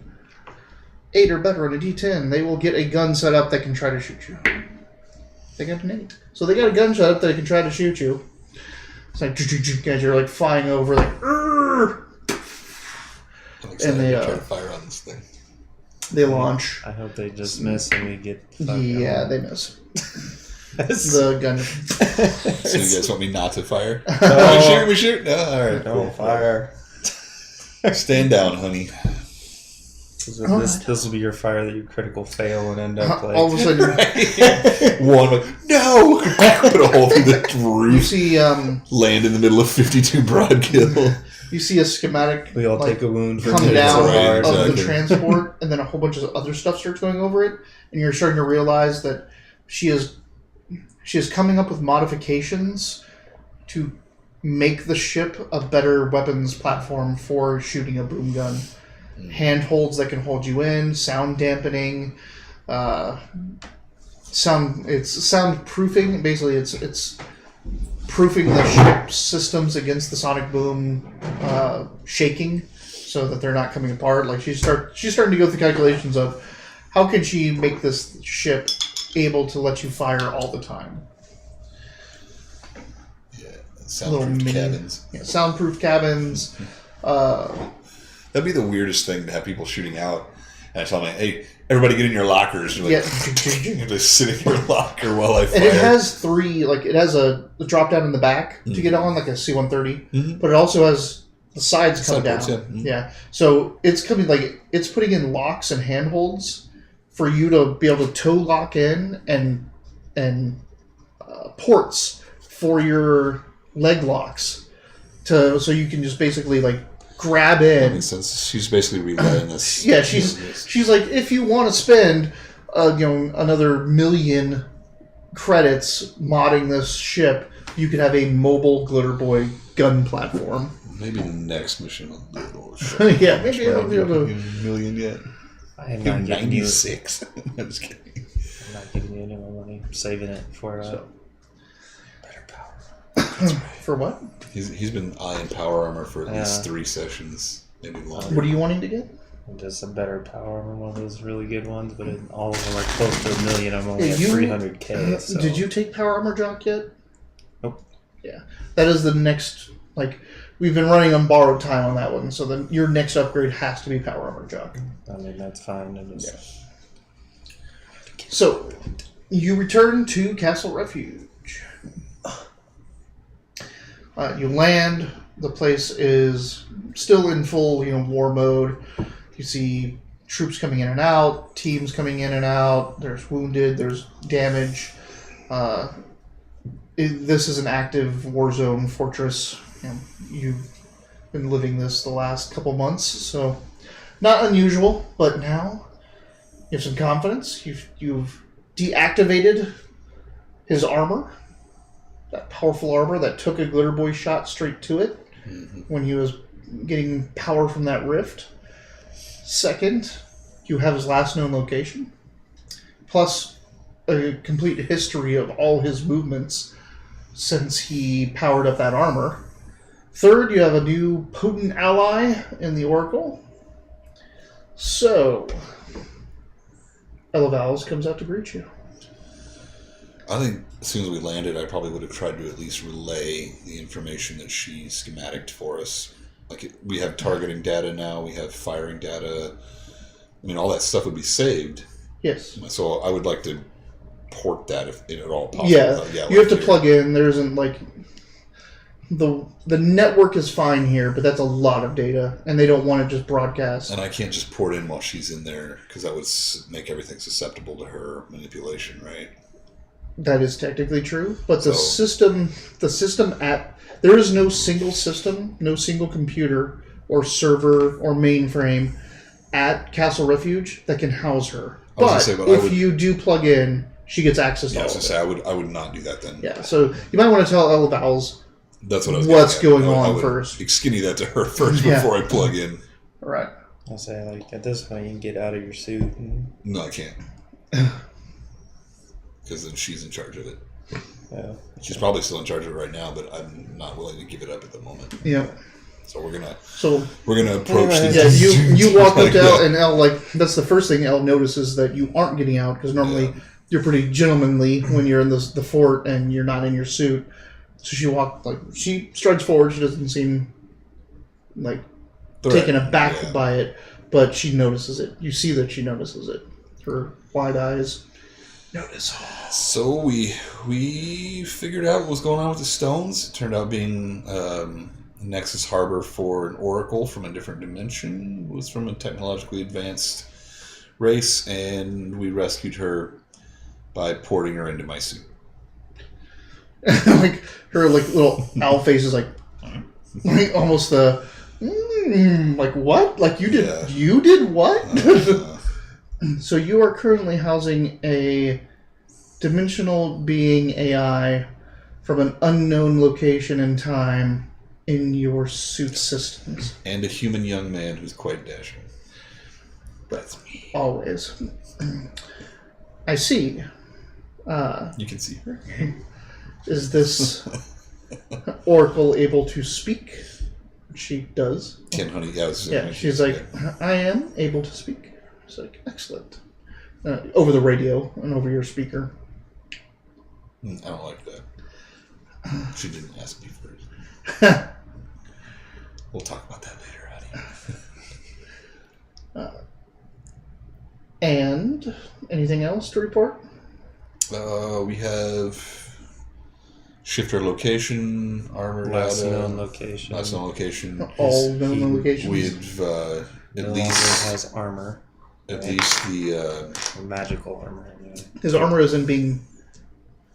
Speaker 1: 8 or better on a D10, they will get a gun set up that can try to shoot you. They got an 8. So they got a gun set up that can try to shoot you. It's like, as you're like flying over, like, Urgh!
Speaker 2: I'm excited
Speaker 1: And they,
Speaker 2: to try to fire on this thing.
Speaker 1: They launch.
Speaker 3: I hope they just miss and we get
Speaker 1: Yeah, they miss. The gun.
Speaker 2: So you guys want me not to fire?
Speaker 3: No.
Speaker 2: We shoot? No? Alright,
Speaker 3: Don't
Speaker 2: cool.
Speaker 3: fire.
Speaker 2: Stand down, honey.
Speaker 3: This will be your fire that you critical fail and end up like
Speaker 1: All of a sudden,
Speaker 2: One, no! Put a hole through the
Speaker 1: you
Speaker 2: roof.
Speaker 1: see
Speaker 2: Land in the middle of 52 Broadkill.
Speaker 1: you see a schematic
Speaker 3: we all
Speaker 1: like,
Speaker 3: take a wound for
Speaker 1: come
Speaker 3: doing
Speaker 1: down
Speaker 3: so hard.
Speaker 1: of
Speaker 2: exactly.
Speaker 1: the transport, and then a whole bunch of other stuff starts going over it, and you're starting to realize that she is coming up with modifications to make the ship a better weapons platform for shooting a boom gun. Handholds that can hold you in, sound dampening, soundproofing. Basically, it's proofing the ship's systems against the sonic boom shaking, so that they're not coming apart. Like she's starting to go through calculations of how can she make this ship able to let you fire all the time.
Speaker 2: Yeah, soundproof cabins.
Speaker 1: Yeah, soundproof cabins.
Speaker 2: That'd be the weirdest thing to have people shooting out. And I tell them, hey, everybody get in your lockers. And you're like, you're just sit in your locker while I fire.
Speaker 1: And it has 3, like it has a drop down in the back to get on, like a C-130, but it also has the sides come down. Yeah. So it's coming it's putting in locks and handholds for you to be able to toe lock in and ports for your leg locks so you can just basically like grab in.
Speaker 2: That makes sense. She's basically relaying this.
Speaker 1: Yeah, she's like, if you want to spend another 1 million credits modding this ship, you could have a mobile Glitter Boy gun platform.
Speaker 2: Maybe the next mission will do it.
Speaker 1: Yeah, maybe I'll be able to.
Speaker 2: 1 million yet.
Speaker 3: I am not giving you
Speaker 2: 96. I'm just kidding.
Speaker 3: I'm not giving you any more money. I'm saving it for better power.
Speaker 1: For what?
Speaker 2: He's been eyeing power armor for at least 3 sessions, maybe longer.
Speaker 1: What are you wanting to get?
Speaker 3: Just a better power armor, one of those really good ones, but all of them are close to 1 million. I'm only at 300K. So.
Speaker 1: Did you take Power Armor Jock yet?
Speaker 3: Nope.
Speaker 1: Yeah, that is the next. Like, we've been running on borrowed time on that one, so then your next upgrade has to be Power Armor Jock.
Speaker 3: I mean, that's fine.
Speaker 1: So, you return to Castle Refuge. You land. The place is still in full, war mode. You see troops coming in and out, teams coming in and out. There's wounded. There's damage. This is an active war zone fortress. You've been living this the last couple months, so not unusual. But now You have some confidence. You've deactivated his armor. That powerful armor that took a Glitter Boy shot straight to it when he was getting power from that rift. Second, you have his last known location. Plus a complete history of all his movements since he powered up that armor. Third, you have a new potent ally in the Oracle. So, Elevals comes out to greet you.
Speaker 2: I think as soon as we landed, I probably would have tried to at least relay the information that she schematicked for us. Like, we have targeting data now, we have firing data. I mean, all that stuff would be saved.
Speaker 1: Yes.
Speaker 2: So I would like to port that if at all possible.
Speaker 1: Yeah, you have to plug in. There isn't, like... The network is fine here, but that's a lot of data, and they don't want to just broadcast.
Speaker 2: And I can't just port in while she's in there, because that would make everything susceptible to her manipulation, right?
Speaker 1: That is technically true, but the system there is no single system, no single computer or server or mainframe at Castle Refuge that can house her. But if you do plug in, she gets access to all of it.
Speaker 2: I would not do that then.
Speaker 1: Yeah, so you might want to tell Elevals
Speaker 2: that's what I was
Speaker 1: what's going on first.
Speaker 2: Skinny that to her first before I plug in.
Speaker 1: Right.
Speaker 3: I'll say, like, at this point, you can get out of your suit. And...
Speaker 2: No, I can't. Because then she's in charge of it.
Speaker 3: Yeah.
Speaker 2: She's probably still in charge of it right now, but I'm not willing to give it up at the moment.
Speaker 1: Yeah.
Speaker 2: So we're gonna
Speaker 1: Yeah,
Speaker 2: approach this.
Speaker 1: you walk up to Elle, and Elle, like, that's the first thing Elle notices, that you aren't getting out, because normally you're pretty gentlemanly when you're in the fort and you're not in your suit. So she strides forward. She doesn't seem like taken aback by it, but she notices it. You see that she notices it. Her wide eyes notice.
Speaker 2: So we figured out what was going on with the stones. It turned out being a Nexus harbor for an oracle from a different dimension. It was from a technologically advanced race, and we rescued her by porting her into my suit.
Speaker 1: Like her little owl face is like almost the like what? Like you did what? So you are currently housing a dimensional being AI from an unknown location and time in your suit systems.
Speaker 2: And a human young man who's quite dashing. That's me.
Speaker 1: Always. I see.
Speaker 2: You can see her.
Speaker 1: Is this oracle able to speak? She does.
Speaker 2: Ken Honey,
Speaker 1: she's like, I am able to speak. It's like, excellent. Over the radio and over your speaker.
Speaker 2: I don't like that. She didn't ask me first. We'll talk about that later, honey.
Speaker 1: And anything else to report?
Speaker 2: We have shifter location, armor
Speaker 3: last
Speaker 2: data.
Speaker 3: known location.
Speaker 2: Last known location.
Speaker 1: All known locations.
Speaker 2: We've at least
Speaker 3: has armor.
Speaker 2: At least the
Speaker 3: magical armor. Anyway.
Speaker 1: His armor isn't being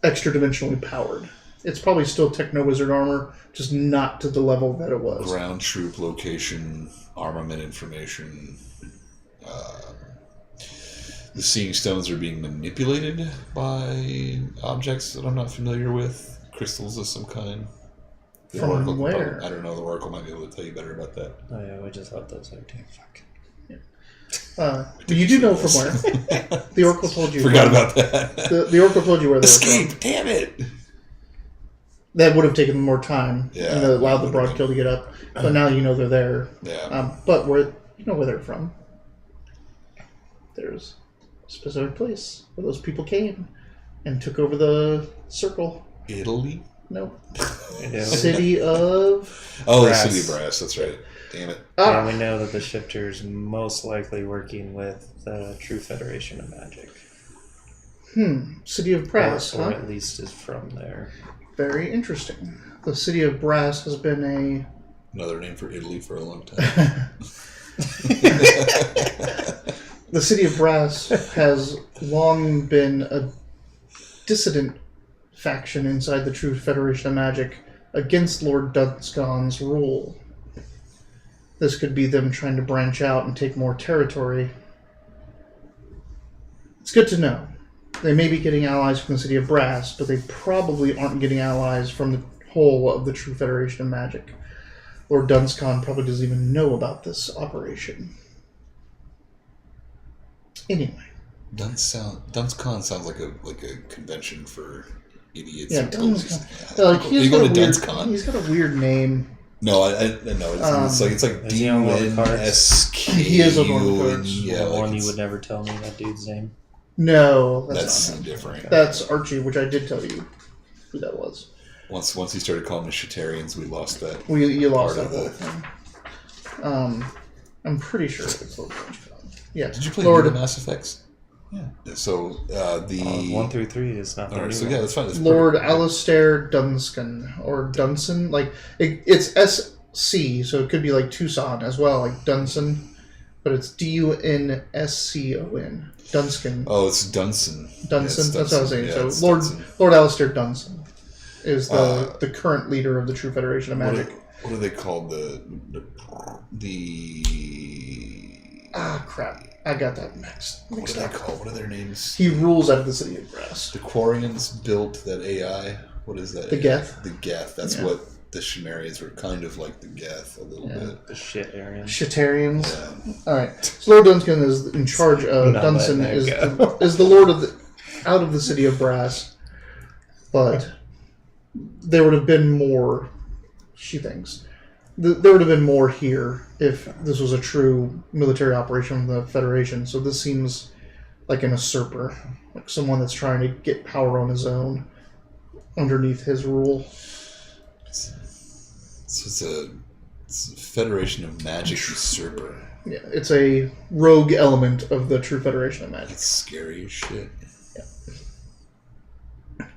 Speaker 1: extra dimensionally powered. It's probably still Techno Wizard armor, just not to the level that it was.
Speaker 2: Ground troop location, armament information. The seeing stones are being manipulated by objects that I'm not familiar with. Crystals of some kind.
Speaker 1: From
Speaker 2: Oracle
Speaker 1: where?
Speaker 2: I don't know. The Oracle might be able to tell you better about that.
Speaker 3: Oh yeah, we just left those out too. Fuck.
Speaker 1: You do know from where. The Oracle told you.
Speaker 2: Forgot about that.
Speaker 1: The Oracle told you where they were from.
Speaker 2: Damn it!
Speaker 1: That would have taken more time
Speaker 2: Yeah,
Speaker 1: and allowed the broadkill to get up. But now you know they're there.
Speaker 2: Yeah.
Speaker 1: But you know where they're from. There's a specific place where those people came and took over the circle.
Speaker 2: Italy?
Speaker 1: No. City of...
Speaker 2: Oh,
Speaker 3: Brass.
Speaker 2: the City of Brass. That's right. Damn it.
Speaker 3: And we know that the shifter's most likely working with the True Federation of Magic.
Speaker 1: City of Brass,
Speaker 3: or at least is from there.
Speaker 1: Very interesting. The City of Brass has been
Speaker 2: another name for Italy for a long time.
Speaker 1: The City of Brass has long been a dissident faction inside the True Federation of Magic against Lord Dunscon's rule. This could be them trying to branch out and take more territory. It's good to know. They may be getting allies from the City of Brass, but they probably aren't getting allies from the whole of the True Federation of Magic. Lord Dunscon probably doesn't even know about this operation. Anyway.
Speaker 2: Dunscon sounds like a convention for idiots.
Speaker 1: Yeah,
Speaker 2: Dunscon.
Speaker 1: He's got a weird name.
Speaker 2: No, I know. It's like D-U-N-S-K-U-N.
Speaker 1: He is on one of the cards.
Speaker 3: Yeah, one you would never tell me that dude's name.
Speaker 1: No,
Speaker 2: that's different.
Speaker 1: That's Archie, which I did tell you who that was.
Speaker 2: Once he started calling us Shatarians, we lost that.
Speaker 1: You lost that whole thing. I'm pretty sure it's Lord Dunscon. Yeah.
Speaker 2: Did you play Lord Mass Effects? Yeah. So the
Speaker 3: 1 through 3 is not.
Speaker 2: All right. So yeah, that's fine. That's
Speaker 1: Lord Alistair Dunscon or Dunson, like it's SC, so it could be like Tucson as well, like Dunson, but it's Dunscon. Dunscon.
Speaker 2: Oh, it's Dunson.
Speaker 1: Dunson. That's what I was saying.
Speaker 2: Yeah,
Speaker 1: so Lord Alistair Dunson is the current leader of the True Federation of Magic.
Speaker 2: What are they called?
Speaker 1: Crap. I got that mixed
Speaker 2: What are they called? What are their names?
Speaker 1: He rules out of the City of Brass.
Speaker 2: The Quarians built that AI. What is that?
Speaker 1: The Geth?
Speaker 2: The Geth. That's what the Sumerians were kind of like the Geth a little bit.
Speaker 3: The Shitarians.
Speaker 1: Shitarians?
Speaker 2: Yeah.
Speaker 1: Alright. So Lord Dunscon is in charge of... Dunson is the Lord out of the City of Brass. But there would have been more... She thinks... There would have been more here if this was a true military operation of the Federation. So this seems like an usurper, like someone that's trying to get power on his own underneath his rule.
Speaker 2: It's a Federation of Magic usurper.
Speaker 1: Yeah, it's a rogue element of the True Federation of Magic.
Speaker 2: It's scary as shit.
Speaker 1: Yeah.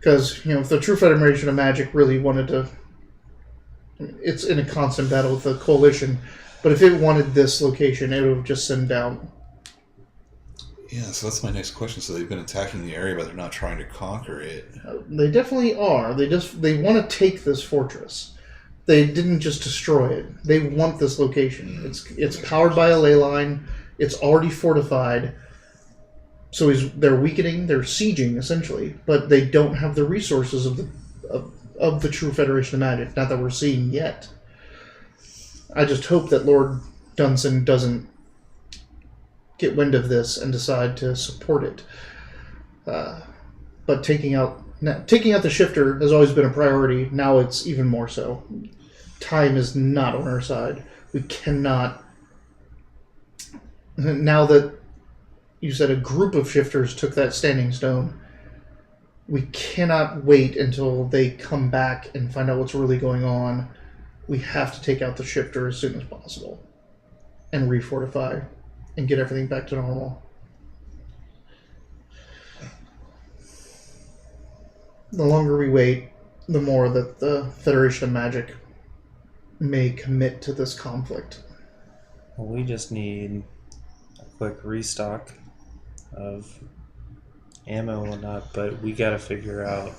Speaker 1: Because, if the True Federation of Magic really wanted to... It's in a constant battle with the Coalition, but if it wanted this location, it would have just sent down.
Speaker 2: Yeah, so that's my next question. So they've been attacking the area, but they're not trying to conquer it.
Speaker 1: They definitely are. They want to take this fortress. They didn't just destroy it. They want this location. It's powered by a ley line. It's already fortified. So they're weakening. They're sieging essentially, but they don't have the resources of the True Federation of Magic. Not that we're seeing yet. I just hope that Lord Dunson doesn't get wind of this and decide to support it. But taking out the shifter has always been a priority. Now it's even more so. Time is not on our side. We cannot... Now that you said a group of shifters took that standing stone, we cannot wait until they come back and find out what's really going on. We have to take out the shifter as soon as possible and refortify and get everything back to normal. The longer we wait, the more that the Federation of Magic may commit to this conflict.
Speaker 3: Well, we just need a quick restock of ammo and whatnot, but we gotta figure out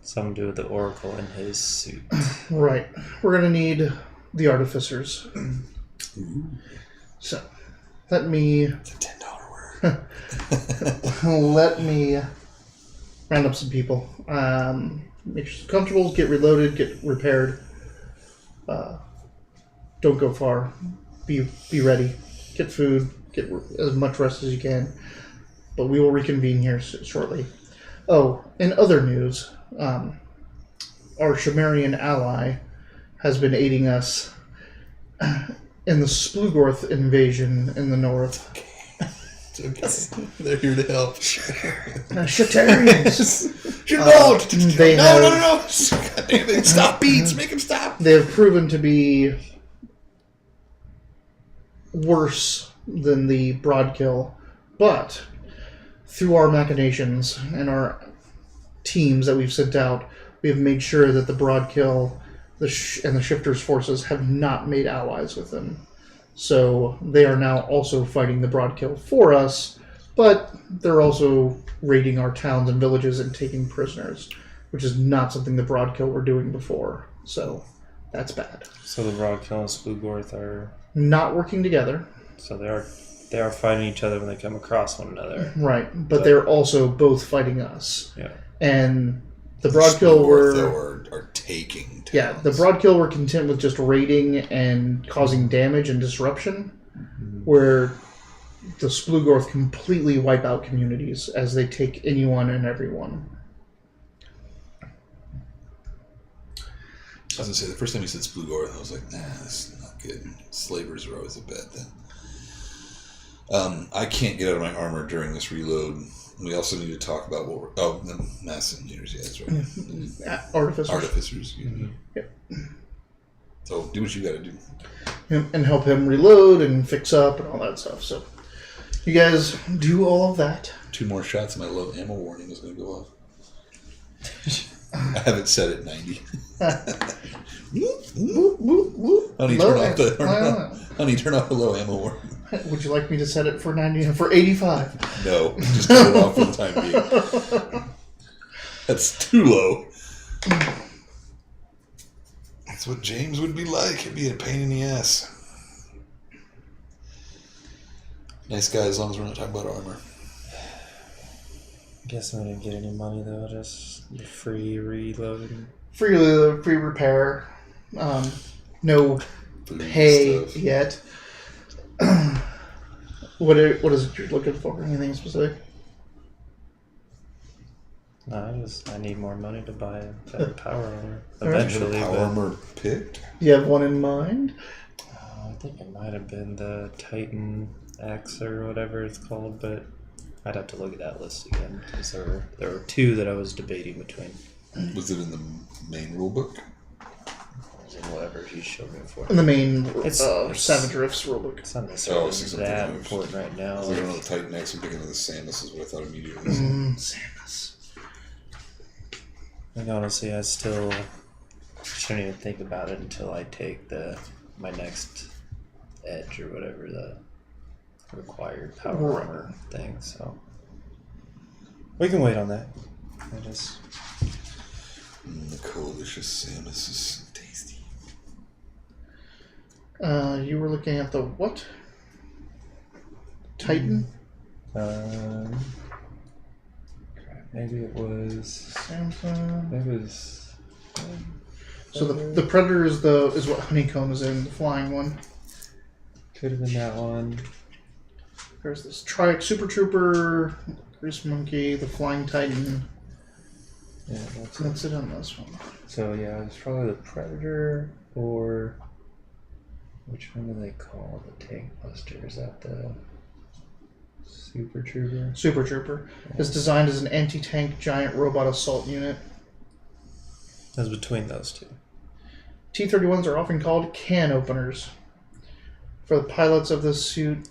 Speaker 3: something to do with the Oracle in his suit.
Speaker 1: Right. We're gonna need the Artificers. So, let me...
Speaker 2: It's a $10 word.
Speaker 1: Let me round up some people. Make sure you're comfortable, get reloaded, get repaired. Don't go far. Be ready. Get food, get as much rest as you can. But we will reconvene here shortly. Oh, in other news, our Sumerian ally has been aiding us in the Splugorth invasion in the north.
Speaker 2: It's okay. They're here to help.
Speaker 1: Shatarians!
Speaker 2: No! God damn it. Stop beats! Make him stop!
Speaker 1: They have proven to be worse than the Broadkill, but through our machinations and our teams that we've sent out, we have made sure that the Broadkill and the Shifters forces have not made allies with them. So they are now also fighting the Broadkill for us, but they're also raiding our towns and villages and taking prisoners, which is not something the Broadkill were doing before. So that's bad.
Speaker 3: So the Broadkill and Splugorth are
Speaker 1: not working together.
Speaker 3: So they are fighting each other when they come across one another.
Speaker 1: Right, but they're also both fighting us.
Speaker 3: Yeah.
Speaker 1: And the Broadkill
Speaker 2: are taking towns.
Speaker 1: Yeah, the Broadkill were content with just raiding and causing damage and disruption, where the Splugorth completely wipe out communities as they take anyone and everyone.
Speaker 2: I was going to say, the first time you said Splugorth, I was like, nah, this is not good. Slavers are always a bad thing. I can't get out of my armor during this reload. We also need to talk about what we're... Oh, the mass engineers, yeah, that's right.
Speaker 1: Artificers.
Speaker 2: Yep. So, do what you got to do.
Speaker 1: And help him reload and fix up and all that stuff. So, you guys do all of that.
Speaker 2: 2 more shots, and my low ammo warning is going to go off. I have it set at 90. Honey, turn off the low ammo warning.
Speaker 1: Would you like me to set it for 90 for 85?
Speaker 2: No, just turn it off for the time being. That's too low. That's what James would be like. It'd be a pain in the ass. Nice guy, as long as we're not talking about armor.
Speaker 3: Guess I didn't get any money though. Just free reload.
Speaker 1: Free repair. No
Speaker 2: Food
Speaker 1: pay
Speaker 2: stuff.
Speaker 1: yet. What is it you're looking for? Anything specific?
Speaker 3: No, I need more money to buy that power armor
Speaker 2: Right.
Speaker 3: eventually.
Speaker 2: Power
Speaker 3: But
Speaker 2: armor picked?
Speaker 1: Do you have one in mind?
Speaker 3: I think it might have been the Titan X or whatever it's called, but I'd have to look at that list again because there were 2 that I was debating between.
Speaker 2: Was it in the main rulebook?
Speaker 3: And whatever he showed me for.
Speaker 1: In the main
Speaker 3: It's
Speaker 1: Savage Rifts rulebook.
Speaker 3: It's not necessarily that
Speaker 2: moves.
Speaker 3: important right now.
Speaker 2: I was looking at the Titan X and thinking of the Samus is what I thought immediately.
Speaker 1: Samus.
Speaker 3: Like honestly, I still shouldn't even think about it until I take my next edge or whatever the required power armor thing. So we can wait on that.
Speaker 2: The delicious Samus is tasty.
Speaker 1: You were looking at the what? Titan?
Speaker 3: Maybe it was.
Speaker 1: Samsung.
Speaker 3: It was.
Speaker 1: So the Predator is what Honeycomb is in, the flying one.
Speaker 3: Could have been that one.
Speaker 1: There's this Triax Super Trooper, Grease Monkey, the Flying Titan.
Speaker 3: Yeah,
Speaker 1: That's it on this one.
Speaker 3: So yeah, it's probably the Predator or which one do they call the Tank Buster? Is that the Super Trooper?
Speaker 1: Super Trooper is designed as an anti-tank giant robot assault unit.
Speaker 3: That's between those 2.
Speaker 1: T-31s are often called can openers. For the pilots of this suit,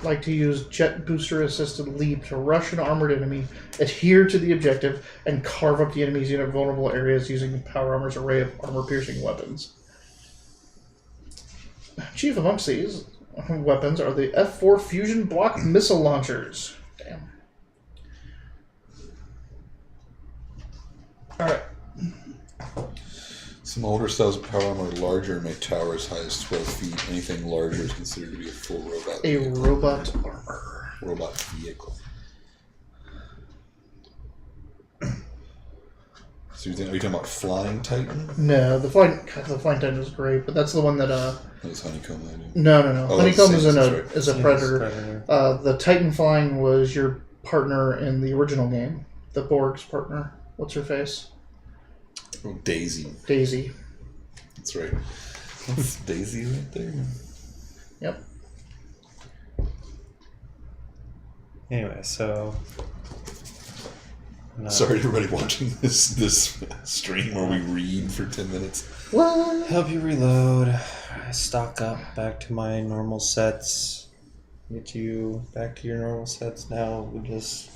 Speaker 1: like to use jet booster assisted leap to rush an armored enemy, adhere to the objective, and carve up the enemy's unit vulnerable areas using the power armor's array of armor-piercing weapons. Chief amongst these weapons are the F4 Fusion Block missile launchers. Damn. Alright.
Speaker 2: Some older styles of power armor are larger and may tower as high as 12 feet. Anything larger is considered to be a full robot vehicle.
Speaker 1: Robot armor.
Speaker 2: Robot vehicle. So are you talking about Flying Titan?
Speaker 1: No, the Flying Titan is great, but that's the one that
Speaker 2: That was Honeycomb, I knew.
Speaker 1: No.
Speaker 2: Oh,
Speaker 1: Honeycomb is
Speaker 2: right.
Speaker 1: is a Predator. The Titan Flying was your partner in the original game. The Borg's partner. What's her face?
Speaker 2: Oh, Daisy.
Speaker 1: Daisy.
Speaker 2: That's right. That's Daisy right there.
Speaker 1: Yep.
Speaker 3: Anyway, so
Speaker 2: Sorry to everybody watching this stream where we read for 10 minutes.
Speaker 1: What?
Speaker 3: help you reload, stock up back to my normal sets, get you back to your normal sets. Now we just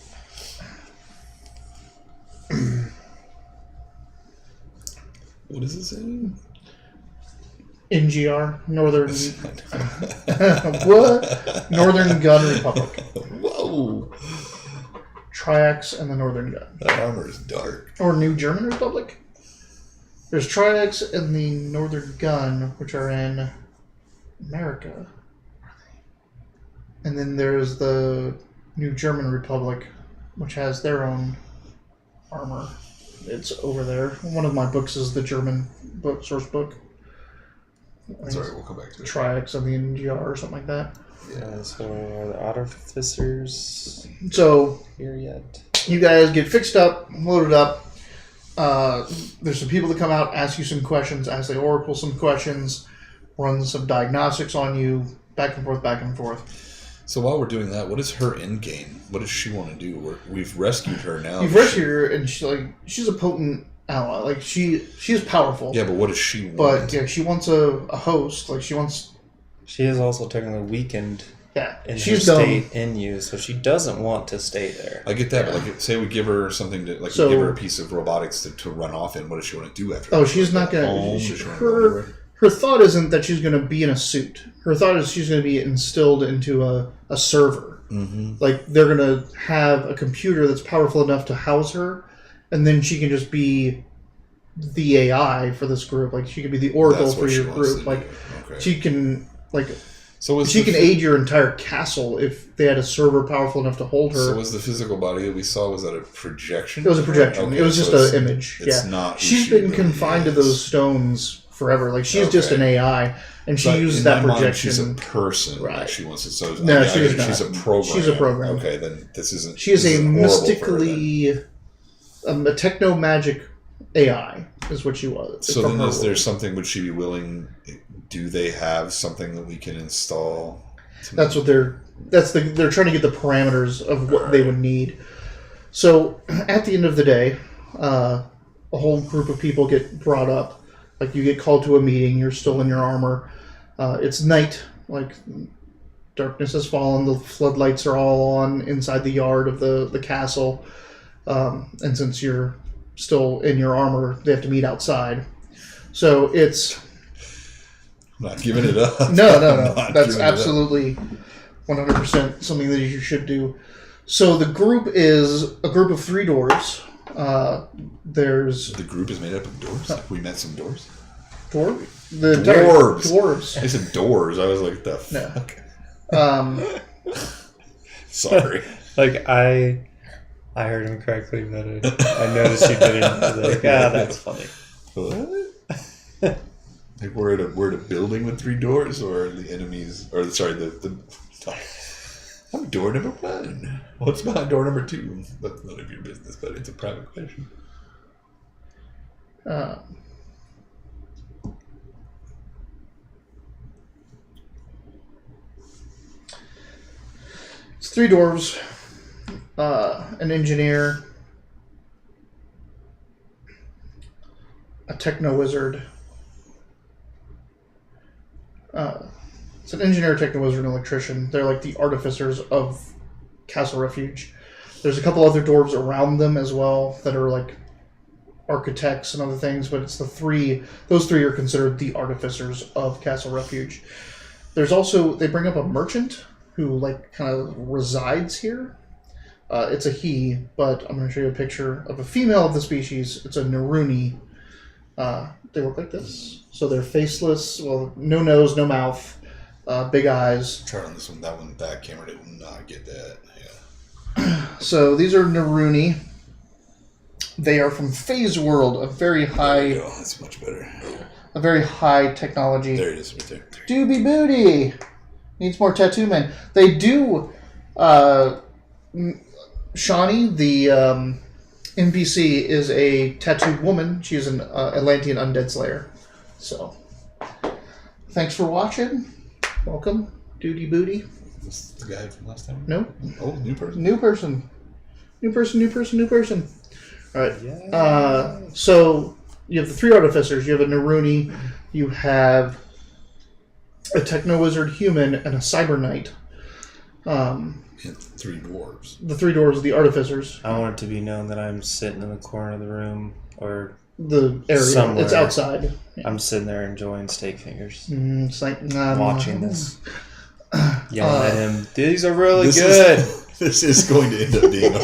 Speaker 2: What is it saying?
Speaker 1: NGR, Northern... what? Northern Gun Republic.
Speaker 2: Whoa!
Speaker 1: Triax and the Northern Gun.
Speaker 2: That armor is dark.
Speaker 1: Or New German Republic. There's Triax and the Northern Gun, which are in America. And then there's the New German Republic, which has their own armor. It's over there. One of my books is the German book, source book.
Speaker 2: Sorry, we'll come back to it.
Speaker 1: Triax of the NGR or something like that.
Speaker 3: Yeah, so are the artificers
Speaker 1: So
Speaker 3: here yet?
Speaker 1: you guys get fixed up, loaded up. There's some people that come out, ask you some questions, ask the Oracle some questions, run some diagnostics on you, back and forth, back and forth.
Speaker 2: So while we're doing that, what is her end game? What does she want to do? We've rescued her now.
Speaker 1: You've rescued her, and she's a potent ally. Like she is powerful.
Speaker 2: Yeah, but what does she want?
Speaker 1: But yeah, she wants a host. Like she wants.
Speaker 3: She is also technically weakened.
Speaker 1: Yeah,
Speaker 3: in
Speaker 1: she's
Speaker 3: her
Speaker 1: dumb.
Speaker 3: state in you, so she doesn't want to stay there.
Speaker 2: I get that, but like, say we give her something to, like,
Speaker 1: So-
Speaker 2: we give her a piece of robotics to run off in. What does she want to do after?
Speaker 1: Oh,
Speaker 2: that?
Speaker 1: she's not gonna.
Speaker 2: Home? Does she wanna go anywhere?
Speaker 1: Her thought isn't that she's gonna be in a suit. Her thought is she's gonna be instilled into a server.
Speaker 2: Mm-hmm.
Speaker 1: Like they're gonna have a computer that's powerful enough to house her, and then she can just be the AI for this group. Like she could be the Oracle
Speaker 2: That's
Speaker 1: for
Speaker 2: what she
Speaker 1: your
Speaker 2: wants
Speaker 1: group.
Speaker 2: to
Speaker 1: Like
Speaker 2: do. Okay.
Speaker 1: she can like.
Speaker 2: So
Speaker 1: She can aid your entire castle if they had a server powerful enough to hold her.
Speaker 2: So was the physical body that we saw, was that a projection?
Speaker 1: It was a projection.
Speaker 2: Okay,
Speaker 1: it was
Speaker 2: so
Speaker 1: just an image.
Speaker 2: It's
Speaker 1: Yeah.
Speaker 2: not. who
Speaker 1: She's
Speaker 2: she
Speaker 1: been
Speaker 2: really
Speaker 1: confined to
Speaker 2: is.
Speaker 1: those stones forever. Like she's just
Speaker 2: Okay.
Speaker 1: an AI, and she
Speaker 2: But
Speaker 1: uses
Speaker 2: in
Speaker 1: that
Speaker 2: my mind,
Speaker 1: projection.
Speaker 2: she's a person.
Speaker 1: Right.
Speaker 2: Like she wants to. So
Speaker 1: No, she is
Speaker 2: She's a
Speaker 1: not.
Speaker 2: program.
Speaker 1: She's a program.
Speaker 2: Okay, then this isn't.
Speaker 1: She is
Speaker 2: this
Speaker 1: a
Speaker 2: isn't horrible for her,
Speaker 1: mystically, a techno magic AI is what she was.
Speaker 2: so
Speaker 1: from
Speaker 2: then,
Speaker 1: her
Speaker 2: is there
Speaker 1: world.
Speaker 2: something? Would she be willing? Do they have something that we can install?
Speaker 1: That's what they're. They're trying to get the parameters of what they would need. So at the end of the day, a whole group of people get brought up. Like you get called to a meeting. You're still in your armor. It's night. Like darkness has fallen. The floodlights are all on inside the yard of the castle. And since you're still in your armor, they have to meet outside. So it's.
Speaker 2: I'm not giving it up.
Speaker 1: No.
Speaker 2: Not
Speaker 1: That's
Speaker 2: giving it up.
Speaker 1: absolutely 100% something that you should do. So the group is a group of 3 doors. There's
Speaker 2: The group is made up of doors. Like we met some doors.
Speaker 1: the entire
Speaker 2: Dwarves.
Speaker 1: dwarves.
Speaker 2: I said doors. I was like, the
Speaker 1: No.
Speaker 2: fuck. Sorry.
Speaker 3: Like I heard him correctly, but I noticed you didn't. I was like, that's funny.
Speaker 2: What? Like we're at a building with 3 doors, or the enemies, or sorry, the I'm door number 1. What's behind door number 2? That's none of your business, but it's a private question.
Speaker 1: It's 3 dwarves, an engineer, a techno wizard. It's an engineer, techno wizard, and electrician. They're like the artificers of Castle Refuge. There's a couple other dwarves around them as well that are like architects and other things, but it's the 3. Those 3 are considered the artificers of Castle Refuge. There's also, they bring up a merchant who like kind of resides here. It's a he, but I'm going to show you a picture of a female of the species. It's a Naruni. They look like this. So they're faceless, well, no nose, no mouth, big eyes.
Speaker 2: Try on this one. That one, back camera, it will not get that. Yeah.
Speaker 1: So these are Naruni. They are from Phase World, a very
Speaker 2: There
Speaker 1: high,
Speaker 2: you go. That's much better.
Speaker 1: a very high technology.
Speaker 2: There it is, right there.
Speaker 1: Doobie booty needs more tattoo men. They do. Shani, the NPC, is a tattooed woman. She's an Atlantean undead slayer. So, thanks for watching. Welcome, Duty Booty.
Speaker 2: Is this the guy from last time?
Speaker 1: No,
Speaker 2: Oh, new person.
Speaker 1: new person. New person. All right.
Speaker 3: Yeah.
Speaker 1: So you have the 3 artificers. You have a Naruni. You have a techno wizard human and a cyber knight.
Speaker 2: And 3 dwarves.
Speaker 1: The 3 doors are the artificers.
Speaker 3: I want it to be known that I'm sitting in the corner of the room, or
Speaker 1: The area.
Speaker 3: Somewhere.
Speaker 1: It's outside.
Speaker 3: I'm sitting there enjoying steak fingers,
Speaker 1: It's like
Speaker 3: watching this, yelling at him. These are really
Speaker 2: This
Speaker 3: good.
Speaker 2: This is going to end up being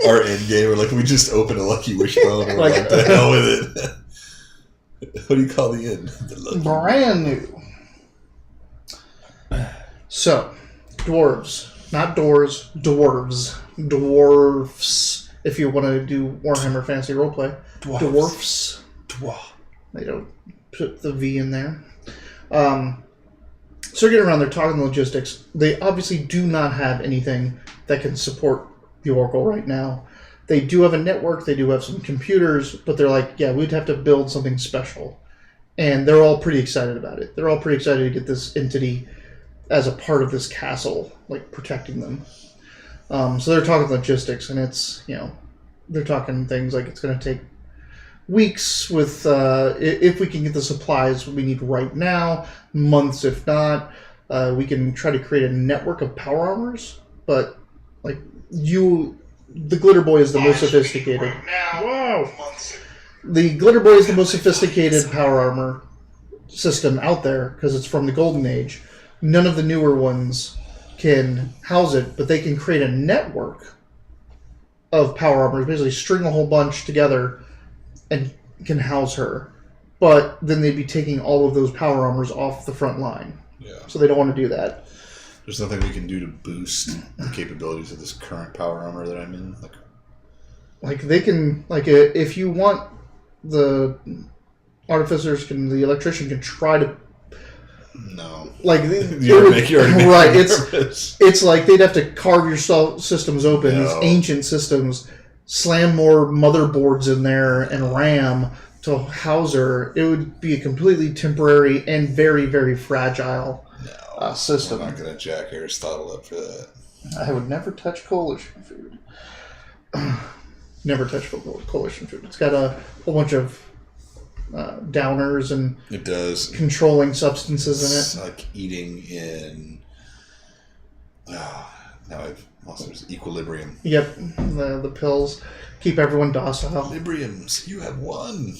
Speaker 2: our end game. Or like we just open a Lucky Wishbone and we're
Speaker 1: Like-
Speaker 2: like, the hell with it. What do you call the end? The Lucky
Speaker 1: Brand new. So, Dwarves. Not doors. Dwarves. Dwarfs. If you want to do Warhammer Fantasy Roleplay. Dwarfs. They don't put the V in there. So getting around there, talking logistics. They obviously do not have anything that can support the Oracle right now. They do have a network, they do have some computers, but they're like, yeah, we'd have to build something special. And they're all pretty excited about it. They're all pretty excited to get this entity as a part of this castle, like protecting them. So they're talking logistics, and it's, they're talking things like it's going to take weeks with, if we can get the supplies we need right now, months if not. We can try to create a network of power armors, but like the Glitter Boy is the most sophisticated. Wow! The Glitter Boy is the most sophisticated power armor system out there because it's from the Golden Age. None of the newer ones can house it, but they can create a network of power armors, basically string a whole bunch together and can house her. But then they'd be taking all of those power armors off the front line.
Speaker 2: Yeah.
Speaker 1: So they don't want to do that.
Speaker 2: There's nothing we can do to boost the capabilities of this current power armor that I'm in.
Speaker 1: Like they can, if you want, the artificers the electrician can try to.
Speaker 2: No.
Speaker 1: You make your right. It's like they'd have to carve your systems open, these ancient systems, slam more motherboards in there and RAM to house her. It would be a completely temporary and very, very fragile system.
Speaker 2: I'm not going to jack Aristotle up for that.
Speaker 1: I would never touch coalition food. Never touch coalition food. It's got a whole bunch of downers and
Speaker 2: it does
Speaker 1: controlling substances
Speaker 2: it's
Speaker 1: in it.
Speaker 2: Like eating in. Now I've lost it. Equilibrium.
Speaker 1: Yep, the pills keep everyone docile.
Speaker 2: Equilibriums. You have one.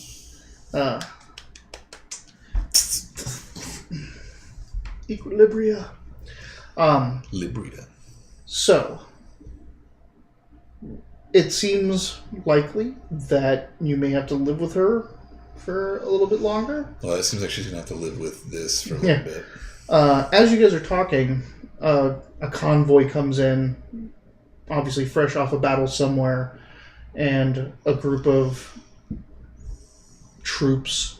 Speaker 1: Equilibria.
Speaker 2: Libria.
Speaker 1: So, it seems likely that you may have to live with her for a little bit longer.
Speaker 2: Well, it seems like she's going to have to live with this for a little bit.
Speaker 1: As you guys are talking, a convoy comes in, obviously fresh off a battle somewhere, and a group of troops.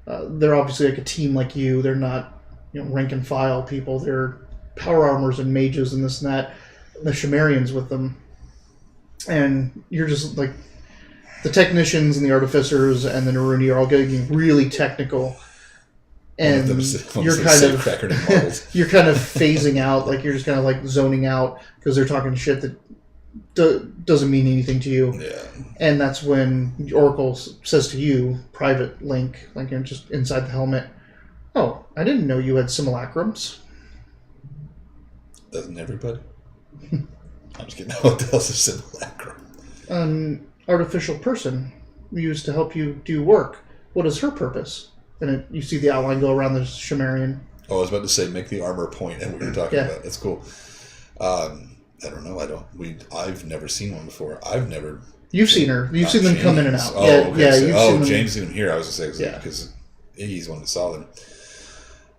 Speaker 1: They're obviously like a team like you. They're not rank and file people. They're power armors and mages and this and that. The Shimerians with them. And you're just like the technicians and the artificers and the Naruni are all getting really technical. And you're kind of phasing out, like you're just kind of like zoning out because they're talking shit that doesn't mean anything to you.
Speaker 2: Yeah.
Speaker 1: And that's when Oracle says to you, private link, like you're just inside the helmet, "Oh, I didn't know you had simulacrums."
Speaker 2: Doesn't everybody? I'm just kidding. What the hell's a simulacrum?
Speaker 1: An artificial person used to help you do work. What is her purpose? And you see the outline go around the Shimerian.
Speaker 2: Oh, I was about to say, make the armor point at what you're talking about. That's cool. I don't know. I've never seen one before. You've
Speaker 1: seen her. You've seen them
Speaker 2: James.
Speaker 1: come in and out.
Speaker 2: Oh,
Speaker 1: yeah,
Speaker 2: okay.
Speaker 1: Yeah.
Speaker 2: So,
Speaker 1: You've seen them.
Speaker 2: James seen him here. I was going to say because he's one that saw them.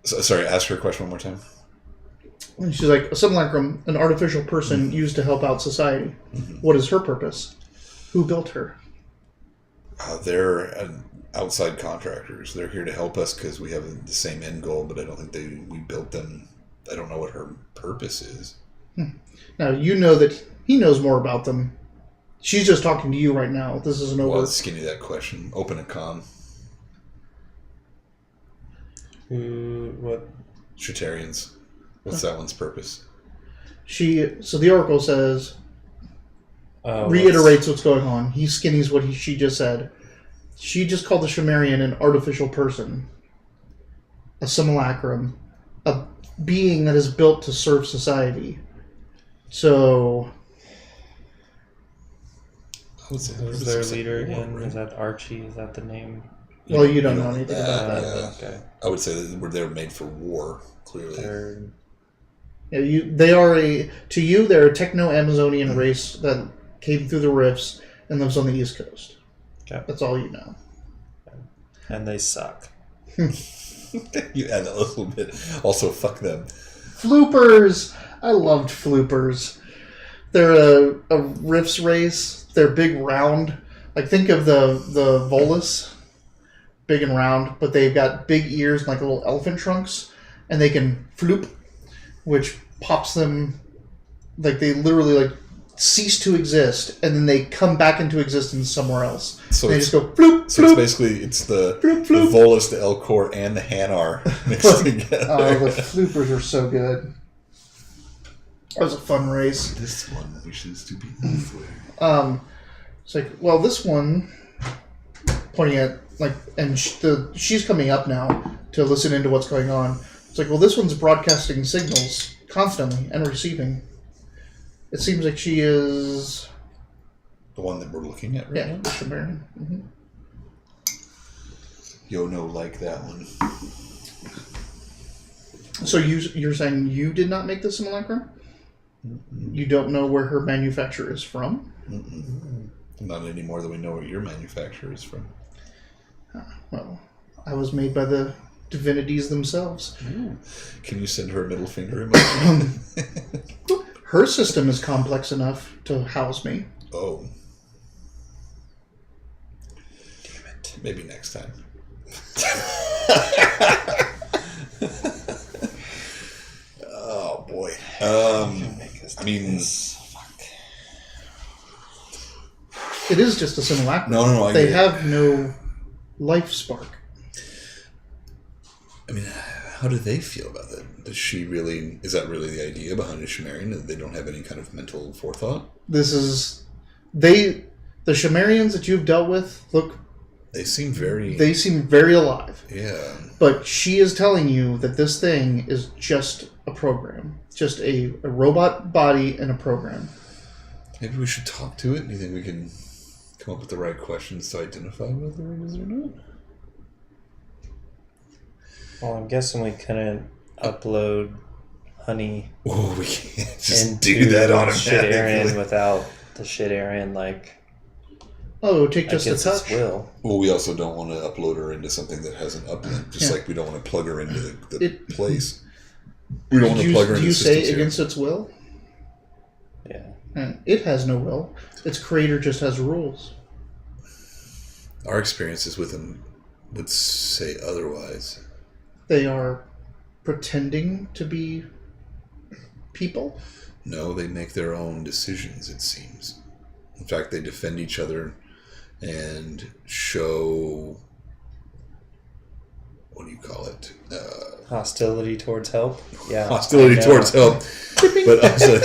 Speaker 2: So, sorry, ask her a question one more time.
Speaker 1: And she's like, a simulacrum, an artificial person used to help out society. Mm-hmm. What is her purpose? Who built her?
Speaker 2: They're outside contractors. They're here to help us because we have the same end goal, but I don't think we built them. I don't know what her purpose is.
Speaker 1: Now, you know that he knows more about them. She's just talking to you right now. This isn't over.
Speaker 2: Well, let's skinny that question. Open a con.
Speaker 3: What?
Speaker 2: Tritarians. What's that one's purpose?
Speaker 1: So the Oracle says, reiterates what's going on. He skinnies what she just said. She just called the Shimerian an artificial person, a simulacrum, a being that is built to serve society. So,
Speaker 3: who's their leader again? Right? Is that Archie? Is that the name?
Speaker 1: Well, you don't know anything about that.
Speaker 2: Okay. I would say that they're made for war. Clearly,
Speaker 1: they're a techno-Amazonian race that came through the rifts and lives on the East Coast.
Speaker 3: Okay.
Speaker 1: That's all you know.
Speaker 3: And they suck.
Speaker 2: You add that a little bit. Also, fuck them.
Speaker 1: Floopers! I loved floopers. They're a riffs race. They're big round. Like, think of the Volus. Big and round, but they've got big ears and like little elephant trunks. And they can floop, which pops them... Like, they literally, like, cease to exist, and then they come back into existence somewhere else. So they just go floop,
Speaker 2: so
Speaker 1: floop.
Speaker 2: It's the
Speaker 1: Floop, floop.
Speaker 2: the Volus, the Elcor, and the Hanar mixed together.
Speaker 1: Oh, the floopers are so good. That was a fun race.
Speaker 2: This one wishes to be elsewhere.
Speaker 1: It's like, well, this one, pointing at, like, and she's coming up now to listen into what's going on. It's like, well, this one's broadcasting signals constantly and receiving. It seems like she is...
Speaker 2: The one that we're looking at right now?
Speaker 1: the Sumerian. Mm-hmm.
Speaker 2: Yo, no, like that one.
Speaker 1: So you're saying you did not make the simulacrum? Mm-mm. You don't know where her manufacturer is from?
Speaker 2: Mm-mm. Not any more than we know where your manufacturer is from.
Speaker 1: Well, I was made by the divinities themselves.
Speaker 2: Ooh. Can you send her a middle finger?
Speaker 1: Her system is complex enough to house me.
Speaker 2: Oh. Damn it. Maybe next time. Oh, boy. I mean...
Speaker 1: It is just a simulacrum.
Speaker 2: No.
Speaker 1: They have no life spark.
Speaker 2: I mean, how do they feel about that? Is that really the idea behind a Sumerian, that they don't have any kind of mental forethought?
Speaker 1: The Sumerians that you've dealt with, look...
Speaker 2: They seem very
Speaker 1: alive.
Speaker 2: Yeah.
Speaker 1: But she is telling you that this thing is just a program. Just a robot body and a program.
Speaker 2: Maybe we should talk to it. Do you think we can come up with the right questions to identify whether it is or not?
Speaker 3: Well, I'm guessing we couldn't upload honey.
Speaker 2: Oh, we can't just do that automatically
Speaker 3: without the shit Aryan, like...
Speaker 1: Oh, it would take just a
Speaker 3: against its
Speaker 1: touch.
Speaker 3: will.
Speaker 2: Well, we also don't want to upload her into something that has an uplink, just like we don't want to plug her into the place. We don't want to plug her into the system.
Speaker 1: Do you say against its will?
Speaker 3: Yeah.
Speaker 1: And it has no will. Its creator just has rules.
Speaker 2: Our experiences with him would say otherwise.
Speaker 1: They are pretending to be people?
Speaker 2: No, they make their own decisions, it seems. In fact, they defend each other and show... What do you call it?
Speaker 3: Hostility towards help? Yeah.
Speaker 2: Hostility towards help. But also...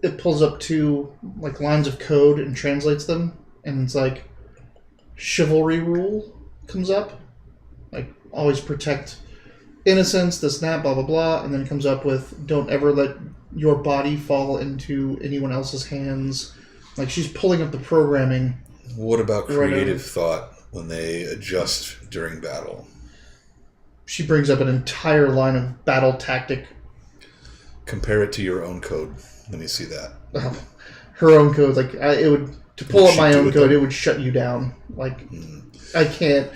Speaker 1: It pulls up two lines of code and translates them, and it's like chivalry rule comes up. Like, always protect innocence, this, that, blah, blah, blah, and then it comes up with don't ever let your body fall into anyone else's hands. Like, she's pulling up the programming.
Speaker 2: What about creative thought when they adjust during battle?
Speaker 1: She brings up an entire line of battle tactic.
Speaker 2: Compare it to your own code. Let me see that.
Speaker 1: Her own code, to pull up my own code, it would shut you down. I can't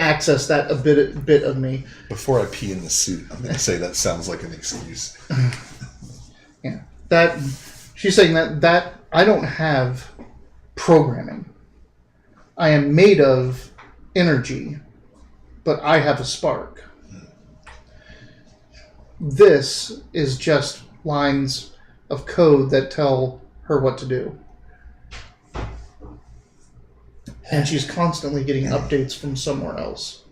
Speaker 1: access that a bit of me.
Speaker 2: Before I pee in the suit, I'm going to say that sounds like an excuse.
Speaker 1: Yeah, she's saying that I don't have programming. I am made of energy, but I have a spark. This is just lines of code that tell her what to do. And she's constantly getting updates from somewhere else.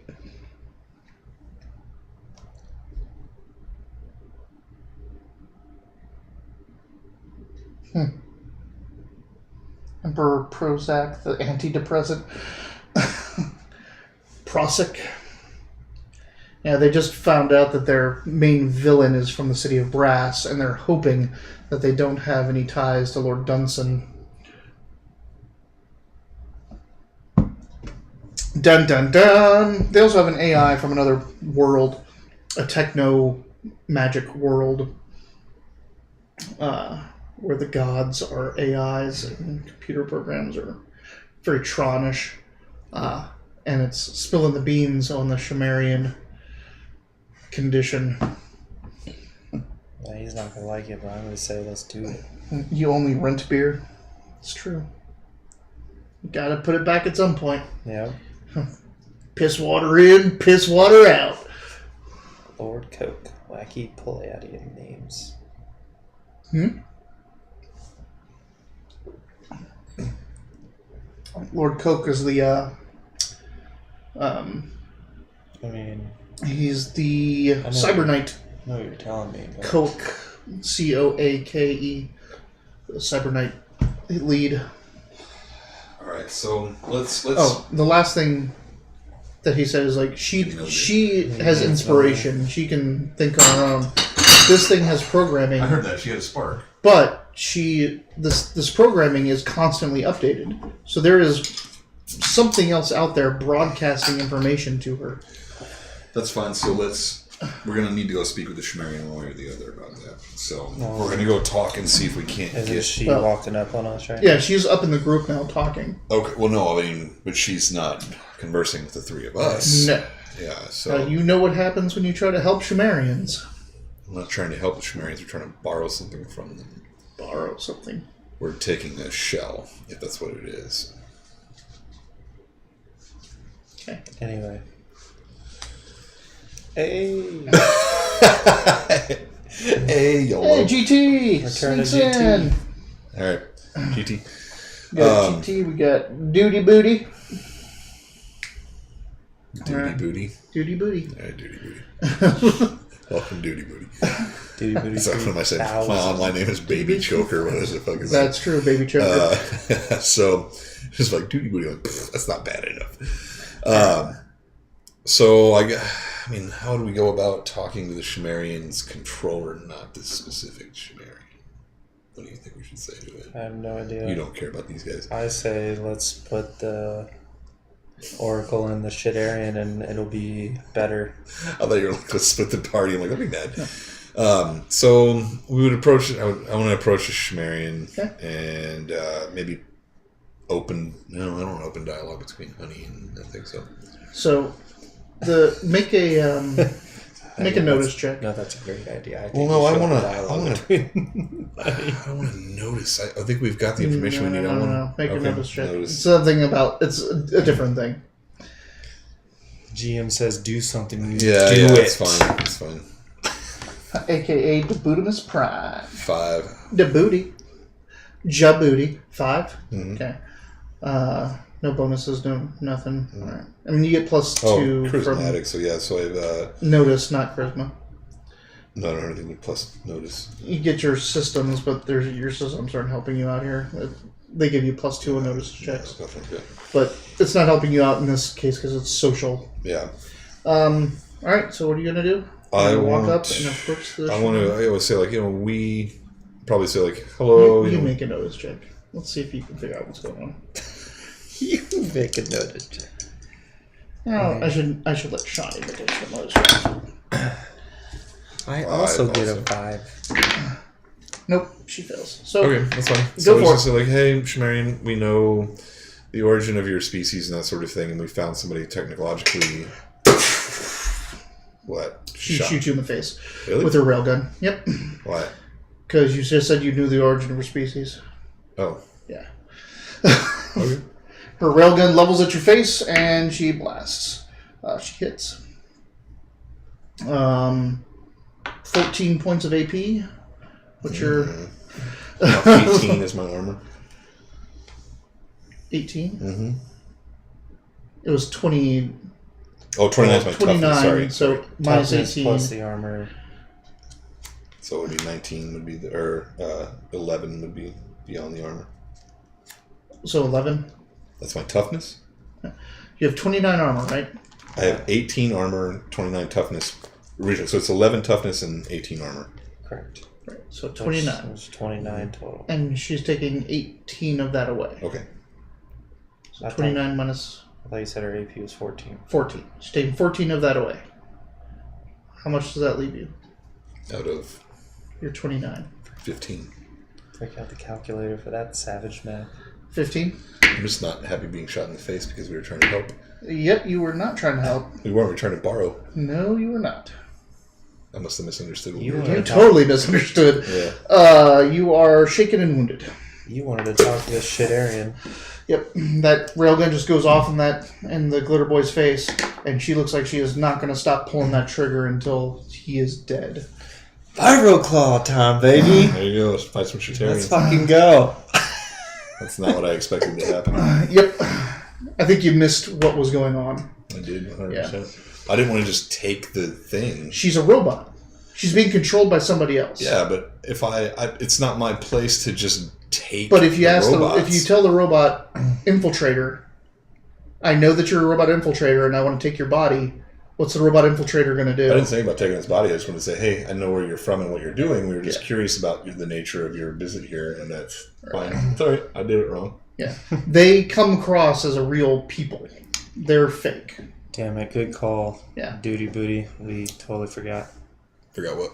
Speaker 1: Emperor Prozac, the antidepressant. Prozac. Yeah, they just found out that their main villain is from the city of Brass, and they're hoping that they don't have any ties to Lord Dunson. Dun dun dun! They also have an AI from another world, a techno magic world, where the gods are AIs and computer programs are very Tronish, and it's spilling the beans on the Sumerian condition.
Speaker 3: He's not gonna like it, but I'm gonna say let's do it.
Speaker 1: You only rent beer. It's true. You gotta put it back at some point.
Speaker 3: Yeah.
Speaker 1: Piss water in, piss water out.
Speaker 3: Lord Coke. Wacky Palladian names.
Speaker 1: Lord Coke is the
Speaker 3: I mean,
Speaker 1: he's the Cyber Knight.
Speaker 3: I know what you're telling me. But...
Speaker 1: Coke, Coake, the Cyber Knight lead.
Speaker 2: All right, so let's.
Speaker 1: Oh, the last thing that he said is like she has inspiration. She can think on her own. This thing has programming.
Speaker 2: I heard that she had a spark,
Speaker 1: but this programming is constantly updated. So there is something else out there broadcasting information to her.
Speaker 2: That's fine. So we're gonna need to go speak with the Sumerian one way or the other about that. So we're gonna go talk and see if we can't
Speaker 3: Is she walking up on us right now?
Speaker 1: Yeah, she's up in the group now talking.
Speaker 2: Okay. Well, no, I mean, but she's not conversing with the three of us.
Speaker 1: No.
Speaker 2: Yeah. So
Speaker 1: you know what happens when you try to help Sumerians.
Speaker 2: I'm not trying to help the Sumerians. We're trying to borrow something from them.
Speaker 1: Borrow something.
Speaker 2: We're taking a shell, if that's what it is.
Speaker 1: Okay.
Speaker 3: Anyway. Hey.
Speaker 2: Hey, YOLO.
Speaker 1: Hey, GT!
Speaker 3: Return to
Speaker 1: Sneaks
Speaker 3: GT.
Speaker 1: in.
Speaker 2: All right, GT.
Speaker 1: We got GT, we got Duty Booty.
Speaker 2: Duty
Speaker 1: Alright.
Speaker 2: Booty.
Speaker 1: Duty Booty.
Speaker 2: All right, Duty Booty. Welcome, Duty Booty.
Speaker 3: Duty Booty.
Speaker 2: So when I said my online name is Baby Choker, what the fuck is
Speaker 1: That's true, Baby Choker.
Speaker 2: so just like Duty Booty, like, that's not bad enough. So I mean, how do we go about talking to the Sumerian's controller, not the specific Sumerian? What do you think we should say to it?
Speaker 3: I have no idea.
Speaker 2: You don't care about these guys.
Speaker 3: I say let's put the Oracle in the Shitarian and it'll be better.
Speaker 2: I thought you were like, let's split the party. I'm like, that'd be bad. No. So we would approach it. I want to approach the Sumerian and maybe open. No, I don't want to open dialogue between Honey and I think so.
Speaker 1: So, make a notice check.
Speaker 3: No, that's a great idea. I
Speaker 2: Well, no, I want
Speaker 3: to.
Speaker 2: I want to notice. I think we've got the information we need.
Speaker 1: No. Make a notice check.
Speaker 2: Notice.
Speaker 1: It's something about. It's a different thing.
Speaker 3: GM says do something.
Speaker 2: Yeah,
Speaker 3: do it.
Speaker 2: it's fine. It's fine.
Speaker 1: AKA Debutimus Prime.
Speaker 2: 5.
Speaker 1: Debooty. Jabooty. 5.
Speaker 2: Mm-hmm.
Speaker 1: Okay. No bonuses, no nothing. All right. I mean, you get plus 2
Speaker 2: charismatic.
Speaker 1: from
Speaker 2: So yeah, so I've
Speaker 1: notice, not charisma.
Speaker 2: no, I don't have anything with plus notice.
Speaker 1: You get your systems, but your systems aren't helping you out here. They give you plus 2 on notice checks,
Speaker 2: Definitely good.
Speaker 1: but it's not helping you out in this case because it's social.
Speaker 2: Yeah.
Speaker 1: All right. So what are you gonna do?
Speaker 2: I
Speaker 1: walk
Speaker 2: want
Speaker 1: up and approach the.
Speaker 2: I want to. I always say like we probably say like hello.
Speaker 1: You make a notice check. Let's see if you can figure out what's going on.
Speaker 3: You make a notice check.
Speaker 1: Oh, I should let Shani make a notice check.
Speaker 3: I also get a 5.
Speaker 1: Nope, she fails. So
Speaker 2: Okay, that's fine.
Speaker 1: Go
Speaker 2: So
Speaker 1: for
Speaker 2: it's just like, hey, Sumerian, we know the origin of your species and that sort of thing, and we found somebody technologically. What?
Speaker 1: she
Speaker 2: Shot.
Speaker 1: shoots you in the face
Speaker 2: Really?
Speaker 1: with her railgun. Yep.
Speaker 2: What?
Speaker 1: Because you just said you knew the origin of her species.
Speaker 2: Oh.
Speaker 1: Yeah.
Speaker 2: Okay.
Speaker 1: Her railgun levels at your face, and she blasts. She hits. 14 points of AP. What's your...
Speaker 2: 18 is my armor.
Speaker 1: 18?
Speaker 2: Mm-hmm.
Speaker 1: It was 20...
Speaker 2: Oh, 29 is my
Speaker 1: 29,
Speaker 2: toughness. Sorry.
Speaker 1: so minus
Speaker 3: Toughness
Speaker 1: 18.
Speaker 3: plus the armor.
Speaker 2: So it would be 19 would be or 11 would be beyond the armor.
Speaker 1: So 11?
Speaker 2: That's my toughness?
Speaker 1: You have 29 armor, right?
Speaker 2: I have 18 armor, 29 toughness originally. So it's 11 toughness and 18 armor.
Speaker 3: Correct.
Speaker 1: Right. So 29.
Speaker 3: It was 29 total.
Speaker 1: And she's taking 18 of that away.
Speaker 2: Okay.
Speaker 1: So 29 minus
Speaker 3: I thought you said her AP was 14.
Speaker 1: 14. She's taking 14 of that away. How much does that leave you?
Speaker 2: Out of
Speaker 1: You're 29.
Speaker 2: 15.
Speaker 3: Break out the calculator for that savage math.
Speaker 1: 15?
Speaker 2: I'm just not happy being shot in the face because we were trying to help.
Speaker 1: Yep, you were not trying to help.
Speaker 2: We weren't. We were trying to borrow.
Speaker 1: No, you were not.
Speaker 2: I must have misunderstood. What
Speaker 3: You
Speaker 2: we were
Speaker 3: were-
Speaker 1: You totally misunderstood.
Speaker 2: Yeah.
Speaker 1: You are shaken and wounded.
Speaker 3: You wanted to talk to this shit-arian.
Speaker 1: Yep, that railgun just goes off in the glitter boy's face, and she looks like she is not going to stop pulling that trigger until he is dead.
Speaker 3: Pyro Claw time, baby!
Speaker 2: There you go. Let's fight some
Speaker 3: Let's
Speaker 2: Shitarians.
Speaker 3: fucking go.
Speaker 2: That's not what I expected to happen.
Speaker 1: Yep, I think you missed what was going on.
Speaker 2: I did 100%. I didn't want to just take the thing.
Speaker 1: She's a robot. She's being controlled by somebody else.
Speaker 2: Yeah, but if it's not my place to just take.
Speaker 1: But if you
Speaker 2: robots.
Speaker 1: if you tell the robot infiltrator, I know that you're a robot infiltrator, and I want to take your body. What's the robot infiltrator going to do?
Speaker 2: I didn't say about taking his body. I just wanted to say, hey, I know where you're from and what you're doing. We were just curious about the nature of your visit here, and that's fine. It's all right. I did it wrong.
Speaker 1: Yeah, they come across as a real people. They're fake.
Speaker 3: Damn it, good call.
Speaker 1: Yeah.
Speaker 3: Duty booty. We totally forgot.
Speaker 2: Forgot what?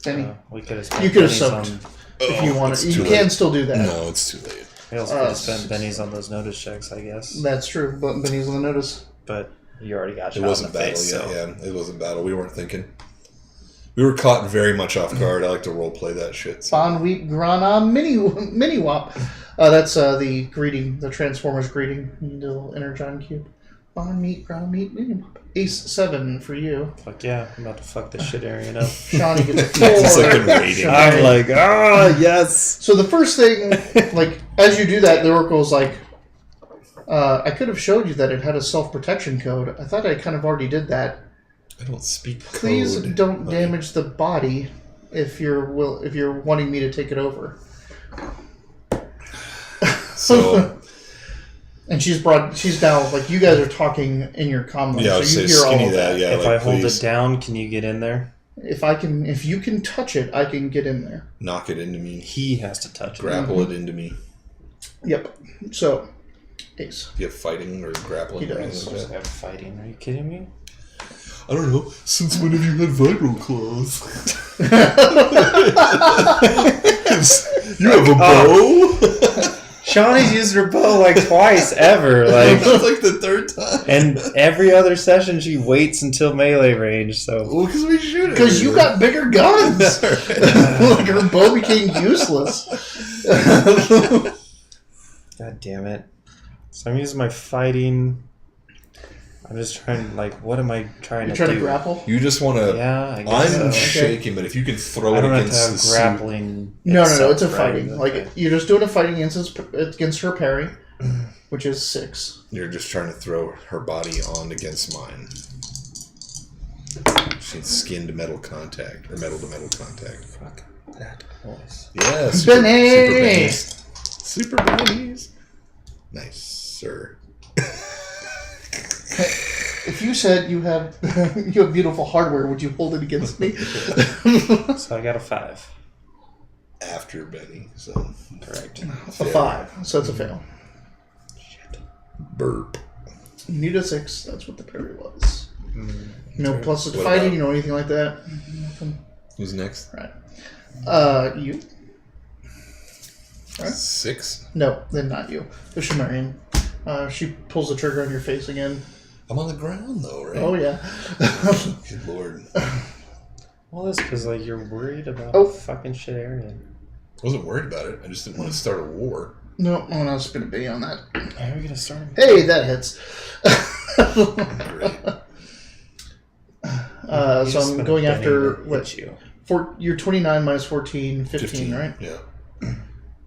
Speaker 1: Benny,
Speaker 3: We could have spent
Speaker 1: you could have
Speaker 3: bennies
Speaker 1: soaked
Speaker 3: on...
Speaker 1: if you wanted.
Speaker 2: it's
Speaker 1: You
Speaker 2: too
Speaker 1: can
Speaker 2: late.
Speaker 1: still do that.
Speaker 2: No, it's too late.
Speaker 3: We also could have spent bennies on those notice checks, I guess.
Speaker 1: That's true, but Benny's on the notice.
Speaker 3: But you already got
Speaker 2: It
Speaker 3: shot
Speaker 2: wasn't
Speaker 3: in the
Speaker 2: battle
Speaker 3: face,
Speaker 2: yet.
Speaker 3: so...
Speaker 2: Yeah, it wasn't battle. We weren't thinking. We were caught very much off guard. I like to role play that shit. So.
Speaker 1: Bon Wheat Grana Mini Wop. That's the greeting, the Transformers greeting. You need a little Energon cube. Bon Meat, Ground Meat, Mini Wop. Ace 7 for you.
Speaker 3: Fuck yeah, I'm about to fuck this shit-arian up.
Speaker 1: Shani gets a 4.
Speaker 2: It's like a rating.
Speaker 3: I'm like, yes!
Speaker 1: So the first thing, like, as you do that, the Oracle's like, I could have showed you that it had a self-protection code. I thought I kind of already did that.
Speaker 2: I don't speak code.
Speaker 1: Please don't damage the body if you're wanting me to take it over.
Speaker 2: So
Speaker 1: And she's now, like, you guys are talking in your comm
Speaker 2: yeah, I would
Speaker 1: so
Speaker 2: say
Speaker 1: you hear all
Speaker 2: skinny
Speaker 1: of
Speaker 2: that. Yeah,
Speaker 3: If
Speaker 2: like,
Speaker 3: I hold
Speaker 2: please
Speaker 3: it down, can you get in there?
Speaker 1: If you can touch it, I can get in there.
Speaker 2: knock it into me,
Speaker 3: He has to touch it.
Speaker 2: grapple it into me.
Speaker 1: Yep. So, Ace.
Speaker 2: Do you have fighting or grappling?
Speaker 1: He
Speaker 2: or
Speaker 1: does.
Speaker 2: anything like that?
Speaker 3: I'm fighting. Are you kidding me?
Speaker 2: I don't know. Since when have you had viral claws? You have a bow?
Speaker 3: Shawnee's used her bow like twice ever. Like,
Speaker 2: That's like the third time.
Speaker 3: and every other session she waits until melee range. So
Speaker 2: Well, because we shoot it.
Speaker 1: Because you got bigger guns! Like, her bow became useless.
Speaker 3: God damn it. So I'm using my fighting. I'm just trying, like, what am I trying
Speaker 1: You're
Speaker 3: to
Speaker 1: trying
Speaker 3: do?
Speaker 1: to grapple?
Speaker 2: You just want to.
Speaker 3: Yeah, I guess
Speaker 2: I'm
Speaker 3: so.
Speaker 2: shaking, but if you can throw
Speaker 3: I
Speaker 2: it
Speaker 3: don't have to
Speaker 2: against
Speaker 3: have
Speaker 2: the suit.
Speaker 3: grappling.
Speaker 1: No,
Speaker 3: itself,
Speaker 1: it's a
Speaker 3: right?
Speaker 1: fighting.
Speaker 3: Okay.
Speaker 1: Like, you're just doing a fighting against her parry, which is 6.
Speaker 2: You're just trying to throw her body on against mine. She's skin to metal contact, or metal to metal contact.
Speaker 3: Fuck that voice.
Speaker 2: Yeah,
Speaker 1: Benny!
Speaker 2: Super bennies. Nice, sir.
Speaker 1: If you said you have beautiful hardware, would you hold it against me?
Speaker 3: So I got a 5.
Speaker 2: After Benny, so
Speaker 3: Correct.
Speaker 1: A 5, so it's a fail.
Speaker 3: Shit.
Speaker 2: burp.
Speaker 1: You need a 6. That's what the parry was. No plus to
Speaker 2: What
Speaker 1: fighting,
Speaker 2: about-
Speaker 1: you know anything like that? Nothing.
Speaker 2: Who's next?
Speaker 1: Right. You? Right.
Speaker 2: 6.
Speaker 1: No, then not you. The Sumerian. She pulls the trigger on your face again.
Speaker 2: I'm on the ground though, right?
Speaker 1: Oh yeah.
Speaker 2: Good lord.
Speaker 3: Well, that's because, like, you're worried about
Speaker 1: Oh.
Speaker 3: fucking shit area.
Speaker 2: I wasn't worried about it. I just didn't want to start a war.
Speaker 1: No, I'm gonna spin a bee on that.
Speaker 3: How are we gonna start?
Speaker 1: Hey, that hits.
Speaker 2: Great.
Speaker 1: So I'm going after what?
Speaker 3: you.
Speaker 1: You're 29 minus 14, 15, right?
Speaker 2: Yeah.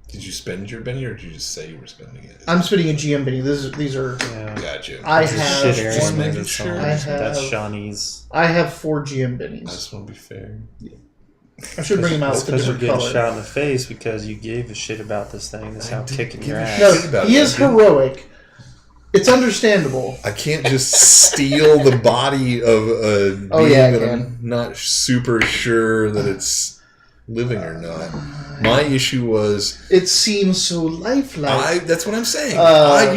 Speaker 2: Did you spend your Benny, or did you just say you were spending it?
Speaker 1: I'm spinning a GM Benny. These are.
Speaker 3: Yeah.
Speaker 2: Gotcha.
Speaker 1: I
Speaker 3: It's a
Speaker 1: have
Speaker 3: shit
Speaker 2: Just
Speaker 3: area.
Speaker 2: making
Speaker 3: That's
Speaker 2: sure.
Speaker 1: I have-
Speaker 3: That's Shawnee's.
Speaker 1: I have 4 GM
Speaker 2: I
Speaker 1: Bennies.
Speaker 2: just want to be fair.
Speaker 1: I should bring them out
Speaker 3: That's
Speaker 1: with a
Speaker 3: because you're
Speaker 1: different
Speaker 3: getting
Speaker 1: color.
Speaker 3: shot in the face because you gave a shit about this thing. That's how kicking your ass.
Speaker 1: No,
Speaker 2: about
Speaker 1: he
Speaker 2: it,
Speaker 1: is
Speaker 2: dude.
Speaker 1: heroic. It's understandable.
Speaker 2: I can't just steal the body of a being
Speaker 1: Oh, yeah, I
Speaker 2: that
Speaker 1: can.
Speaker 2: I'm not super sure that it's living or not. My issue was
Speaker 1: It seems so lifelike.
Speaker 2: that's what I'm saying.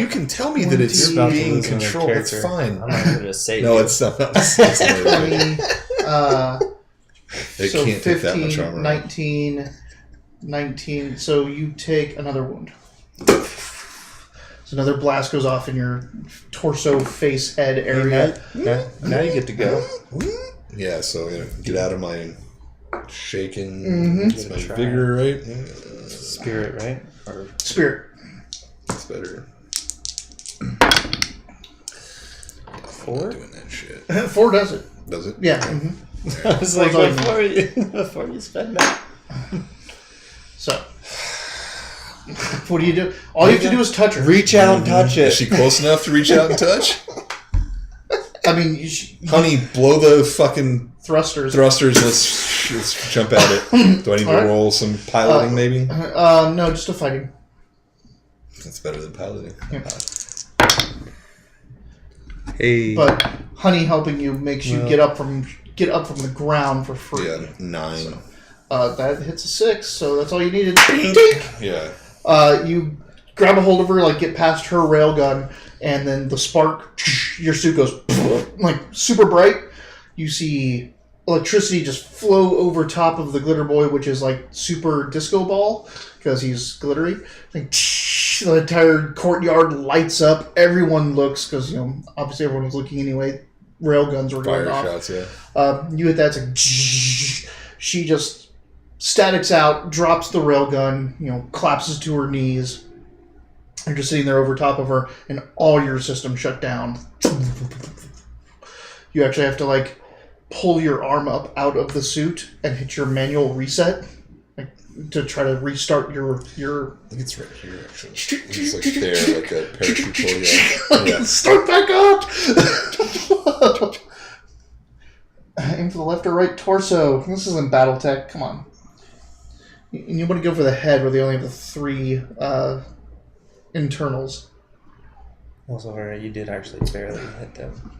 Speaker 2: You can tell me that it's
Speaker 3: You're about to
Speaker 2: being
Speaker 3: lose another
Speaker 2: controlled. That's
Speaker 3: character.
Speaker 2: fine.
Speaker 3: I'm not going to say
Speaker 2: No,
Speaker 3: you.
Speaker 2: it's not. It's not
Speaker 1: 20,
Speaker 2: They
Speaker 1: so
Speaker 2: can't take that
Speaker 1: 15,
Speaker 2: much armor.
Speaker 1: 19. So you take another wound. So another blast goes off in your torso, face, head area.
Speaker 3: Now you get to go.
Speaker 2: Yeah, so get out of my shaking.
Speaker 1: Mm-hmm.
Speaker 2: It's my vigor, right?
Speaker 3: Spirit, right? Or
Speaker 1: Spirit.
Speaker 2: It's better.
Speaker 3: 4?
Speaker 2: I'm not doing that shit.
Speaker 1: 4 does it.
Speaker 2: Does it?
Speaker 1: Yeah. Mm-hmm.
Speaker 3: I was like, before you spend that.
Speaker 1: So, what do you do? All you have to do is touch her.
Speaker 3: Reach out and touch
Speaker 2: Is
Speaker 3: it.
Speaker 2: she close enough to reach out and touch?
Speaker 1: I mean,
Speaker 2: Honey, blow the fucking
Speaker 1: thrusters.
Speaker 2: Let's jump at it. Do I need to
Speaker 1: Alright.
Speaker 2: roll some piloting, maybe?
Speaker 1: No, just a fighting.
Speaker 2: That's better than piloting.
Speaker 1: Yeah.
Speaker 2: Hey.
Speaker 1: But Honey helping you makes you get up from the ground for free.
Speaker 2: Yeah, 9.
Speaker 1: That hits a 6, so that's all you needed.
Speaker 2: Yeah.
Speaker 1: You grab a hold of her, like get past her railgun, and then the spark, your suit goes like super bright. You see electricity just flow over top of the glitter boy, which is like super disco ball because he's glittery. Like, the entire courtyard lights up. Everyone looks because obviously everyone was looking anyway. Railguns were going
Speaker 2: Fire
Speaker 1: off.
Speaker 2: shots, yeah.
Speaker 1: You hit that. It's like she just statics out, drops the railgun, collapses to her knees. You're just sitting there over top of her, and all your systems shut down. You actually have to pull your arm up out of the suit and hit your manual reset to try to restart your.
Speaker 2: I think it's right here, actually. It's there, like a parachute pull. Yeah.
Speaker 1: Start back up. Aim for the left or right torso. This isn't BattleTech. Come on. You want to go for the head, where they only have the 3 internals.
Speaker 3: Also, alright, you did actually barely hit them.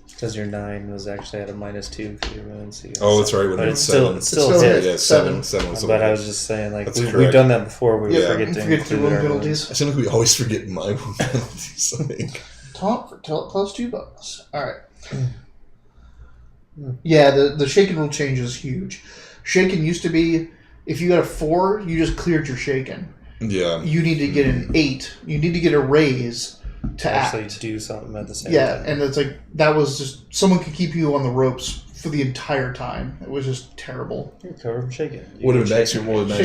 Speaker 3: Because your 9 was actually at a -2 because you're running. So
Speaker 2: It's right with
Speaker 3: but
Speaker 2: it.
Speaker 3: it's still
Speaker 2: 7.
Speaker 3: it's still
Speaker 1: It's
Speaker 3: hit.
Speaker 2: Yeah, 7. 7 was
Speaker 3: But I
Speaker 2: okay.
Speaker 3: was just saying,
Speaker 2: That's
Speaker 3: we've
Speaker 2: correct.
Speaker 3: done that before. We
Speaker 2: Yeah.
Speaker 3: forget to
Speaker 1: Forget to
Speaker 3: include
Speaker 1: roll
Speaker 3: our
Speaker 1: penalties.
Speaker 2: I seem like we always forget my penalties.
Speaker 1: Taunt for +2 bonus. Alright. Yeah, the shaken rule change is huge. Shaken used to be, if you got a 4, you just cleared your shaken.
Speaker 2: Yeah.
Speaker 1: You need to get an 8. You need to get a raise to
Speaker 3: actually
Speaker 1: act.
Speaker 3: do something at the same
Speaker 1: Yeah,
Speaker 3: time.
Speaker 1: and it's that was just, someone could keep you on the ropes for the entire time. It was just terrible.
Speaker 3: You're covered from shaking.
Speaker 2: What imagine if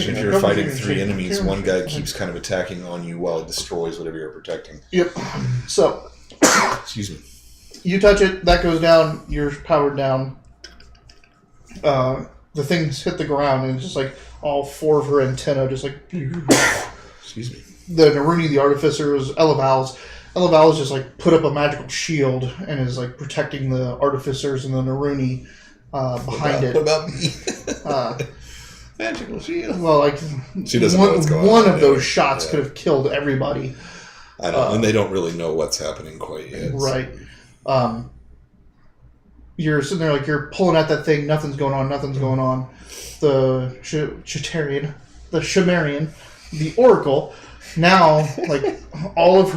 Speaker 1: Shaken.
Speaker 2: you're fighting 3
Speaker 1: Shaken.
Speaker 2: enemies,
Speaker 1: Shaken.
Speaker 2: one guy keeps kind of attacking on you while it destroys whatever you're protecting.
Speaker 1: Yep. So,
Speaker 2: Excuse me.
Speaker 1: you touch it, that goes down, you're powered down. The things hit the ground, and it's just all 4 of her antennae just
Speaker 2: Excuse me.
Speaker 1: the Naruni, the artificers, Elaval's just put up a magical shield and is protecting the artificers and the Naruni behind
Speaker 2: What
Speaker 1: it.
Speaker 2: about me?
Speaker 1: Magical shield. Well,
Speaker 2: She doesn't know what's going
Speaker 1: one
Speaker 2: on,
Speaker 1: of those
Speaker 2: yeah.
Speaker 1: shots
Speaker 2: Yeah.
Speaker 1: could have killed everybody.
Speaker 2: I know, and they don't really know what's happening quite yet.
Speaker 1: Right. You're sitting there you're pulling at that thing. Nothing's going on. The Shamarian, the Oracle. Now, all of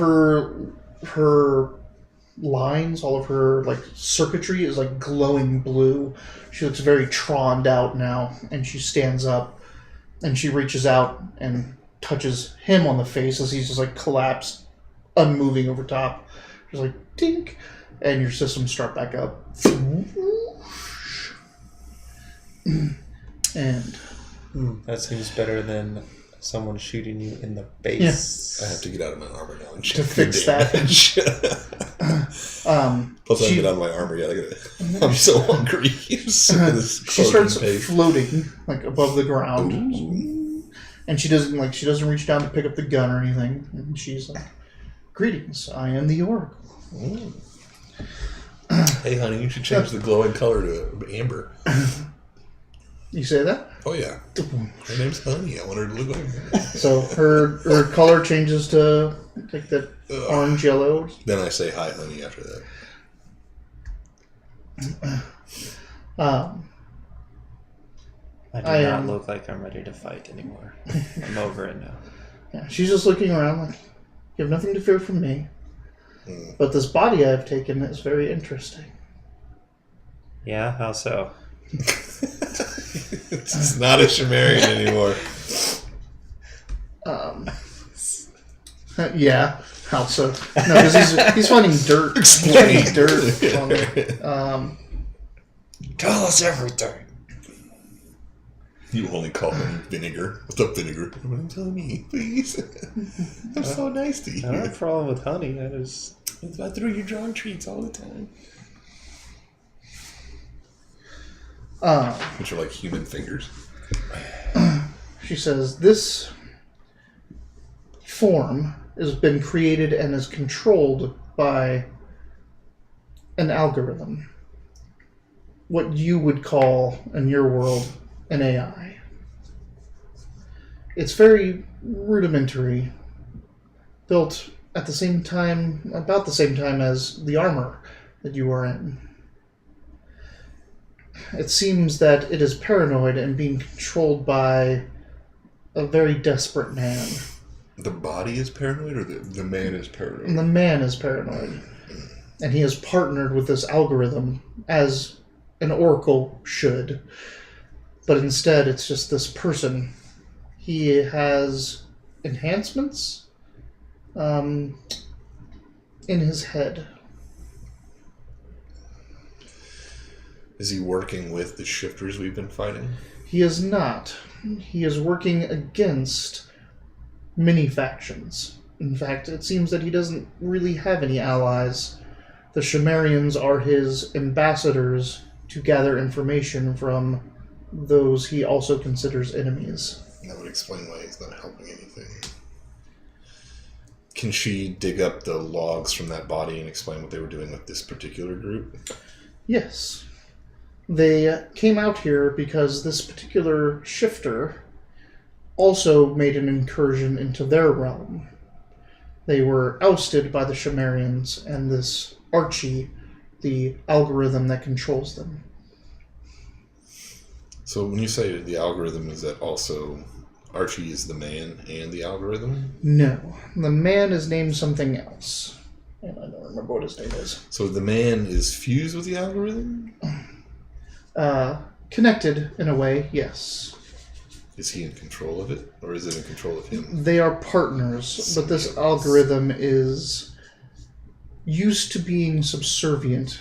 Speaker 1: her lines, all of her circuitry is glowing blue. She looks very troned out now, and she stands up, and she reaches out and touches him on the face as he's just collapsed, unmoving over top. She's tink, and your systems start back up. And
Speaker 3: That seems better than someone shooting you in the base.
Speaker 2: I have to get out of my armor now and check
Speaker 1: to fix that.
Speaker 2: Plus, I haven't get out of my armor yet. I'm so hungry.
Speaker 1: She starts floating above the ground.
Speaker 2: Ooh.
Speaker 1: And she doesn't reach down to pick up the gun or anything. And she's "Greetings, I am the Oracle."
Speaker 2: Ooh. Hey, honey, you should change the glowing color to amber.
Speaker 1: You say that?
Speaker 2: Oh yeah, her name's Honey. I want her to look like her.
Speaker 1: So her color changes to that orange yellow.
Speaker 2: Then I say hi, honey. After that,
Speaker 3: I do
Speaker 1: I
Speaker 3: not
Speaker 1: am-
Speaker 3: look like I'm ready to fight anymore. I'm over it now.
Speaker 1: Yeah, she's just looking around you have nothing to fear from me. But this body I've taken is very interesting.
Speaker 3: Yeah, how so?
Speaker 2: it's not a Shamarian anymore.
Speaker 1: Yeah, how so? No, because he's finding dirt. He's finding dirt on it.
Speaker 3: Tell us everything.
Speaker 2: You only call him Vinegar. What's up, Vinegar? Tell me, please. I'm so nice to you.
Speaker 3: I don't have a problem with honey. I
Speaker 2: through your drawing treats all the time. Which are like human fingers.
Speaker 1: She says, this form has been created and is controlled by an algorithm. What you would call, in your world, an AI. It's very rudimentary, built at the same time, about the same time as the armor that you are in. It seems that it is paranoid and being controlled by a very desperate man.
Speaker 2: The body is paranoid, or the man is paranoid?
Speaker 1: And the man is paranoid. And he has partnered with this algorithm, as an oracle should. But instead, it's just this person. He has enhancements in his head.
Speaker 2: Is he working with the shifters we've been fighting?
Speaker 1: He is not. He is working against many factions. In fact, it seems that he doesn't really have any allies. The Sumerians are his ambassadors to gather information from those he also considers enemies.
Speaker 2: That would explain why he's not helping anything. Can she dig up the logs from that body and explain what they were doing with this particular group?
Speaker 1: Yes. They came out here because this particular shifter also made an incursion into their realm. They were ousted by the Sumerians and this Archie, the algorithm that controls them.
Speaker 2: So when you say the algorithm, is that also Archie is the man and the algorithm?
Speaker 1: No. The man is named something else. And I don't remember what his name is.
Speaker 2: So the man is fused with the algorithm?
Speaker 1: Connected in a way, yes.
Speaker 2: Is he in control of it, or is it in control of him?
Speaker 1: They are partners, but this algorithm is used to being subservient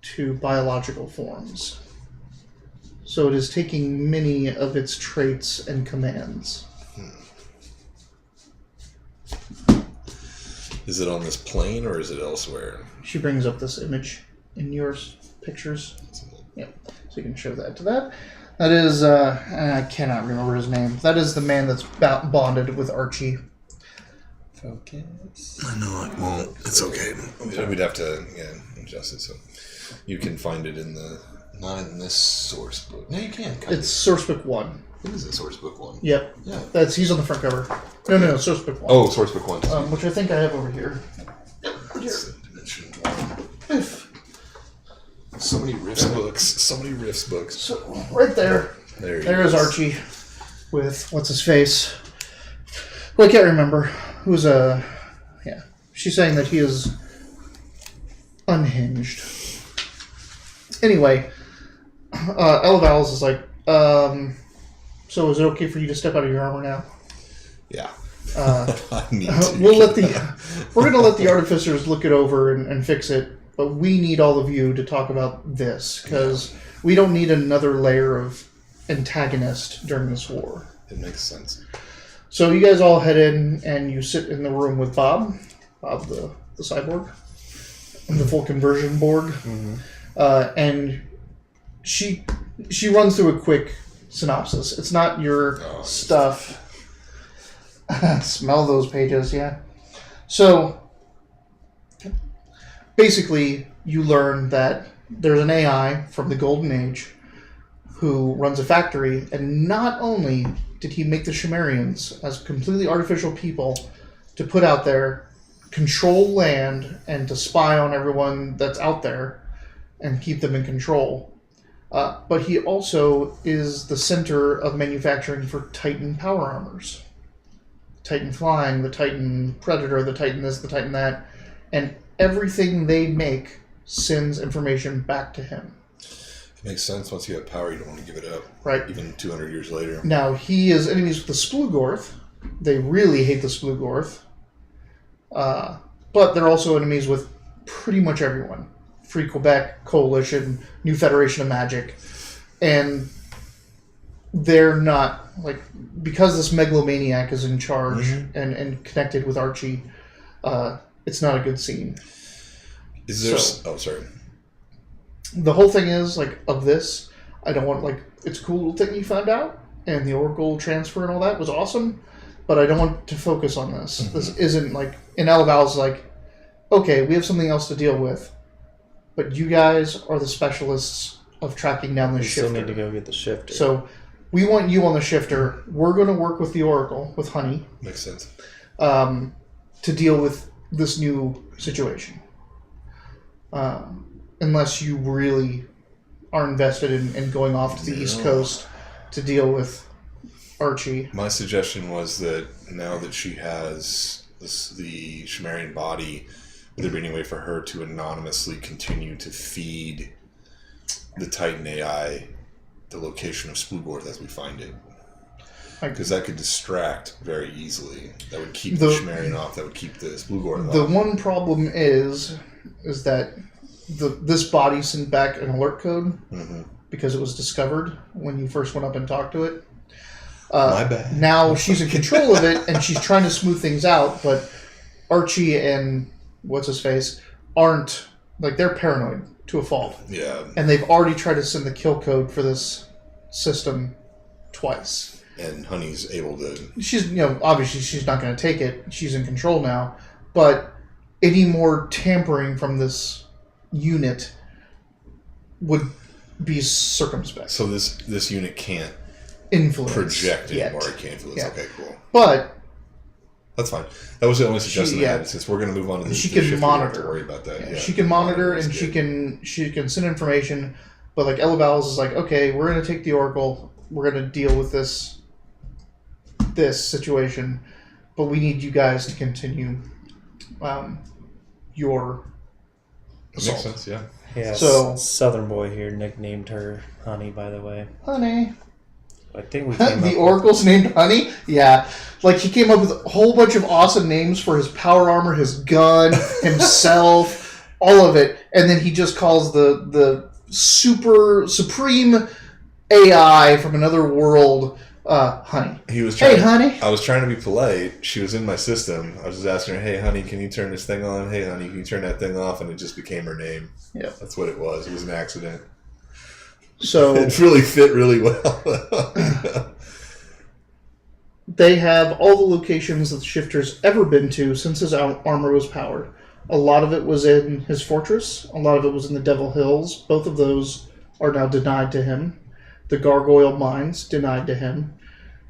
Speaker 1: to biological forms. So it is taking many of its traits and commands.
Speaker 2: Is it on this plane, or is it elsewhere?
Speaker 1: She brings up this image in your pictures. Yep. So you can show that to that. That is, I cannot remember his name. That is the man that's bonded with Archie.
Speaker 3: Focus.
Speaker 2: I know it won't. It's okay. We'd have to adjust it so you can find it in the... Not in this source book. No, you can.
Speaker 1: It's source book 1.
Speaker 2: What is it, source book 1?
Speaker 1: Yep.
Speaker 2: Yeah.
Speaker 1: He's on the front cover. No, source book 1.
Speaker 2: Oh, source book 1.
Speaker 1: Which I think I have over here.
Speaker 2: That's dimension 1. So many riffs books.
Speaker 1: So, right there. There is Archie with what's his face. Well, I can't remember. Who's yeah. She's saying that he is unhinged. Anyway, Elvals is like, so is it okay for you to step out of your armor now?
Speaker 2: Yeah. I need to.
Speaker 1: We're going to let the artificers look it over and fix it, but we need all of you to talk about this, because we don't need another layer of antagonist during this war.
Speaker 2: It makes sense.
Speaker 1: So you guys all head in, and you sit in the room with Bob the cyborg, the full conversion Borg. Mm-hmm. And she runs through a quick synopsis. It's not your stuff. Smell those pages, yeah. So, basically, you learn that there's an AI from the Golden Age who runs a factory, and not only did he make the Sumerians as completely artificial people to put out there, control land, and to spy on everyone that's out there, and keep them in control. But he also is the center of manufacturing for Titan power armors. Titan Flying, the Titan Predator, the Titan this, the Titan that. And everything they make sends information back to him.
Speaker 2: It makes sense. Once you have power, you don't want to give it up.
Speaker 1: Right.
Speaker 2: Even 200 years later.
Speaker 1: Now, he is enemies with the Splugorth. They really hate the Splugorth. But they're also enemies with pretty much everyone. Free Quebec Coalition, New Federation of Magic, and they're not, like, because this megalomaniac is in charge and connected with Archie, it's not a good scene.
Speaker 2: Is there... sorry.
Speaker 1: The whole thing is, like, of this, I don't want, like, it's a cool little thing you found out, and the Oracle transfer and all that was awesome, but I don't want to focus on this. This isn't, like, and Eleval's like, okay, we have something else to deal with, but you guys are the specialists of tracking down the shifter.
Speaker 3: We still need to go get the shifter.
Speaker 1: So, we want you on the shifter. We're going to work with the Oracle, with Honey.
Speaker 2: Makes sense.
Speaker 1: To deal with this new situation. Unless you really are invested in going off to the East Coast to deal with Archie.
Speaker 2: My suggestion was that now that she has the Sumerian body, would there be any way for her to anonymously continue to feed the Titan AI the location of Splugorth as we find it? Because that could distract very easily. That would keep the Sumerian off. That would keep the Splugorth off.
Speaker 1: The one problem is that this body sent back an alert code because it was discovered when you first went up and talked to it.
Speaker 2: My bad.
Speaker 1: Now she's in control of it, and she's trying to smooth things out, but Archie and what's-his-face aren't, like, they're paranoid to a fault.
Speaker 2: Yeah.
Speaker 1: And they've already tried to send the kill code for this system twice.
Speaker 2: And Honey's able to...
Speaker 1: She's, obviously she's not going to take it. She's in control now. But any more tampering from this unit would be circumspect.
Speaker 2: So this unit can't
Speaker 1: influence
Speaker 2: project
Speaker 1: yet.
Speaker 2: anymore. It can't influence.
Speaker 1: Yeah.
Speaker 2: Okay, cool.
Speaker 1: But
Speaker 2: that's fine. That was the only suggestion I had. Since we're going to move on to the
Speaker 1: she can monitor.
Speaker 2: To worry about that.
Speaker 1: Yeah, she can monitor and she can send information. But like Eleval's is like, okay, we're going to take the Oracle. We're going to deal with this situation, but we need you guys to continue your assault.
Speaker 2: Makes sense. Yeah.
Speaker 3: Yeah.
Speaker 1: So
Speaker 3: Southern boy here nicknamed her Honey, by the way.
Speaker 1: Honey.
Speaker 3: I think we came
Speaker 1: The Oracle's named Honey? Yeah. Like, he came up with a whole bunch of awesome names for his power armor, his gun, himself, all of it. And then he just calls the supreme AI from another world Honey.
Speaker 2: He was trying.
Speaker 1: Hey, honey.
Speaker 2: I was trying to be polite. She was in my system. I was just asking her, "Hey, honey, can you turn this thing on? Hey, honey, can you turn that thing off?" And it just became her name.
Speaker 1: Yeah.
Speaker 2: That's what it was. It was an accident.
Speaker 1: So
Speaker 2: it really fit really well.
Speaker 1: They have all the locations that the Shifter's ever been to since his armor was powered. A lot of it was in his fortress. A lot of it was in the Devil Hills. Both of those are now denied to him. The Gargoyle Mines denied to him.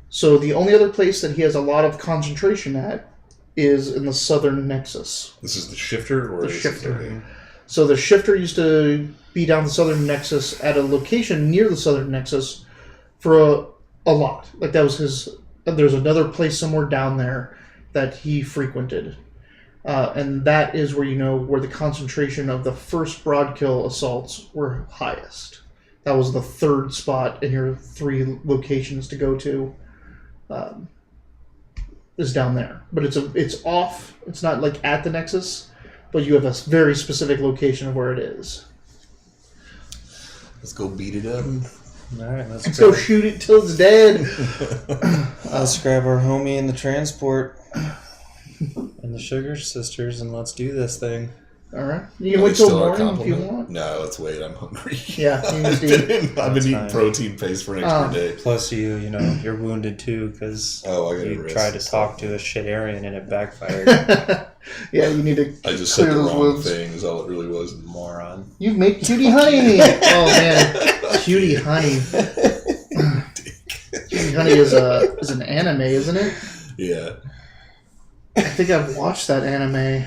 Speaker 1: So the only other place that he has a lot of concentration at is in the Southern Nexus.
Speaker 2: This is the Shifter? Or
Speaker 1: the Shifter. So the Shifter used to be down the Southern Nexus at a location near the Southern Nexus for a lot. Like, that was his... There's another place somewhere down there that he frequented. And that is where where the concentration of the first Broadkill assaults were highest. That was the third spot in your 3 locations to go to. Is down there. But it's off. It's not like at the Nexus, but you have a very specific location of where it is.
Speaker 2: Let's go beat it up.
Speaker 3: All right,
Speaker 1: let's go shoot it till it's dead.
Speaker 3: Let's grab our homie in the transport and the Sugar Sisters, and let's do this thing.
Speaker 1: All right. You can wait till morning if you want.
Speaker 2: No, let's wait. I'm hungry.
Speaker 1: Yeah,
Speaker 2: I've been eating protein paste for an extra day.
Speaker 3: Plus, you're wounded too because you tried to talk to a shit Aryan and it backfired.
Speaker 1: Yeah, you need to.
Speaker 2: I just said the wrong thing. Is all it really was.
Speaker 3: Moron.
Speaker 1: You've made Cutie Honey. Oh man, Cutie Honey. Cutie Honey is an anime, isn't it?
Speaker 2: Yeah.
Speaker 1: I think I've watched that anime.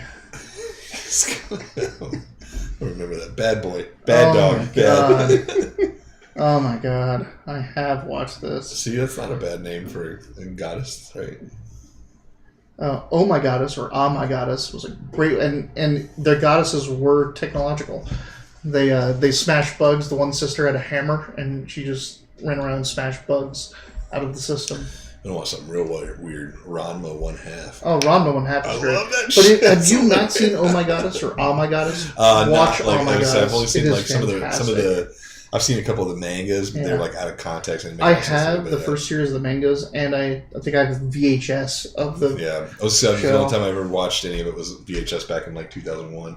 Speaker 2: I remember that. Bad boy. Bad dog. Bad.
Speaker 1: Oh my god. I have watched this.
Speaker 2: See, that's not a bad name for a goddess, right?
Speaker 1: Oh My Goddess or Ah My Goddess was a great... And their goddesses were technological. They smashed bugs. The one sister had a hammer, and she just ran around and smashed bugs out of the system.
Speaker 2: gonna watch something real weird. Ranma 1/2.
Speaker 1: Oh, Ranma 1/2 is
Speaker 2: I
Speaker 1: great.
Speaker 2: love that
Speaker 1: But
Speaker 2: shit.
Speaker 1: have you not seen Oh My Goddess or Oh My Goddess? Watch Oh My Goddess.
Speaker 2: I've only seen
Speaker 1: It
Speaker 2: like
Speaker 1: is
Speaker 2: some of
Speaker 1: fantastic.
Speaker 2: the. I've seen a couple of the mangas, but they're like out of context. And
Speaker 1: I have the first series of the mangas, and I think I have VHS of the.
Speaker 2: Yeah, the only time I ever watched any of it was VHS back in like 2001.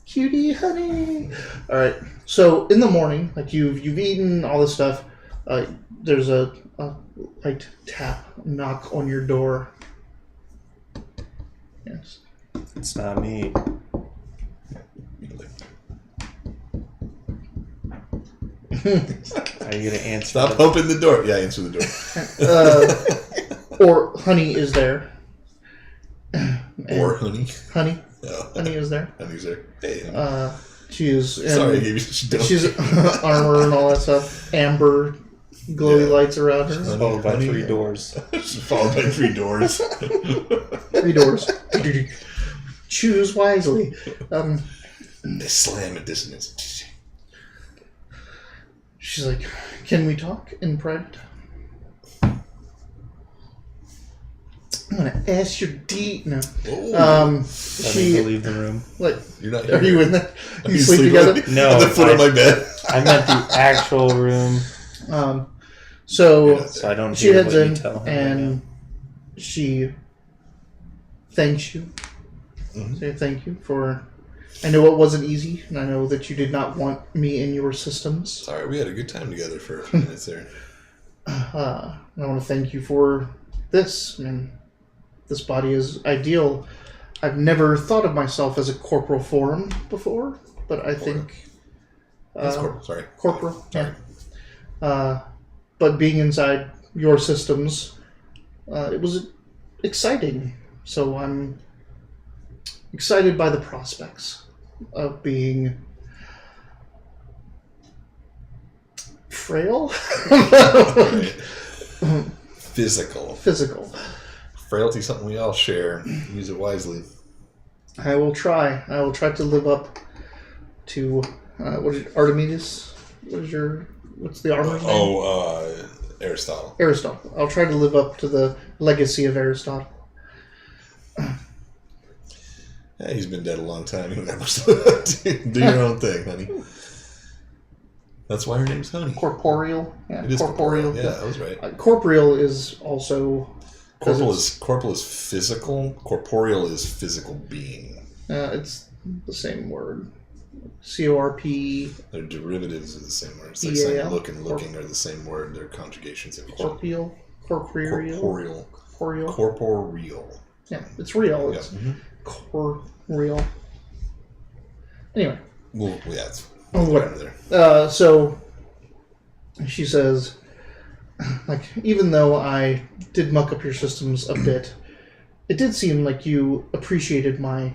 Speaker 1: Cutie honey. All right. So in the morning, like you've eaten all this stuff. There's a light tap knock on your door. Yes.
Speaker 3: It's not me. Are you gonna answer?
Speaker 2: Stop opening the door. Yeah, answer the door.
Speaker 1: Or Honey is there.
Speaker 2: Or Honey.
Speaker 1: Honey.
Speaker 2: No.
Speaker 1: Honey is there.
Speaker 2: Honey's there. Hey.
Speaker 1: She is.
Speaker 2: Sorry, I gave you such a
Speaker 1: She's armor and all that stuff. Amber, glowy lights around her.
Speaker 3: Followed by 3 doors.
Speaker 2: Followed by 3 doors.
Speaker 1: 3 doors. Choose wisely.
Speaker 2: They slam at dissonance.
Speaker 1: She's like, "Can we talk in private? I'm gonna ask your D." No.
Speaker 3: Let me leave the room.
Speaker 1: Like,
Speaker 2: You're not
Speaker 1: are
Speaker 2: here.
Speaker 1: you in there?
Speaker 2: Are
Speaker 1: You sleep together?
Speaker 3: No,
Speaker 2: At the foot of my bed.
Speaker 3: I meant the actual room,
Speaker 1: So
Speaker 3: so I don't
Speaker 1: she
Speaker 3: hear
Speaker 1: heads
Speaker 3: what
Speaker 1: in
Speaker 3: you tell him.
Speaker 1: and she thanks you.
Speaker 2: Mhm.
Speaker 1: Say thank you for. I know it wasn't easy, and I know that you did not want me in your systems.
Speaker 2: Sorry, we had a good time together for a few minutes there.
Speaker 1: I want to thank you for this. I mean, this body is ideal. I've never thought of myself as a corporal form before, but I think
Speaker 2: That's corporal. Sorry.
Speaker 1: corporal.
Speaker 2: Sorry.
Speaker 1: Yeah. But being inside your systems, it was exciting. So I'm excited by the prospects of being frail,
Speaker 2: Right. Physical.
Speaker 1: physical.
Speaker 2: Frailty is something we all share. Use it wisely.
Speaker 1: I will try. I will try to live up to what is Archimedes? What's the armor's name?
Speaker 2: Aristotle.
Speaker 1: Aristotle. I'll try to live up to the legacy of Aristotle.
Speaker 2: Yeah, he's been dead a long time. You don't have much to do your own thing, honey. That's why her name's Honey.
Speaker 1: Corporeal. Yeah,
Speaker 2: It is
Speaker 1: corporeal.
Speaker 2: Yeah, I was right.
Speaker 1: Corporeal is also
Speaker 2: Corporal is physical. Corporeal is physical being.
Speaker 1: it's the same word. C-O-R-P.
Speaker 2: Their derivatives are the same word. It's like
Speaker 1: EAL.
Speaker 2: saying look and looking are the same word. They're conjugations of each other.
Speaker 1: Corporeal. Corporeal.
Speaker 2: Corporeal.
Speaker 1: Corporeal.
Speaker 2: Corporeal.
Speaker 1: Yeah, it's real.
Speaker 2: Yeah.
Speaker 1: It's
Speaker 2: Mhm.
Speaker 1: corporeal. Anyway.
Speaker 2: Well, yeah, it's
Speaker 1: Whatever.
Speaker 2: there.
Speaker 1: So she says, like, even though I did muck up your systems a bit, it did seem like you appreciated my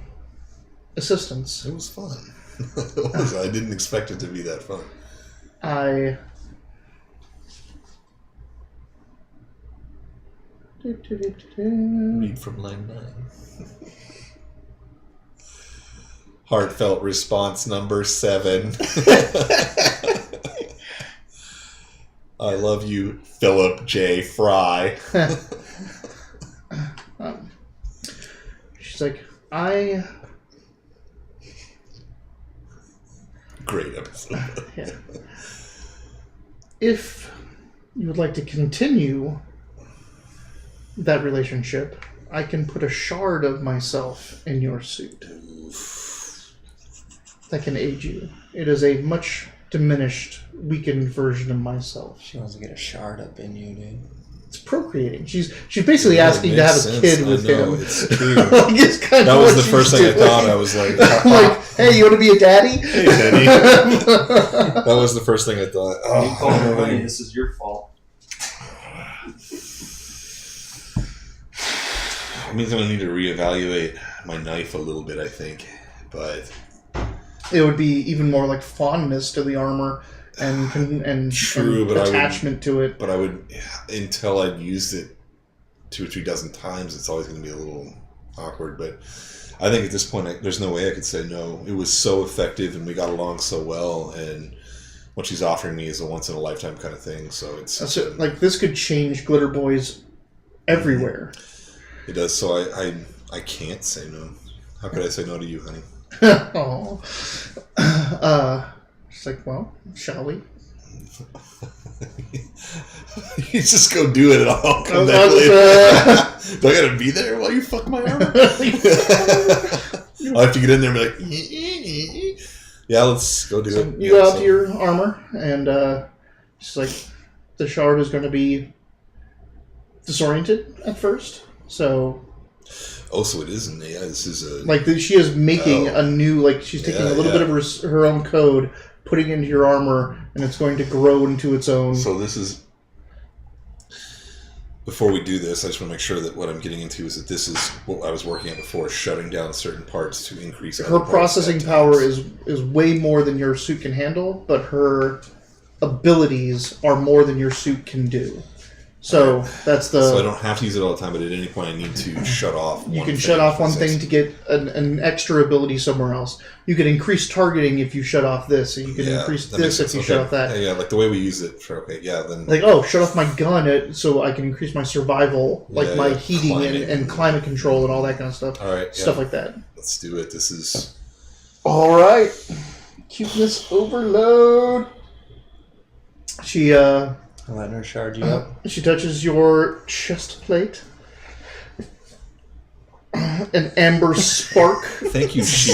Speaker 1: assistance.
Speaker 2: It was fun. It was. I didn't expect it to be that fun. Read from line 9. Heartfelt response number 7. I love you, Philip J. Fry.
Speaker 1: She's like,
Speaker 2: Great episode.
Speaker 1: yeah. If you would like to continue that relationship, I can put a shard of myself in your suit that can aid you. It is a much diminished, weakened version of myself.
Speaker 3: She wants to get a shard up in you, dude.
Speaker 1: It's procreating. She's basically asking to have a kid with him.
Speaker 2: It's true.
Speaker 1: Like, it's kind
Speaker 2: That
Speaker 1: of
Speaker 2: was
Speaker 1: what
Speaker 2: the
Speaker 1: she's
Speaker 2: first thing I
Speaker 1: doing.
Speaker 2: thought. I was like,
Speaker 1: Like, hey, you want to be a daddy?
Speaker 2: hey, Daddy. That was the first thing I thought. Oh,
Speaker 3: This is your fault.
Speaker 2: It means I'm going to need to reevaluate my knife a little bit, I think. But
Speaker 1: It would be even more like fondness to the armor and
Speaker 2: True, but I would-
Speaker 1: attachment to it.
Speaker 2: I would, until I'd used it 2 or 3 dozen times, it's always going to be a little awkward. But I think at this point, there's no way I could say no. It was so effective, and we got along so well. And what she's offering me is a once in a lifetime kind of thing. So it's
Speaker 1: So, like, this could change Glitter Boy's everywhere.
Speaker 2: It does. So I can't say no. How could I say no to you, honey?
Speaker 1: Oh. She's like, well, shall we?
Speaker 2: You just go do it and I'll come back later. Do I gotta be there while you fuck my arm? I'll have to get in there and be like, yeah, let's go do it.
Speaker 1: You go out to your armor, and she's like, the shard is going to be disoriented at first. So.
Speaker 2: Oh, so it isn't. Yeah, this is a.
Speaker 1: Like, she is making a new, like, she's taking a little bit of her own code, putting it into your armor, and it's going to grow into its own.
Speaker 2: So this is. Before we do this, I just want to make sure that what I'm getting into is that this is what I was working at before, shutting down certain parts to increase.
Speaker 1: Her processing power is way more than your suit can handle, but her abilities are more than your suit can do. So that's the.
Speaker 2: So I don't have to use it all the time, but at any point I need to shut off.
Speaker 1: You can shut off one thing to get an extra ability somewhere else. You can increase targeting if you shut off this, and you can increase this if you shut off that.
Speaker 2: Yeah, like the way we use it. Then.
Speaker 1: Like, shut off my gun so I can increase my survival, like my heating and climate control and all that kind of stuff.
Speaker 2: All right,
Speaker 1: stuff like that.
Speaker 2: Let's do it. This is.
Speaker 1: All right, cuteness overload. She
Speaker 3: letting her shard you up.
Speaker 1: She touches your chest plate. An amber spark.
Speaker 2: Thank you, she.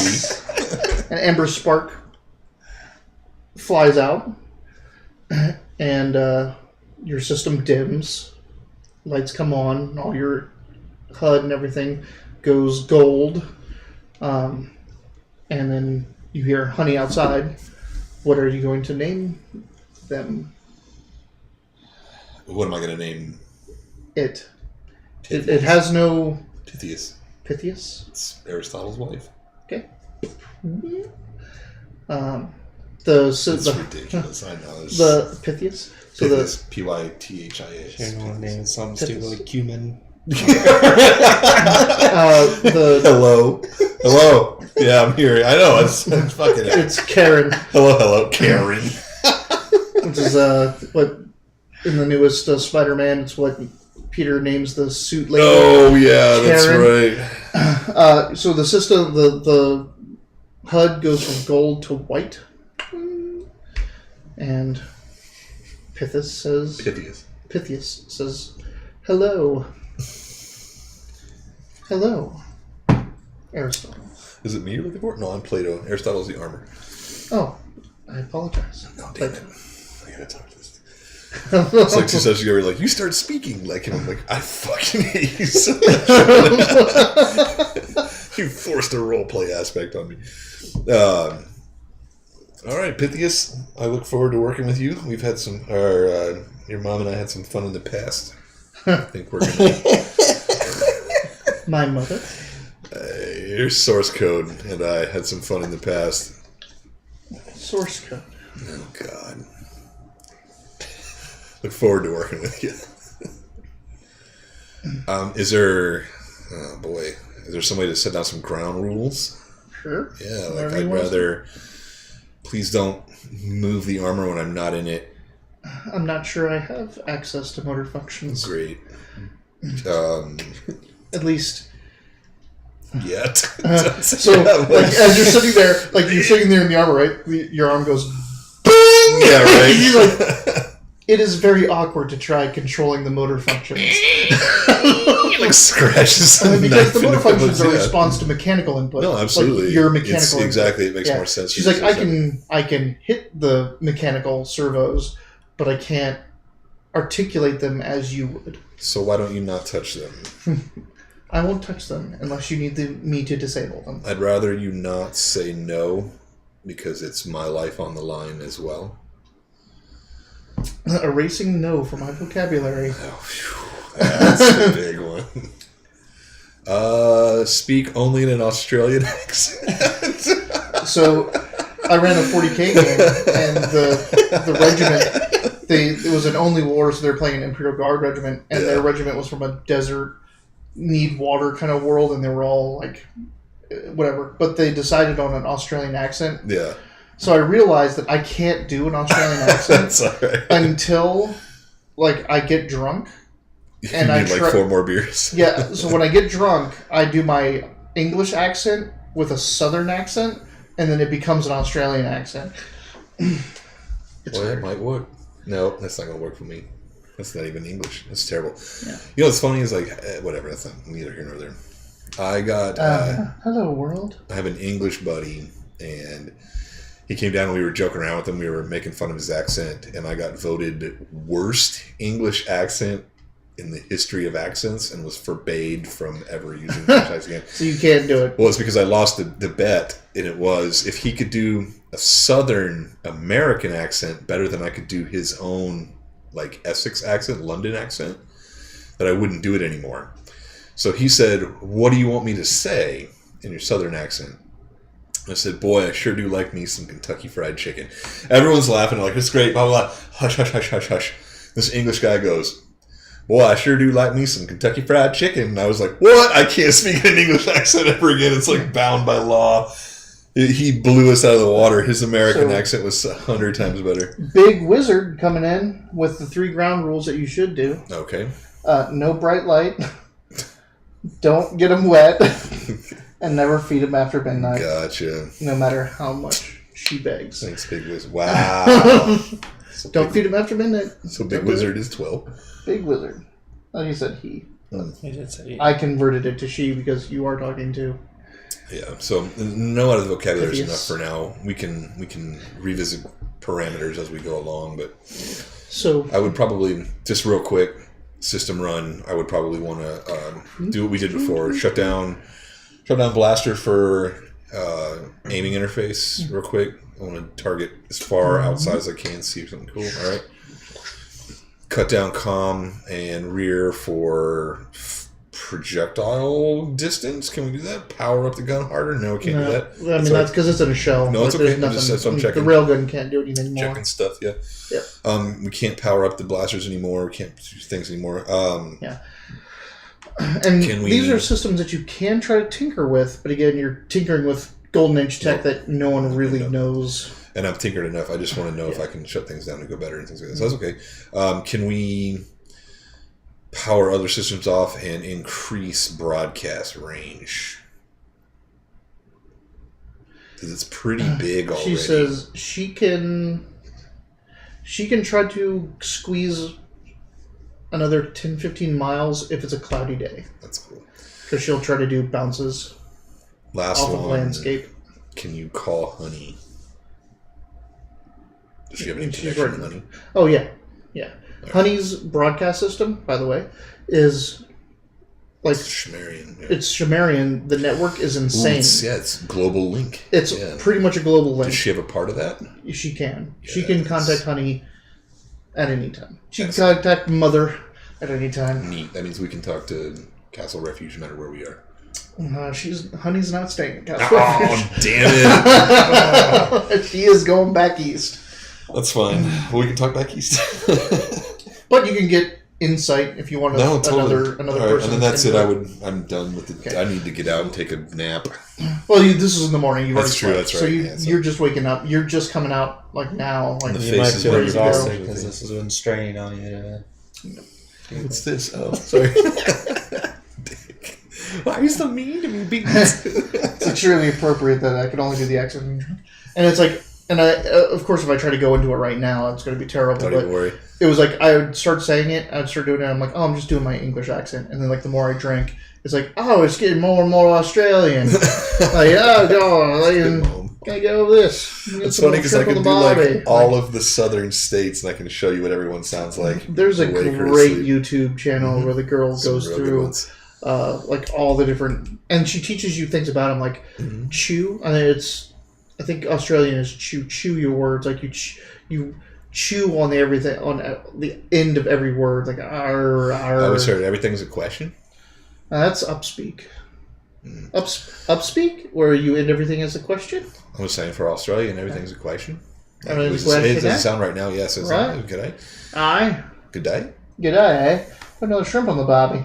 Speaker 1: An amber spark flies out, and your system dims. Lights come on. All your HUD and everything goes gold. And then you hear honey outside. What are you going to name them?
Speaker 2: What am I going to name
Speaker 1: it? It has no...
Speaker 2: Pythias.
Speaker 1: Pythias?
Speaker 2: It's Aristotle's wife.
Speaker 1: Okay.
Speaker 2: It's ridiculous, I know.
Speaker 1: The Pythias? So
Speaker 2: Pythias, Pythias.
Speaker 3: You're going to name something stupid like cumin.
Speaker 2: Hello. Yeah, I'm here. I know, it's fucking...
Speaker 1: It's Karen.
Speaker 2: Hello, Karen.
Speaker 1: Which is what... In the newest Spider-Man, it's what Peter names the suit later.
Speaker 2: Oh, yeah,
Speaker 1: Karen.
Speaker 2: That's right.
Speaker 1: So the system, the HUD goes from gold to white. And Pythias says, hello. Hello, Aristotle.
Speaker 2: Is it me you're looking for? No, I'm Plato. Aristotle's the armor.
Speaker 1: Oh, I apologize.
Speaker 2: No, damn it. I gotta talk to this. It's like 2 sessions ago, you're like, you start speaking like him. I'm like, I fucking hate you so much. You forced a roleplay aspect on me. All right, Pythias, I look forward to working with you. We've had your mom and I had some fun in the past. I think we're going to...
Speaker 1: My mother?
Speaker 2: Your source code and I had some fun in the past.
Speaker 1: Source code?
Speaker 2: Oh, God. Look forward to working with you. Is there some way to set down some ground rules?
Speaker 1: Sure.
Speaker 2: Yeah, like I'd rather... Please don't move the armor when I'm not in it.
Speaker 1: I'm not sure I have access to motor functions.
Speaker 2: Great.
Speaker 1: At least...
Speaker 2: Yet.
Speaker 1: So, as you're sitting there in the armor, right? Your arm goes...
Speaker 2: Yeah, right.
Speaker 1: You're like... It is very awkward to try controlling the motor functions.
Speaker 2: Like scratches.
Speaker 1: Because the motor functions are a response to mechanical input.
Speaker 2: No, absolutely.
Speaker 1: Like your mechanical input.
Speaker 2: Exactly. It makes more sense.
Speaker 1: She's like, I can hit the mechanical servos, but I can't articulate them as you would.
Speaker 2: So why don't you not touch them?
Speaker 1: I won't touch them unless you need me to disable them.
Speaker 2: I'd rather you not say no, because it's my life on the line as well.
Speaker 1: Erasing no from my vocabulary.
Speaker 2: Oh, that's a big one. Speak only in an Australian accent.
Speaker 1: So, I ran a 40K game, and the regiment, it was an only war, so they're playing an Imperial Guard regiment, and their regiment was from a desert, need water kind of world, and they were all like, whatever. But they decided on an Australian accent.
Speaker 2: Yeah.
Speaker 1: So I realized that I can't do an Australian accent
Speaker 2: That's all right.
Speaker 1: until, like, I get drunk. And
Speaker 2: you need like 4 more beers.
Speaker 1: Yeah, so when I get drunk, I do my English accent with a Southern accent, and then it becomes an Australian accent.
Speaker 2: That might work. No, that's not going to work for me. That's not even English. That's terrible.
Speaker 1: Yeah.
Speaker 2: You know what's funny is like, whatever, that's not neither here nor there. I got...
Speaker 1: hello, world.
Speaker 2: I have an English buddy, and he came down and we were joking around with him. We were making fun of his accent, and I got voted worst English accent in the history of accents and was forbade from ever using English accent again.
Speaker 1: So you can't do it.
Speaker 2: Well, it's because I lost the bet, and it was if he could do a Southern American accent better than I could do his own, like, Essex accent, London accent, that I wouldn't do it anymore. So he said, "What do you want me to say in your Southern accent?" I said, "Boy, I sure do like me some Kentucky Fried Chicken." Everyone's laughing, like, "It's great, blah, blah, blah." Hush, hush, hush, hush, hush. This English guy goes, "Boy, I sure do like me some Kentucky Fried Chicken." And I was like, "What? I can't speak an English accent ever again. It's like bound by law." He blew us out of the water. His American accent was 100 times better.
Speaker 1: Big Wizard coming in with the 3 ground rules that you should do.
Speaker 2: Okay.
Speaker 1: No bright light. Don't get them wet. And never feed them after midnight.
Speaker 2: Gotcha.
Speaker 1: No matter how much she begs.
Speaker 2: Thanks, Big Wizard. Wow. So
Speaker 1: Don't feed him after midnight.
Speaker 2: So Big Wizard is 12.
Speaker 1: Big Wizard. Oh, you said he.
Speaker 3: He did say he.
Speaker 1: I converted it to she because you are talking to.
Speaker 2: Yeah, so no out of the vocabulary is
Speaker 1: Hideous.
Speaker 2: enough for now. We can revisit parameters as we go along, but
Speaker 1: So
Speaker 2: I would probably, just real quick, system run, I would probably want to do what we did before. Shut down Blaster for aiming interface real quick. I want to target as far outside as I can, see if something cool. All right. Cut down comm and rear for projectile distance. Can we do that? Power up the gun harder? No, we can't do that.
Speaker 1: I mean, that's because it's in a shell.
Speaker 2: No, it's
Speaker 1: Like,
Speaker 2: okay.
Speaker 1: there's
Speaker 2: That's what I'm checking.
Speaker 1: The railgun can't do anything more.
Speaker 2: Checking stuff, yeah.
Speaker 1: Yeah.
Speaker 2: We can't power up the blasters anymore. We can't do things anymore.
Speaker 1: Yeah. And
Speaker 2: Can we-
Speaker 1: these are systems that you can try to tinker with, but again, you're tinkering with golden age tech that no one really knows.
Speaker 2: And I've tinkered enough. I just want to know if I can shut things down to go better and things like that. So that's okay. Can we power other systems off and increase broadcast range? Because it's pretty big already.
Speaker 1: She says she can try to squeeze another 10-15 miles if it's a cloudy day.
Speaker 2: That's cool.
Speaker 1: Because she'll try to do bounces
Speaker 2: Last
Speaker 1: off
Speaker 2: one.
Speaker 1: of landscape.
Speaker 2: Can you call Honey? Does she have any
Speaker 1: She's
Speaker 2: connection
Speaker 1: right.
Speaker 2: to Honey?
Speaker 1: Oh, yeah. Yeah. Honey's broadcast system, by the way, is like
Speaker 2: Schmarian. Yeah.
Speaker 1: it's Sumerian. The network is insane.
Speaker 2: It's global link.
Speaker 1: It's pretty much a global link.
Speaker 2: Does she have a part of that?
Speaker 1: She can.
Speaker 2: Yeah,
Speaker 1: She can contact Honey at any time. She can contact Mother at any time.
Speaker 2: Neat. That means we can talk to Castle Refuge no matter where we are.
Speaker 1: Honey's not staying at Castle
Speaker 2: Oh, damn it.
Speaker 1: Refuge. She is going back east.
Speaker 2: That's fine. Well, we can talk back east.
Speaker 1: But you can get insight if you want
Speaker 2: No, totally.
Speaker 1: another
Speaker 2: All right,
Speaker 1: person.
Speaker 2: and then that's it.
Speaker 1: input.
Speaker 2: I'm done with it.
Speaker 1: Okay.
Speaker 2: I need to get out and take a nap.
Speaker 1: Well, this is in the morning. You've
Speaker 2: That's
Speaker 1: already
Speaker 2: true,
Speaker 1: slept.
Speaker 2: that's
Speaker 1: So
Speaker 2: right,
Speaker 1: you,
Speaker 2: yeah, so-
Speaker 1: you're just waking up. You're just coming out like now. Like
Speaker 2: The
Speaker 3: You might
Speaker 2: face is
Speaker 3: feel
Speaker 2: ready to go.
Speaker 3: exhausted because this has been straining on you to
Speaker 2: What's this? Oh, sorry. Why are you so mean to me?
Speaker 1: it's extremely appropriate that I can only do the accent. And it's like, and I, of course, if I try to go into it right now, it's going to be terrible.
Speaker 2: Don't
Speaker 1: But
Speaker 2: even worry.
Speaker 1: it was like I would start saying it, I'd start doing it. I'm like, oh, I'm just doing my English accent, and then like the more I drink, it's like, oh, it's getting more and more Australian. Like, oh, God, gotta get over this. Get
Speaker 2: It's
Speaker 1: some
Speaker 2: funny
Speaker 1: more
Speaker 2: because I
Speaker 1: shrimp
Speaker 2: can
Speaker 1: on
Speaker 2: do
Speaker 1: the
Speaker 2: like
Speaker 1: barbie.
Speaker 2: all of the southern states, and I can show you what everyone sounds like.
Speaker 1: There's a
Speaker 2: Wake her to
Speaker 1: great
Speaker 2: sleep.
Speaker 1: YouTube channel where the girl
Speaker 2: Some
Speaker 1: goes
Speaker 2: real good
Speaker 1: through
Speaker 2: ones.
Speaker 1: like all the different, and she teaches you things about them, like chew. I think Australian is chew your words, like you chew on everything on the end of every word, like arr, arr.
Speaker 2: I always heard everything's a question.
Speaker 1: That's upspeak. Upspeak, where you end everything as a question.
Speaker 2: I was saying for Australia, and everything's a question.
Speaker 1: I mean,
Speaker 2: It
Speaker 1: it's question,
Speaker 2: doesn't
Speaker 1: eh?
Speaker 2: sound right now. Yes, it's
Speaker 1: Right.
Speaker 2: good day.
Speaker 1: Aye.
Speaker 2: Good day.
Speaker 1: G'day, eh? Put another shrimp on the barbie.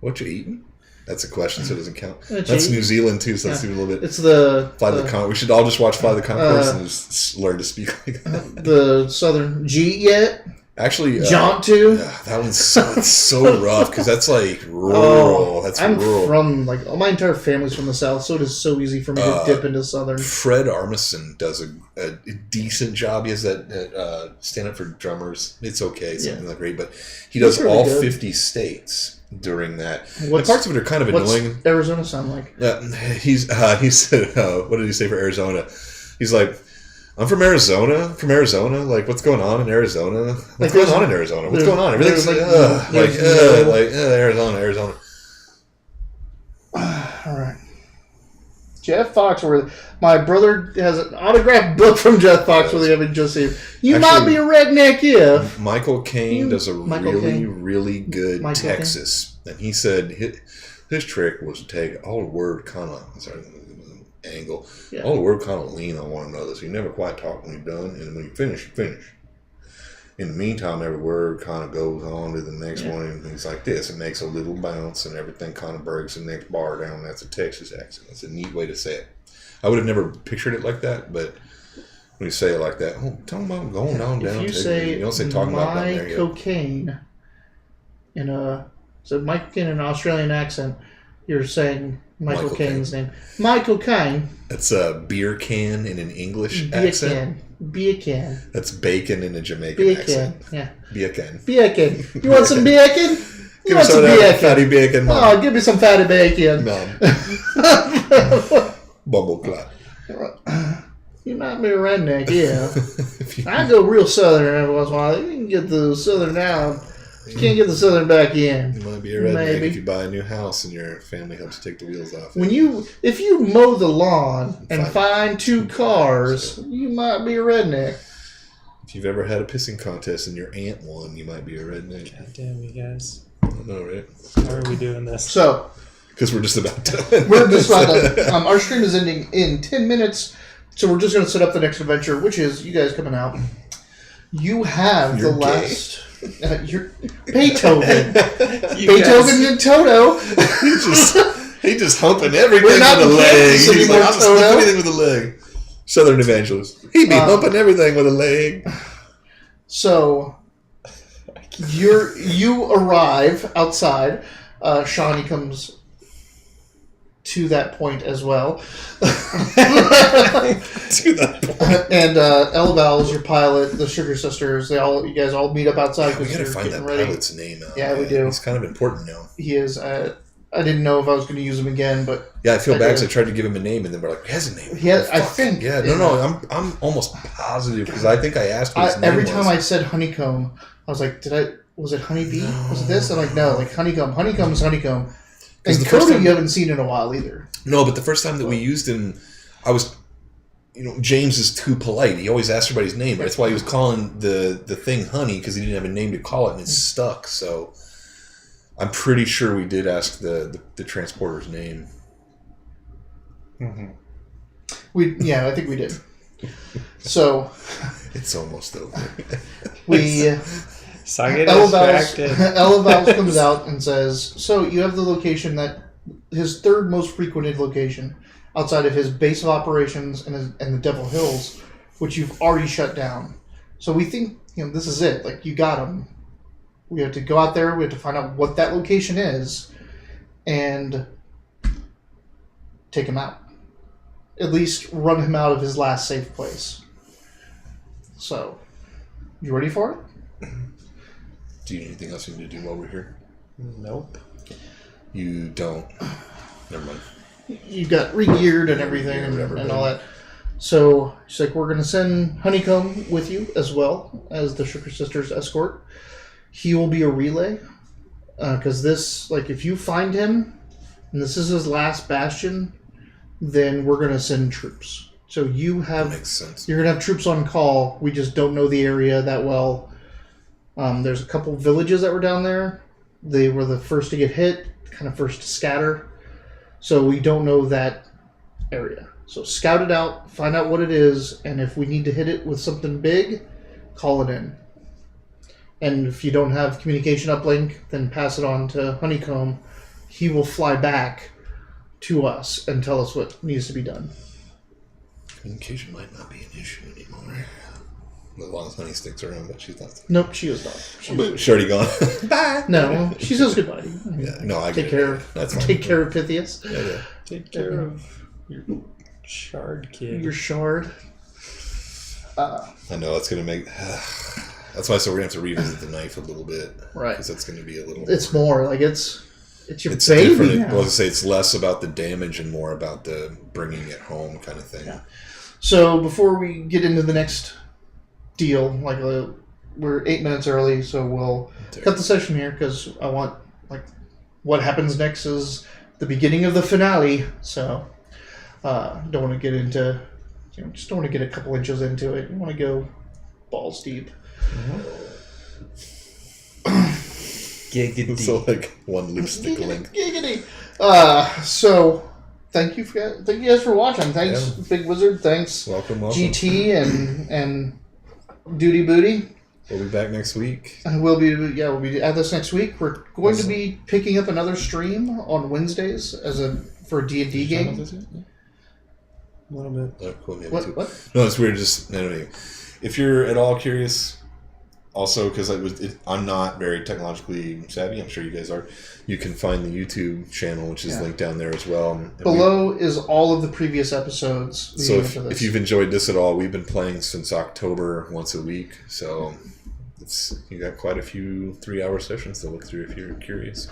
Speaker 2: What you eating? That's a question, so it doesn't count.
Speaker 1: What you
Speaker 2: That's
Speaker 1: eating?
Speaker 2: New Zealand too, so let's do a little bit.
Speaker 1: It's the
Speaker 2: Fly the Con. We should all just watch Fly the Concourse and just learn to speak like that.
Speaker 1: the southern G yet.
Speaker 2: Actually,
Speaker 1: jaunt to.
Speaker 2: Yeah, that one's so rough because that's like rural.
Speaker 1: I'm
Speaker 2: rural.
Speaker 1: from my entire family's from the south, so it is so easy for me to dip into southern.
Speaker 2: Fred Armisen does a decent job. He has that stand up for drummers. It's okay, it's something like great, but he does really all good. 50 states during that. Parts of it are kind of annoying.
Speaker 1: What's Arizona sound like?
Speaker 2: He said, what did he say for Arizona? He's like, I'm from Arizona. Like, what's going on in Arizona? What's going on in Arizona? What's going on? Everything's Arizona.
Speaker 1: All right. Jeff Foxworthy. My brother has an autographed book from Jeff Foxworthy. I've been just saying. Might be a redneck if.
Speaker 2: Michael Caine does a really good Texas. And he said his trick was to take all the word kind of... angle. Yeah. All the word kind of lean on one another, so you never quite talk when you're done, and when you finish, you finish. In the meantime, every word kind of goes on to the next one, and things like this. It makes a little bounce, and everything kind of breaks the next bar down. That's a Texas accent. That's a neat way to say it. I would have never pictured it like that, but when you say it like that, tell them about going down.
Speaker 1: If you say,
Speaker 2: don't say talking about down there yet.
Speaker 1: Cocaine in an Australian accent, you're saying Michael Caine's name. Michael Caine.
Speaker 2: That's a beer can in an English accent.
Speaker 1: Beer can.
Speaker 2: That's bacon in a Jamaican accent.
Speaker 1: Yeah.
Speaker 2: Beer can.
Speaker 1: You want some bacon?
Speaker 2: Give me some fatty bacon, Mom.
Speaker 1: Oh, give me some fatty bacon.
Speaker 2: Mom. Bumble clot.
Speaker 1: You might be a redneck, yeah. I go real southern every once in a while. You can get the southern out. You can't get the southern back in.
Speaker 2: You might be a redneck if you buy a new house and your family helps take the wheels off.
Speaker 1: If you mow the lawn and find 2 cars, you might be a redneck.
Speaker 2: If you've ever had a pissing contest and your aunt won, you might be a redneck.
Speaker 3: God damn you guys.
Speaker 2: I don't know, right?
Speaker 3: Why are we doing this?
Speaker 1: So,
Speaker 2: because we're just about done.
Speaker 1: We're just about done. Our stream is ending in 10 minutes, so we're just going to set up the next adventure, which is you guys coming out. You have the last... you're Beethoven. Beethoven and Toto.
Speaker 2: He just humping everything with a leg. He's like, I'll just hump anything with a leg. Southern evangelist. He be humping everything with a leg. So you arrive outside. Shani comes to that point as well. To that point.
Speaker 1: And Elval is your pilot. The Sugar Sisters. You guys all meet up outside.
Speaker 2: We gotta find that pilot's name out.
Speaker 1: Yeah, we do.
Speaker 2: He's kind of important now.
Speaker 1: He is. I didn't know if I was going to use him again, but
Speaker 2: yeah, I feel bad because I tried to give him a name, and then we're like, he has a name.
Speaker 1: I think.
Speaker 2: Yeah, no. I'm almost positive because I think I asked what his name
Speaker 1: every
Speaker 2: was.
Speaker 1: time I said honeycomb, I was like, was it honeybee? Was it this? I'm like, no, like honeycomb. Honeycomb is honeycomb. And Coda you haven't seen in a while either.
Speaker 2: No, but the first time that we used him, I was, James is too polite. He always asked everybody's name. That's why he was calling the thing honey, because he didn't have a name to call it, and it stuck. So I'm pretty sure we did ask the transporter's name.
Speaker 3: Mm-hmm.
Speaker 1: I think we did. So
Speaker 2: it's almost over.
Speaker 3: So I get distracted.
Speaker 1: Elval comes out and says, so you have the location that his third most frequented location outside of his base of operations and the Devil Hills, which you've already shut down. So we think, this is it. Like, you got him. We have to go out there. We have to find out what that location is and take him out. At least run him out of his last safe place. So, you ready for it?
Speaker 2: Do you need anything else you need to do while we're here?
Speaker 3: Nope.
Speaker 2: You don't. Never mind.
Speaker 1: You got re-geared and everything and all that. So she's like, we're going to send Honeycomb with you as well as the Sugar Sisters escort. He will be a relay. Because if you find him, and this is his last bastion, then we're going to send troops. So that
Speaker 2: makes sense.
Speaker 1: You're going to have troops on call. We just don't know the area that well. There's a couple villages that were down there. They were the first to get hit, kind of first to scatter. So we don't know that area. So scout it out, find out what it is, and if we need to hit it with something big, call it in. And if you don't have communication uplink, then pass it on to Honeycomb. He will fly back to us and tell us what needs to be done.
Speaker 2: Communication might not be an issue anymore. as long as Honey sticks around, but she's not.
Speaker 1: Nope, she is not.
Speaker 2: She's already gone.
Speaker 1: Bye. No, she says goodbye.
Speaker 2: Yeah, no, I
Speaker 1: take
Speaker 2: get
Speaker 1: care
Speaker 2: it.
Speaker 1: of.
Speaker 2: That's fine.
Speaker 1: Take care of Pythias.
Speaker 2: Yeah.
Speaker 3: Take care of your shard kid.
Speaker 1: Your shard.
Speaker 2: I know that's gonna make. That's why I said we're gonna have to revisit the knife a little bit,
Speaker 1: Right?
Speaker 2: Because that's gonna be a little.
Speaker 1: It's more like it's your
Speaker 2: It's
Speaker 1: baby.
Speaker 2: different.
Speaker 1: now.
Speaker 2: I was gonna say it's less about the damage and more about the bringing it home kind of thing.
Speaker 1: Yeah. So before we get into the next deal, like we're 8 minutes early, so we'll cut the session here because I want what happens next is the beginning of the finale. So don't want to get into just don't want to get a couple inches into it. You want to go balls deep.
Speaker 3: Giggity.
Speaker 2: So like one lipstick length.
Speaker 1: Giggity. So thank you guys for watching. Thanks, Big Wizard. Thanks,
Speaker 2: Welcome.
Speaker 1: GT and Duty Booty.
Speaker 2: We'll be back next week.
Speaker 1: We'll be at this next week. We're going to be picking up another stream on Wednesdays for a D&D game.
Speaker 3: A little bit.
Speaker 2: Oh, cool.
Speaker 1: What?
Speaker 2: No, it's weird. If you're at all curious, also because I'm not very technologically savvy. I'm sure you guys are. You can find the YouTube channel, which is linked down there as well. And
Speaker 1: below is all of the previous episodes.
Speaker 2: So if you've enjoyed this at all, we've been playing since October once a week. So you got quite a few 3-hour sessions to look through if you're curious.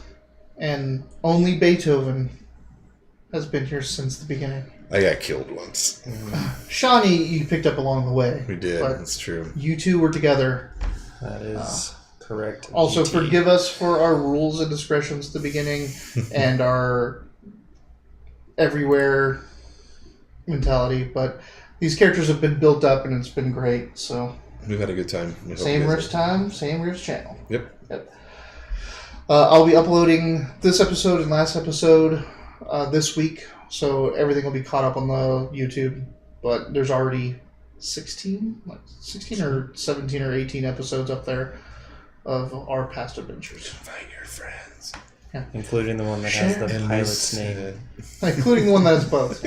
Speaker 1: And only Beethoven has been here since the beginning.
Speaker 2: I got killed once.
Speaker 1: Shani, you picked up along the way.
Speaker 2: We did.
Speaker 1: But
Speaker 2: That's true.
Speaker 1: you two were together.
Speaker 3: That is correct.
Speaker 1: Also,
Speaker 3: GT.
Speaker 1: forgive us for our rules and discretions at the beginning and our everywhere mentality, but these characters have been built up and it's been great. So
Speaker 2: We've had a good time.
Speaker 1: same Rift time, same Rift channel.
Speaker 2: Yep.
Speaker 1: I'll be uploading this episode and last episode this week, so everything will be caught up on the YouTube. But there's already 16 or 17 or 18 episodes up there of our past adventures.
Speaker 2: Invite your friends.
Speaker 3: Including the one that has the pilot's name.
Speaker 1: Including the one that has both.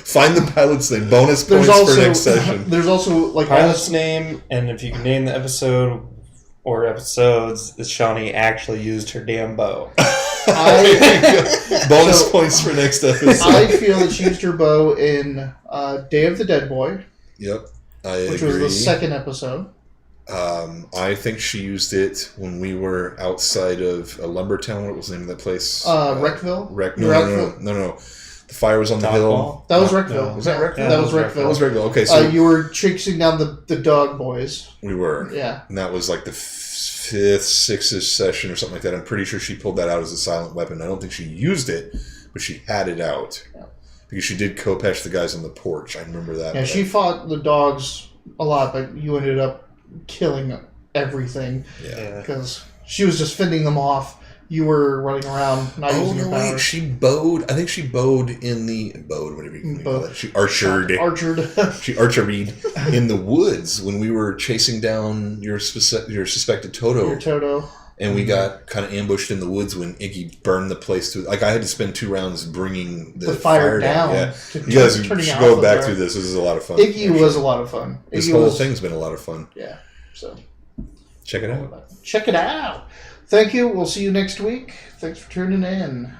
Speaker 2: Find the pilot's name. Bonus points for next session.
Speaker 1: There's also
Speaker 3: Pilot's name, and if you can name the episode or episodes, that Shani actually used her damn bow.
Speaker 2: Bonus points for next episode.
Speaker 1: I feel that she used her bow in Day of the Dead Boy.
Speaker 2: Yep.
Speaker 1: Which was the second episode.
Speaker 2: I think she used it when we were outside of Lumbertown. What was the name of that place?
Speaker 1: Wreckville?
Speaker 2: No. The fire was on the hill.
Speaker 1: That was Wreckville.
Speaker 2: No. Was that Wreckville?
Speaker 1: Yeah, that was Wreckville.
Speaker 2: That was Wreckville. Okay, so
Speaker 1: you were chasing down the dog boys.
Speaker 2: We were.
Speaker 1: Yeah.
Speaker 2: And that was like the 5th, 6th session or something like that. I'm pretty sure she pulled that out as a silent weapon. I don't think she used it, but she had it out. Yeah. Because she did Kopesh the guys on the porch. I remember that.
Speaker 1: Yeah, she fought the dogs a lot, but you ended up killing everything.
Speaker 2: Yeah.
Speaker 1: Because she was just fending them off. You were running around, not using your power.
Speaker 2: Wait, she bowed. I think she bowed in the... Bowed, whatever you can call it. She archered. She archeried in the woods when we were chasing down your suspected Toto.
Speaker 1: Your Toto.
Speaker 2: And we got kind of ambushed in the woods when Iggy burned the place to... Like, I had to spend 2 rounds bringing the fire down. Yeah. You guys should go back through this. This is a lot of fun.
Speaker 1: Iggy was a lot of fun.
Speaker 2: This whole thing's been a lot of fun.
Speaker 1: Yeah. So...
Speaker 2: Check it out.
Speaker 1: Check it out. Thank you. We'll see you next week. Thanks for tuning in.